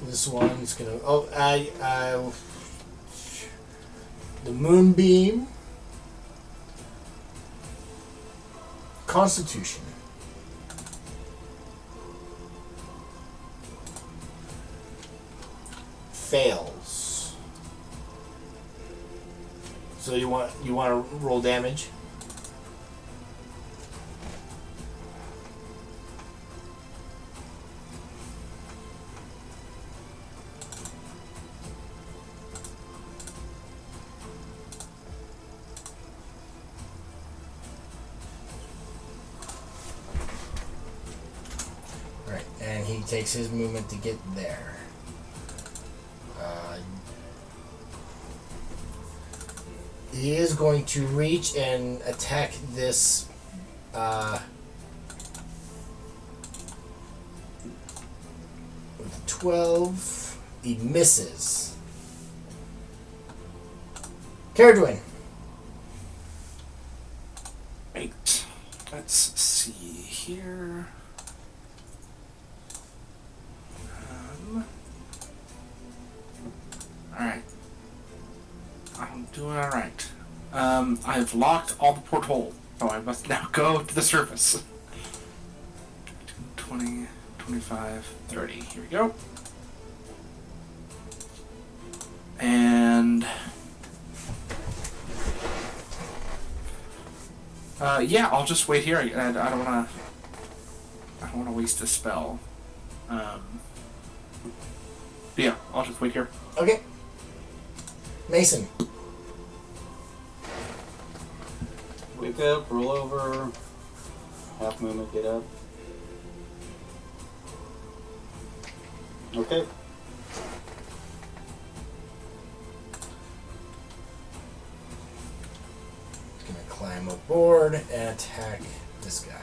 This one's gonna. Oh, the moonbeam. Constitution. Fails. So you want to roll damage? Right, and he takes his movement to get there. He is going to reach and attack this with 12. He misses. Caradwin. Right. Let's see here. Alright. I'm doing alright. I've locked all the porthole, so I must now go to the surface. 20, 25, 30. Here we go. And yeah, I'll just wait here. I don't wanna waste a spell. But yeah, I'll just wait here. Okay. Mason. Wake up, roll over, half movement, get up. Okay. Gonna climb aboard and attack this guy.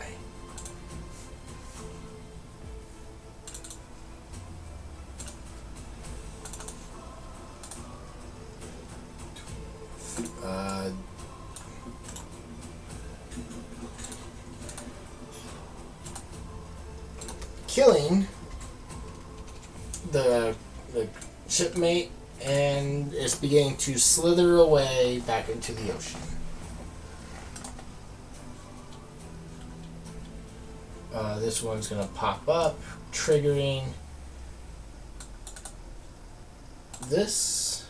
Killing the shipmate, and it's beginning to slither away back into the ocean. This one's gonna pop up, triggering this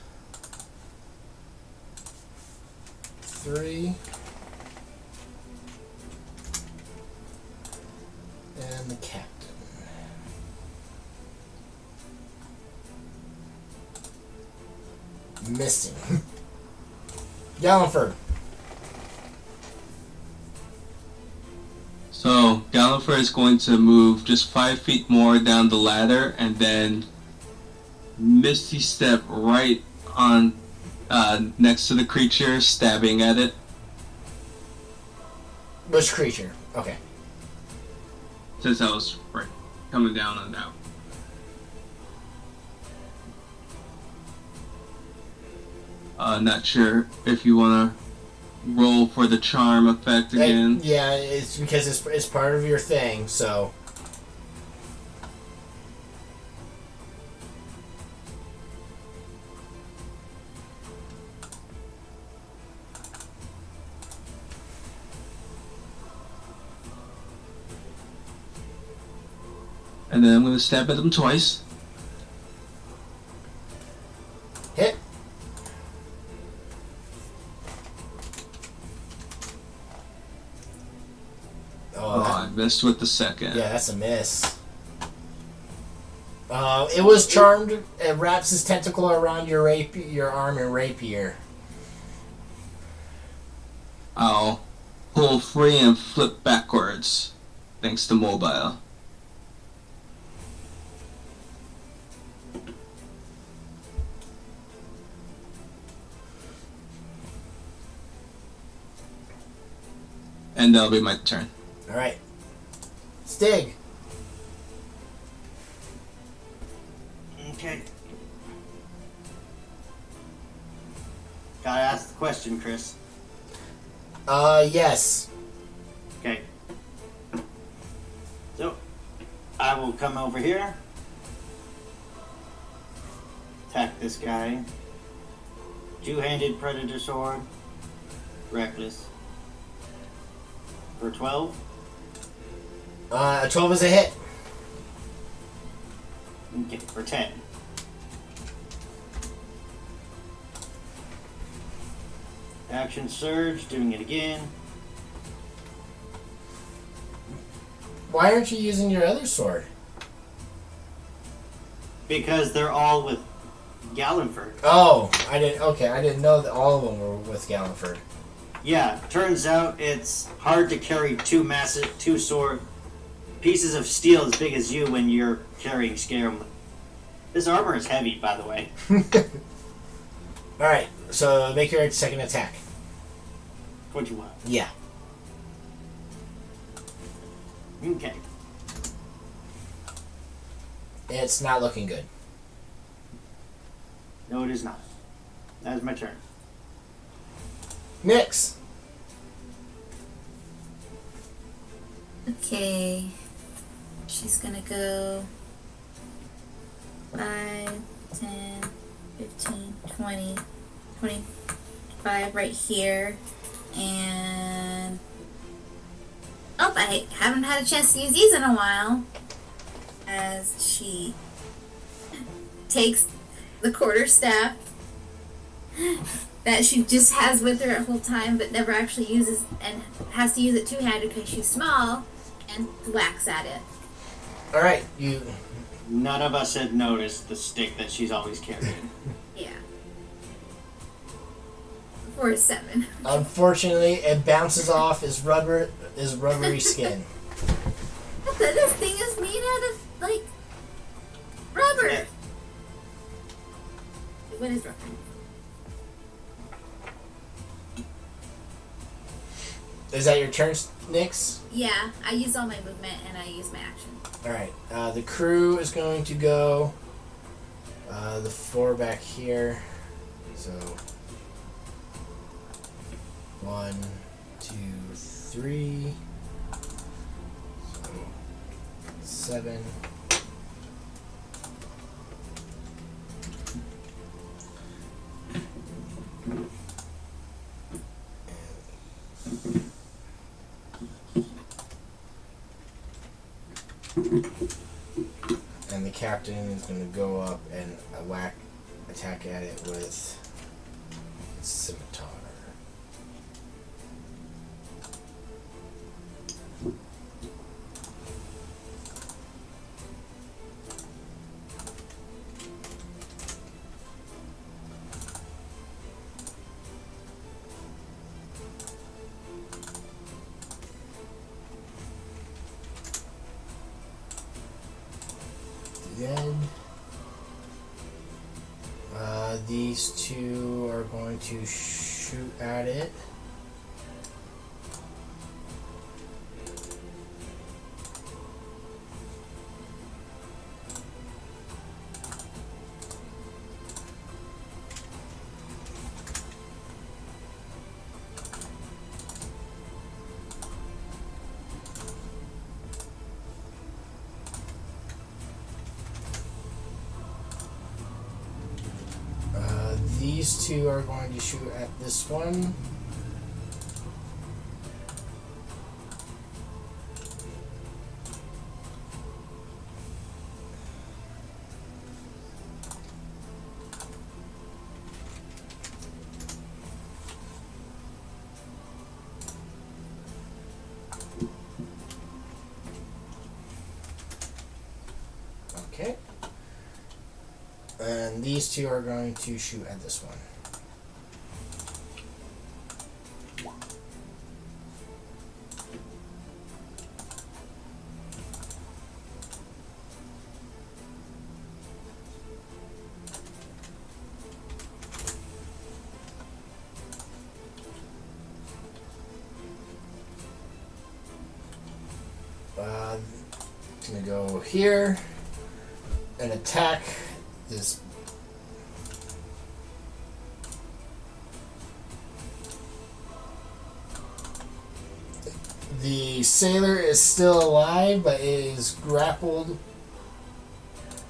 3 and the captain. Missing. Gallenford. So Gallifrey is going to move just 5 feet more down the ladder and then Misty step right on next to the creature, stabbing at it. Which creature? Okay. Since I was right coming down on that. Not sure if you wanna roll for the charm effect again? Yeah, it's because it's part of your thing, so. And then I'm going to stab at them twice. Hit. Oh, I missed with the second. Yeah, that's a miss. It was charmed. It wraps his tentacle around your arm and rapier. I'll pull free and flip backwards, thanks to mobile. And that'll be my turn. All right. Stig. Okay. Gotta ask the question, Chris. Yes. Okay. So, I will come over here. Attack this guy. Two-handed predator sword. Reckless. For 12. A 12 is a hit. Okay, for 10. Action surge, doing it again. Why aren't you using your other sword? Because they're all with Gallenford. Oh, I didn't. Okay, I didn't know that all of them were with Gallenford. Yeah, turns out it's hard to carry two sword pieces of steel as big as you when you're carrying Scarum. This armor is heavy, by the way. All right, so make your second attack. What you want? Yeah. Okay. It's not looking good. No, it is not. That is my turn. Nyx. Okay. She's gonna go 5, 10, 15, 20, 25 right here. And oh, I haven't had a chance to use these in a while. As she takes the quarterstaff that she just has with her the whole time, but never actually uses, and has to use it two-handed because she's small, and whacks at it. All right, you. None of us had noticed the stick that she's always carrying. Yeah. For a 7. Unfortunately, it bounces off his rubbery skin. This thing is made out of, like, rubber. What is rubber? Is that your turn, Nyx? Yeah, I use all my movement and I use my action. All right. The crew is going to go. The 4 back here. So 1, 2, 3. So 7. And the captain is going to go up and attack at it with scimitar. Dead. These 2 are going to shoot at it. these two are going to shoot at this one. Okay. And these two are going to shoot at this one. It's gonna go here and attack this. The sailor is still alive, but it is grappled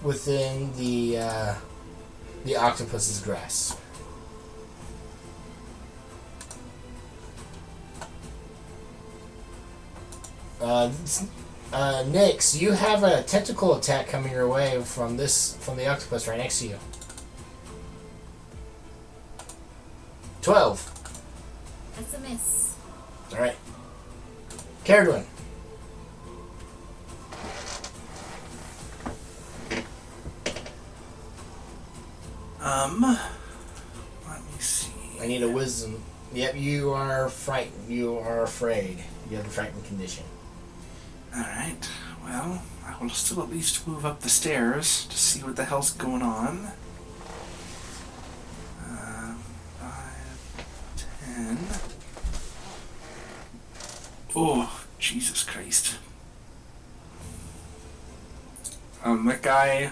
within the octopus's grasp. Nyx, you have a tentacle attack coming your way from the octopus right next to you. 12. That's a miss. All right. Caradwin. Let me see. I need a wisdom. Yep, you are frightened. You are afraid. You have a frightened condition. Alright, well, I will still at least move up the stairs to see what the hell's going on. 5, 10. Oh, Jesus Christ. That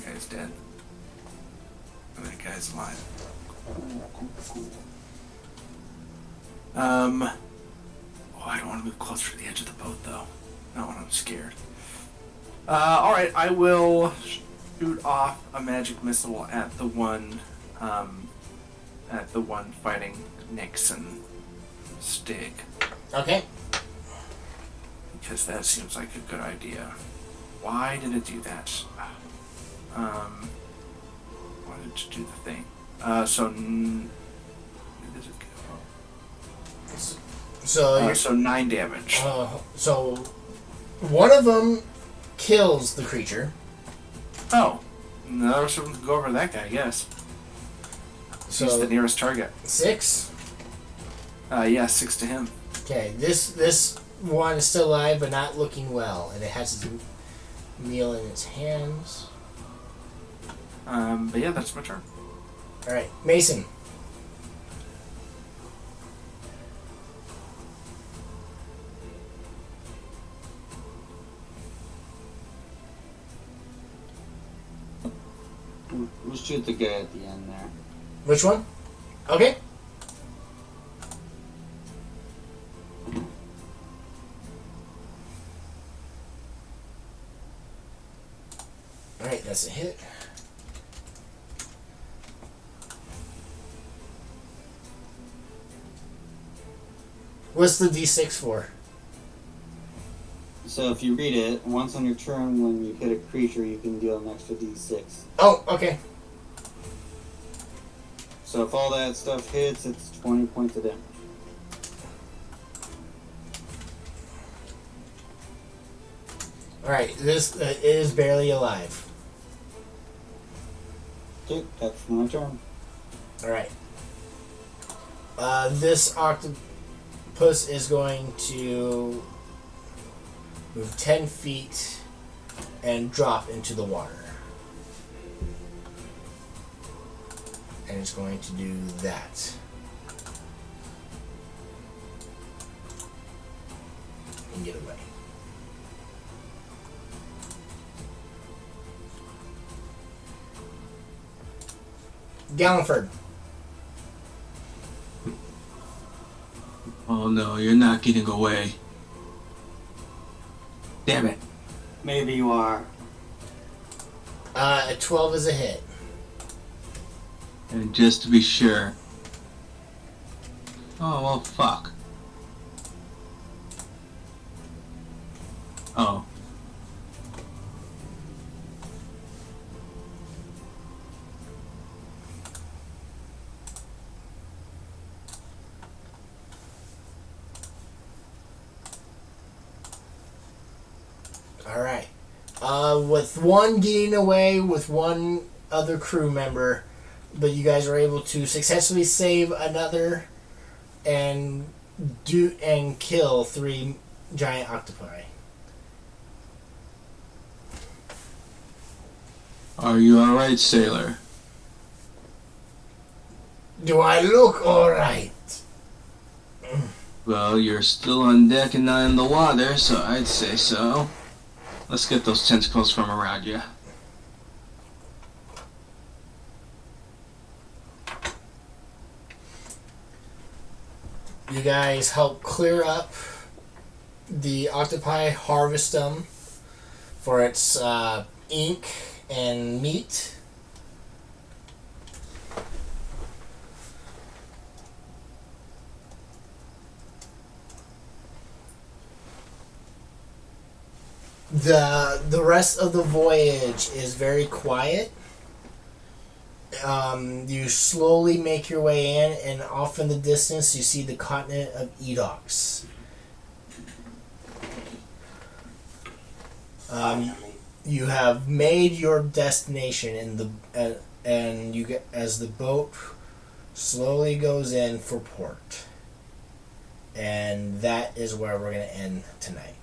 guy's dead. And that guy's alive. Cool. Oh, I don't want to move closer to the edge of the boat, though. Not when I'm scared. Alright, I will shoot off a magic missile at the one fighting Nyx and Stig. Okay. Because that seems like a good idea. Why did it do that? Why did it do the thing? Where does it go? So 9 damage. So one of them kills the creature. Oh. No, someone can go over that guy, yes. So he's the nearest target. 6? Yeah, 6 to him. Okay, this one is still alive but not looking well, and it has its meal in its hands. But yeah, that's my turn. Alright, Mason. We'll shoot the guy at the end there. Which one? Okay. Alright, that's a hit. What's the D6 for? So if you read it, once on your turn when you hit a creature, you can deal an extra D6. Oh, okay. So if all that stuff hits, it's 20 points of damage. Alright, this is barely alive. Okay, that's my turn. Alright. This octopus is going to move 10 feet and drop into the water. And it's going to do that. And get away. Galliford. Oh no, you're not getting away. Damn it. Maybe you are. A 12 is a hit. Yeah, And just to be sure. Oh, well, fuck. Oh. Alright. With one getting away with one other crew member, but you guys are able to successfully save another and kill 3 giant octopi. Are you alright, sailor? Do I look alright? Well, you're still on deck and not in the water, so I'd say so. Let's get those tentacles from around you. You guys help clear up the octopi, harvest them for its ink and meat. The rest of the voyage is very quiet. You slowly make your way in, and off in the distance you see the continent of Edox. You have made your destination in the and you get as the boat slowly goes in for port, and that is where we're going to end tonight.